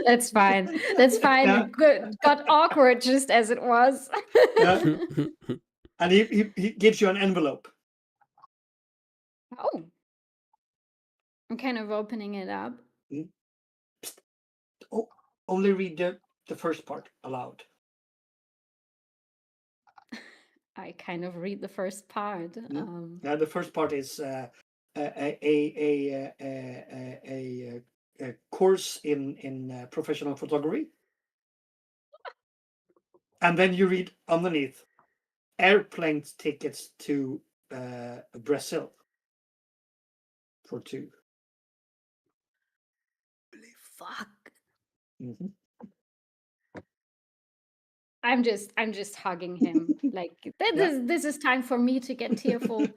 That's fine. That's fine. Yeah. Good. Got awkward just as it was. Yeah. And he gives you an envelope. Oh. I'm kind of opening it up. Oh, only read the first part aloud. I kind of read the first part. Yeah, the first part is a course in professional photography, and then you read underneath airplane tickets to Brazil for 2. Holy fuck. Mm-hmm. I'm just hugging him. Like this is time for me to get tearful.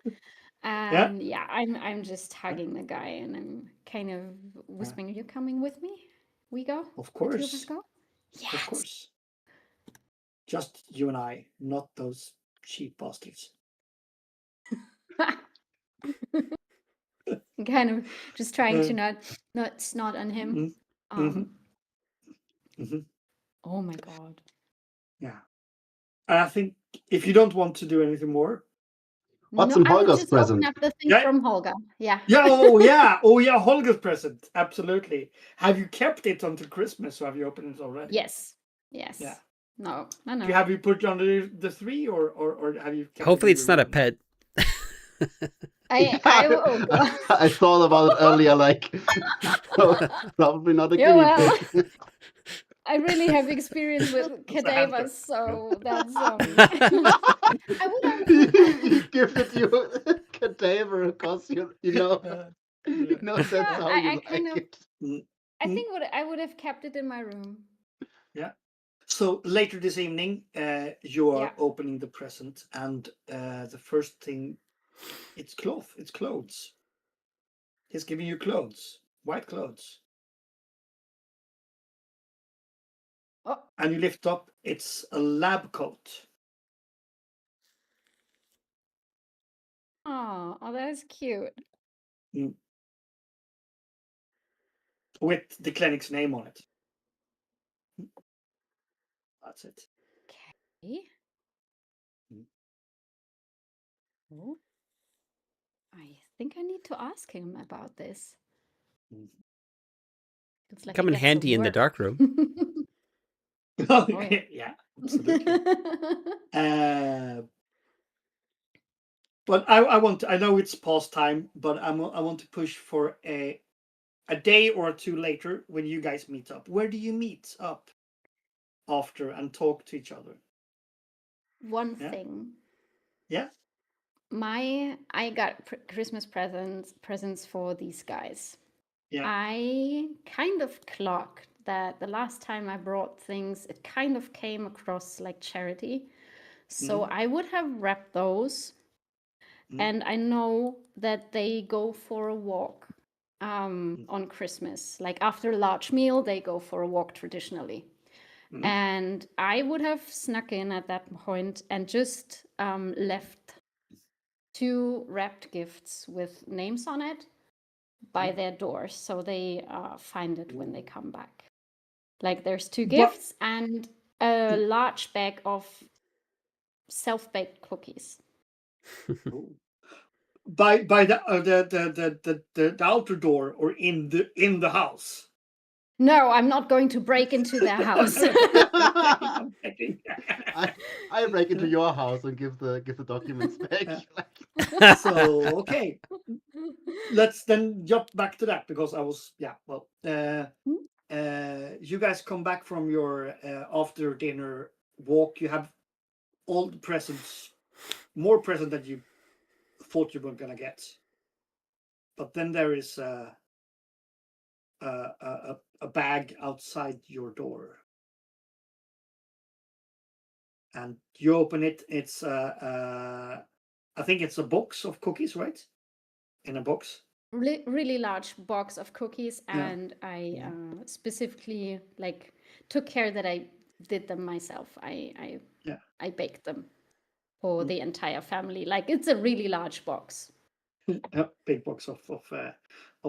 And yeah, I'm just hugging the guy, and I'm kind of whispering, "Are you coming with me? We go? Of The two of us course. go?" Yes. Of course. Just you and I, not those cheap bastards. Kind of just trying to not snot on him. Oh my god. Yeah. And I think if you don't want to do anything more. What's in I will Holger's just present? open up the thing from Holger. Yeah. Yeah, oh yeah, Holger's present. Absolutely. Have you kept it until Christmas, or have you opened it already? Yes. Yes. Yeah. No. Have you put it under the 3, or have you kept Hopefully it it's not a pet. I thought about it earlier, like probably not a guinea well, pig. I really have experience with cadavers, so that's I would have You give it your cadaver because you know that's how you like it. I think I would have kept it in my room. Yeah. So later this evening, you are opening the present, and the first thing, it's cloth. It's clothes. He's giving you clothes, white clothes. Oh. And you lift up, it's a lab coat. Oh, that is cute. With the clinic's name on it. That's it. Okay. Oh. I think I need to ask him about this. It's like Come in handy in the dark room. Yeah. Absolutely. But I know it's past time, but I want to push for a day or two later when you guys meet up. Where do you meet up after and talk to each other? One Yeah. thing. Yeah. I got Christmas presents for these guys. Yeah. I kind of clocked that the last time I brought things, it kind of came across like charity. So I would have wrapped those. And I know that they go for a walk on Christmas. Like after a large meal, they go for a walk traditionally. And I would have snuck in at that point and just left 2 wrapped gifts with names on it by their doors, so they find it when they come back. Like there's 2 gifts and a large bag of self-baked cookies. By the outer door or in the house? No, I'm not going to break into their house. I'm checking. I break into your house and give the documents back. So okay, let's then jump back to that because I was you guys come back from your after dinner walk. You have all the presents, more present than you thought you were gonna get, but then there is a bag outside your door, and you open it. It's I think it's a box of cookies, right? In a box. Really large box of cookies, and I specifically like took care that I did them myself. I baked them for the entire family. Like it's a really large box. A big box of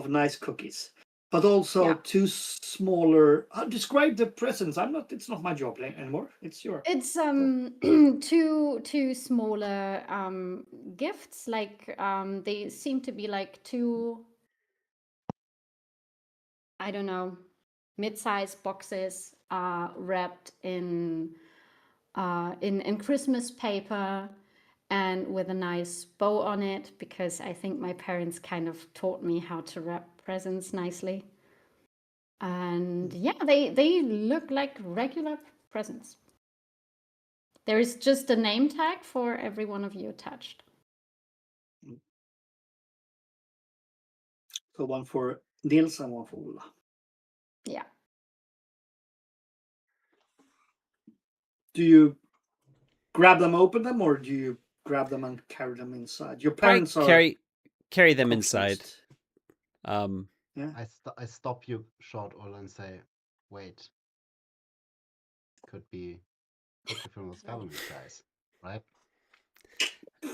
nice cookies, but also 2 smaller. Describe the presents. It's not my job anymore. It's your. It's two smaller gifts. Like they seem to be like 2, I don't know, mid-sized boxes wrapped in Christmas paper and with a nice bow on it, because I think my parents kind of taught me how to wrap presents nicely. And yeah, they look like regular presents. There is just a name tag for every one of you attached. So one for Nils and one for Ola. Yeah. Do you grab them, open them, or do you grab them and carry them inside? Your parents carry them confused. inside. Yeah. I stop you short, Ola, and say, wait. Could be from those government guys, right?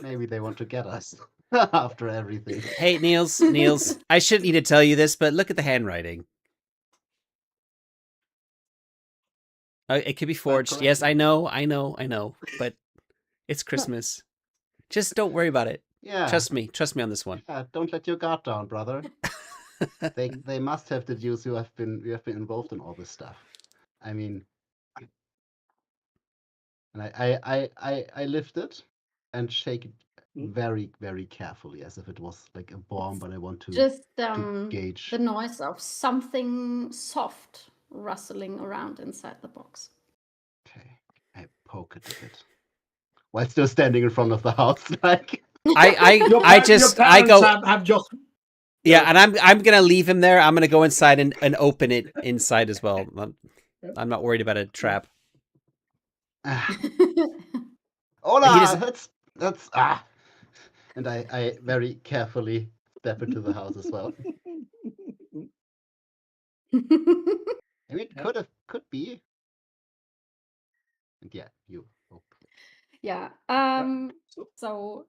Maybe they want to get us after everything. Hey, Niels, I shouldn't need to tell you this, but look at the handwriting. It could be forged. Yes, I know, but it's Christmas. Just don't worry about it. Yeah. Trust me on this one. Don't let your guard down, brother. they must have deduced you have been involved in all this stuff. I mean, and I lift it and shake it very, very carefully, as if it was like a bomb, but I want to just gauge the noise of something soft rustling around inside the box. Okay, I poke it a bit while still standing in front of the house, like. I go. Have just. Yeah, and I'm gonna leave him there. I'm gonna go inside and open it inside as well. I'm not worried about a trap. Hola, that's and I very carefully step into the house as well. I mean, could be. And yeah, you hope. Yeah. So,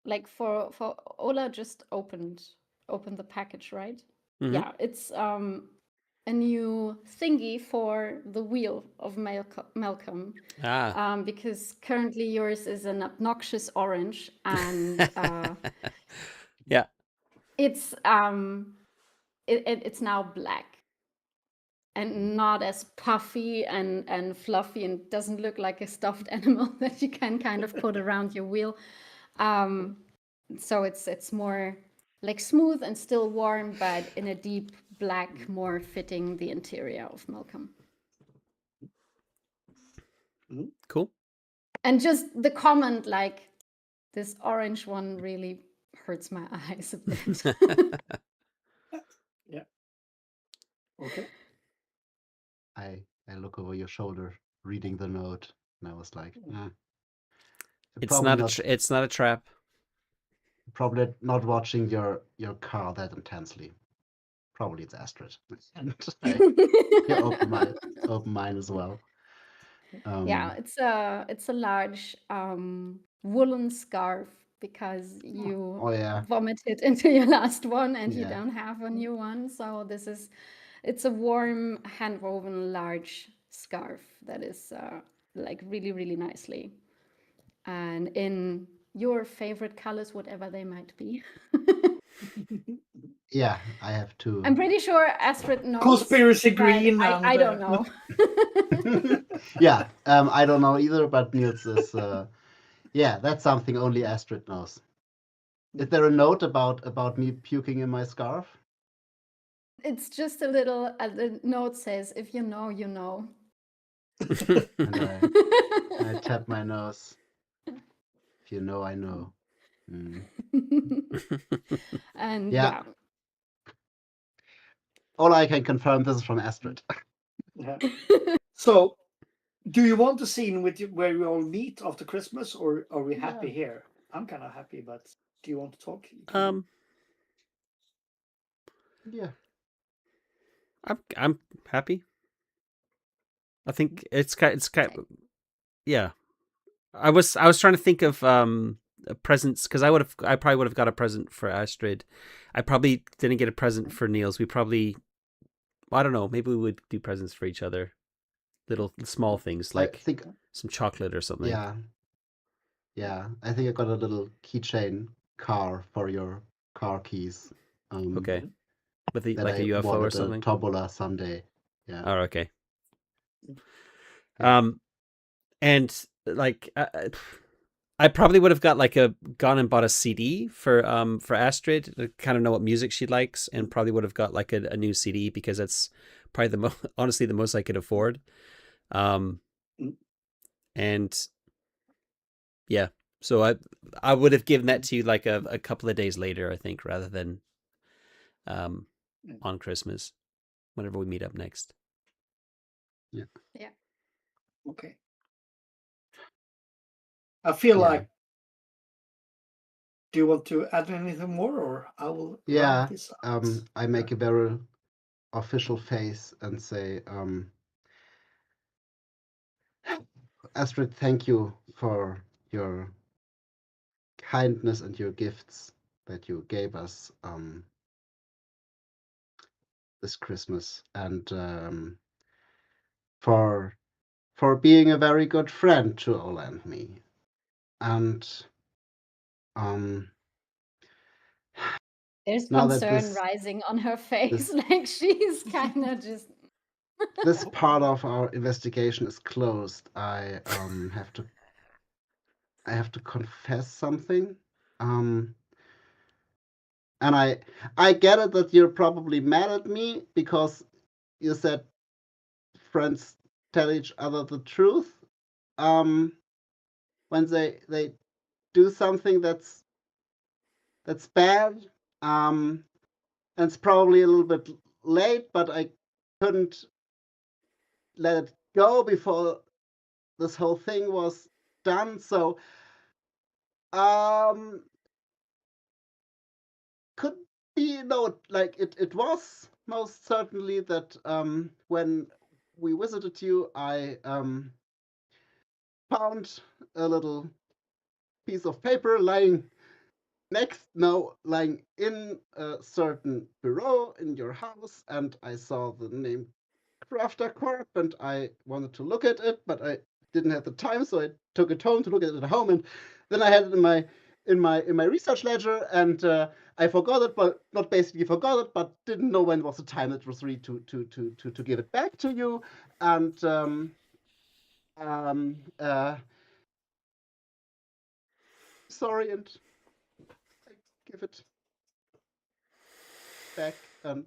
like for Ola just opened the package, right? Mm-hmm. Yeah, it's a new thingy for the wheel of Malcolm. Because currently yours is an obnoxious orange, and yeah, it's it's now black. and not as puffy and fluffy, and doesn't look like a stuffed animal that you can kind of put around your wheel. So it's more like smooth and still warm, but in a deep black, more fitting the interior of Malcolm. Cool. And just the comment, like, this orange one really hurts my eyes a bit. Yeah. Okay. I look over your shoulder, reading the note, and I was like, you're It's not a trap. probably not watching your car that intensely. Probably it's Astrid. And you open mine as well. Yeah, it's a large woolen scarf because you Oh yeah. vomited into your last one and you Yeah. don't have a new one. So it's a warm hand woven large scarf that is like really, really nicely, and in your favorite colors, whatever they might be. Yeah, I have to. I'm pretty sure Astrid knows. Conspiracy but green. I don't know. Yeah, I don't know either, but Niels is. Yeah, that's something only Astrid knows. Is there a note about me puking in my scarf? It's just a little. The note says, "If you know, you know." And I tap my nose. If you know, I know. And Yeah. All I can confirm, this is from Astrid. Yeah. So, do you want a scene where we all meet after Christmas, or are we happy here? I'm kind of happy, but do you want to talk? Yeah. I'm happy. I think it's kind of, yeah. I was trying to think of presents, because I probably would have got a present for Astrid. I probably didn't get a present for Niels. We probably, I don't know, maybe we would do presents for each other. Little small things like some chocolate or something. Yeah. Yeah. I think I got a little keychain car for your car keys. Okay. With like a I UFO won or at something. a tombola someday. Yeah. Oh, okay. Yeah. And like I probably would have got gone and bought a CD for Astrid to kind of know what music she likes, and probably would have got like a new CD, because that's probably honestly the most I could afford. And yeah, so I would have given that to you like a couple of days later, I think, rather than on Christmas, whenever we meet up next. Yeah. Okay. I feel like. Do you want to add anything more, or I will? Yeah. This out? I make a very official face and say, Astrid, thank you for your kindness and your gifts that you gave us this Christmas, and for being a very good friend to Ola and me. And there's now that concern rising on her face, like she's kind of just. this part of our investigation is closed, I have to confess something. And I get it that you're probably mad at me because you said friends tell each other the truth when they do something that's bad. And it's probably a little bit late, but I couldn't let it go before this whole thing was done. So could be like it was most certainly that when we visited you, I found a little piece of paper lying in a certain bureau in your house, and I saw the name Crafter Corp, and I wanted to look at it, but I didn't have the time, so I took it home to look at it at home, and then I had it in my research ledger, and I forgot it, but not basically forgot it, but didn't know when was the time that was ready to give it back to you, and sorry, and I give it back, and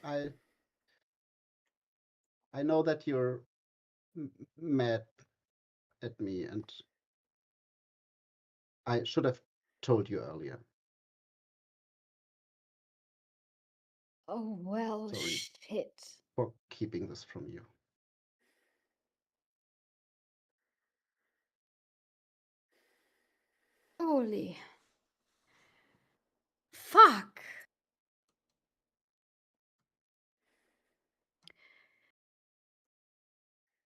I know that you're mad at me, and I should have told you earlier. Oh, well, Sorry. shit. For keeping this from you. Holy. Fuck.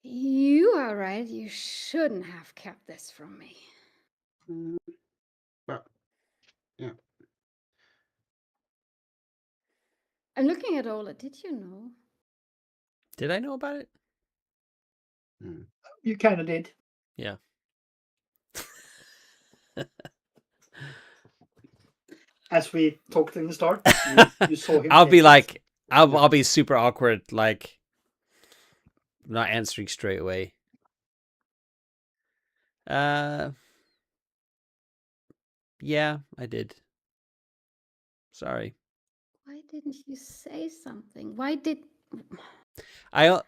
You are right. You shouldn't have kept this from me. But yeah. I'm looking at Ola. Did you know? Did I know about it? You kind of did. Yeah. As we talked in the start, you saw him. I'll be take it. like, I'll be super awkward, like not answering straight away. Yeah, I did. Sorry. Why didn't you say something? Why did... I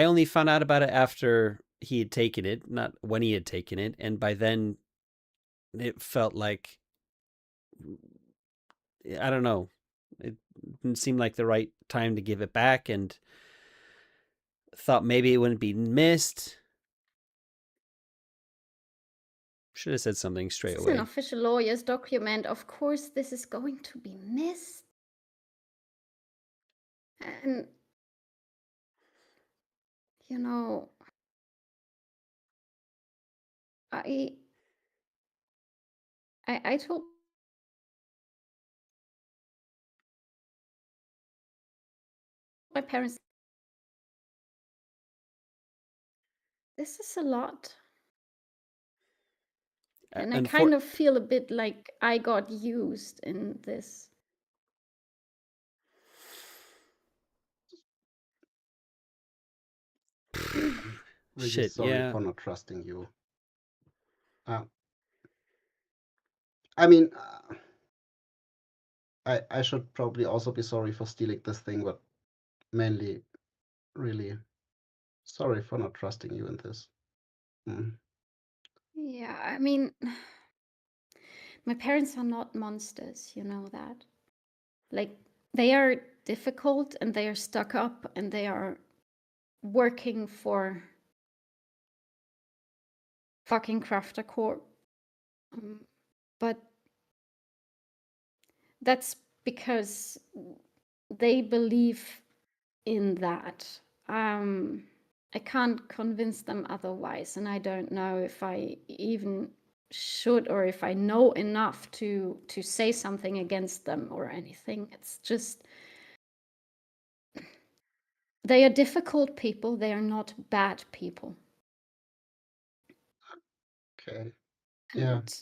only found out about it after he had taken it, not when he had taken it, and by then it felt like, I don't know, it didn't seem like the right time to give it back, and thought maybe it wouldn't be missed. Should have said something straight This is away. an official lawyer's document. Of course, this is going to be missed. And, you know, I told my parents, this is a lot. And I kind of feel a bit like I got used in this. Really Shit, sorry yeah. for not trusting you. I mean, I should probably also be sorry for stealing this thing, but mainly, really sorry for not trusting you in this. Yeah, I mean, my parents are not monsters, you know that. Like, they are difficult and they are stuck up and they are working for fucking Crafter Corp. But that's because they believe in that. I can't convince them otherwise, and I don't know if I even should or if I know enough to say something against them or anything. It's just they are difficult people. They are not bad people. Okay. Yeah. And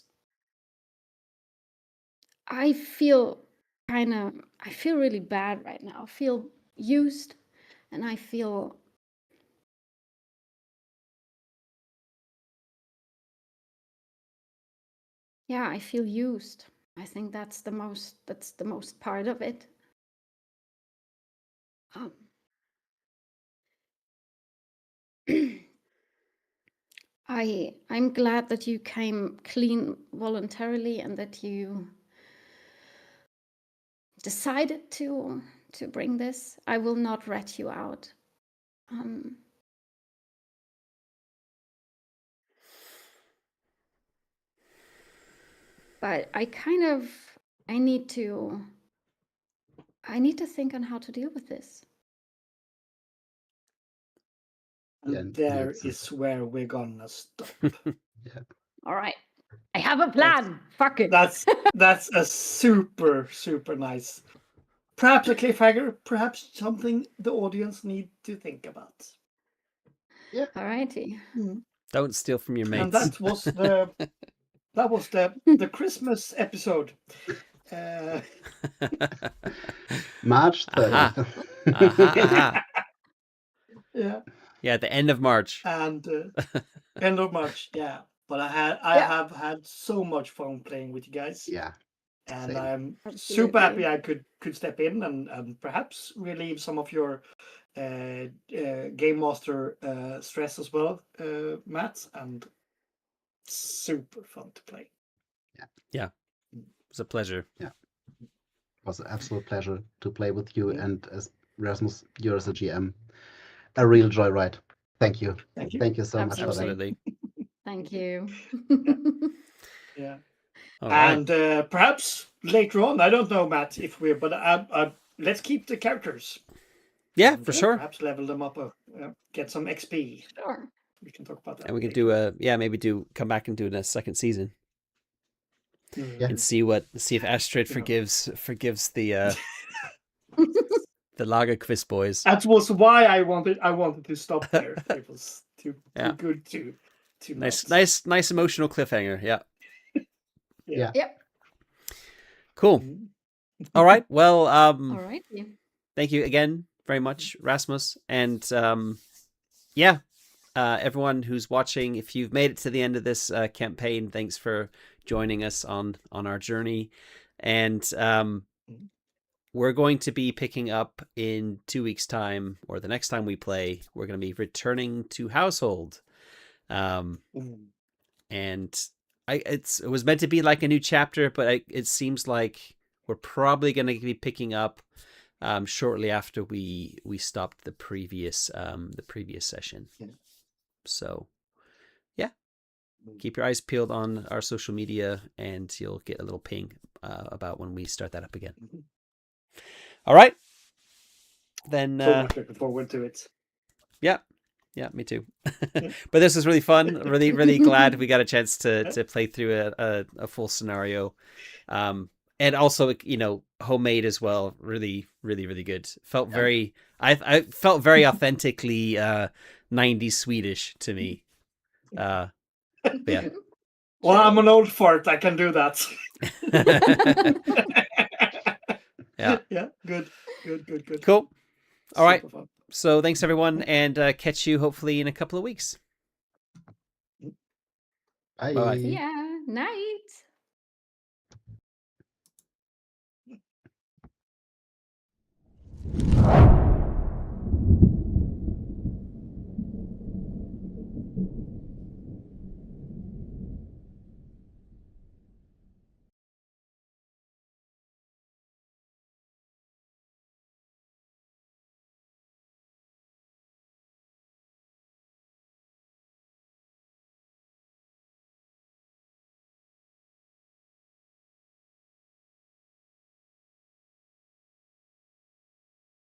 I feel really bad right now. I feel used, and I feel I feel used. I think that's the most part of it. I'm glad that you came clean voluntarily and that you decided to bring this. I will not rat you out. But I need to think on how to deal with this. And there is where we're gonna stop. Yeah. All right. I have a plan. Fuck it. That's a super nice. Perhaps a cliffhanger, perhaps something the audience need to think about. Yeah. All righty. Don't steal from your And mates. that was the Christmas episode. March 30th. Aha. Yeah, Yeah, at the end of March. and end of March. Yeah, but I Yeah. have had so much fun playing with you guys. Yeah. And Same. I'm Absolutely. super happy I could step in and perhaps relieve some of your game master stress as well, Matt. And super fun to play. It was a pleasure. It was an absolute pleasure to play with you, and as Rasmus, you're as a GM, a real joyride. Thank you. Thank you. Thank you so much for that. Absolutely. Thank you. Yeah. All right. And perhaps later on, I don't know, Matt, if we're, but let's keep the characters. Yeah, And, for sure. Perhaps level them up, get some XP. Sure. We can talk about that. And we can later. do come back and do a second season Mm. Yeah. and see if Astrid Yeah. forgives the the Lager Quiz boys. That was why I wanted to stop there. It was too Yeah. good to Nice not. emotional cliffhanger. Yeah. Yeah. Yep. Cool. Mhm. All right. Well, All right. thank you again very much, Rasmus. And everyone who's watching, if you've made it to the end of this campaign, thanks for joining us on our journey. And we're going to be picking up in 2 weeks' time, or the next time we play. We're going to be returning to Household. Mm. And it was meant to be like a new chapter, but it seems like we're probably going to be picking up shortly after we stopped the previous session. Yeah. So yeah, keep your eyes peeled on our social media, and you'll get a little ping about when we start that up again. Mhm. All right, then. So much looking forward to it. Yeah, me too. Yeah. But this was really fun. Really, really glad we got a chance to play through a full scenario. And also, homemade as well. Really, really, really good. Felt very, I felt very authentically 90s Swedish to me. Yeah. Well, I'm an old fart. I can do that. Yeah. Yeah. Good. Cool. All right. Super fun. So thanks everyone, and catch you hopefully in a couple of weeks. Bye. Bye-bye. Yeah. Night.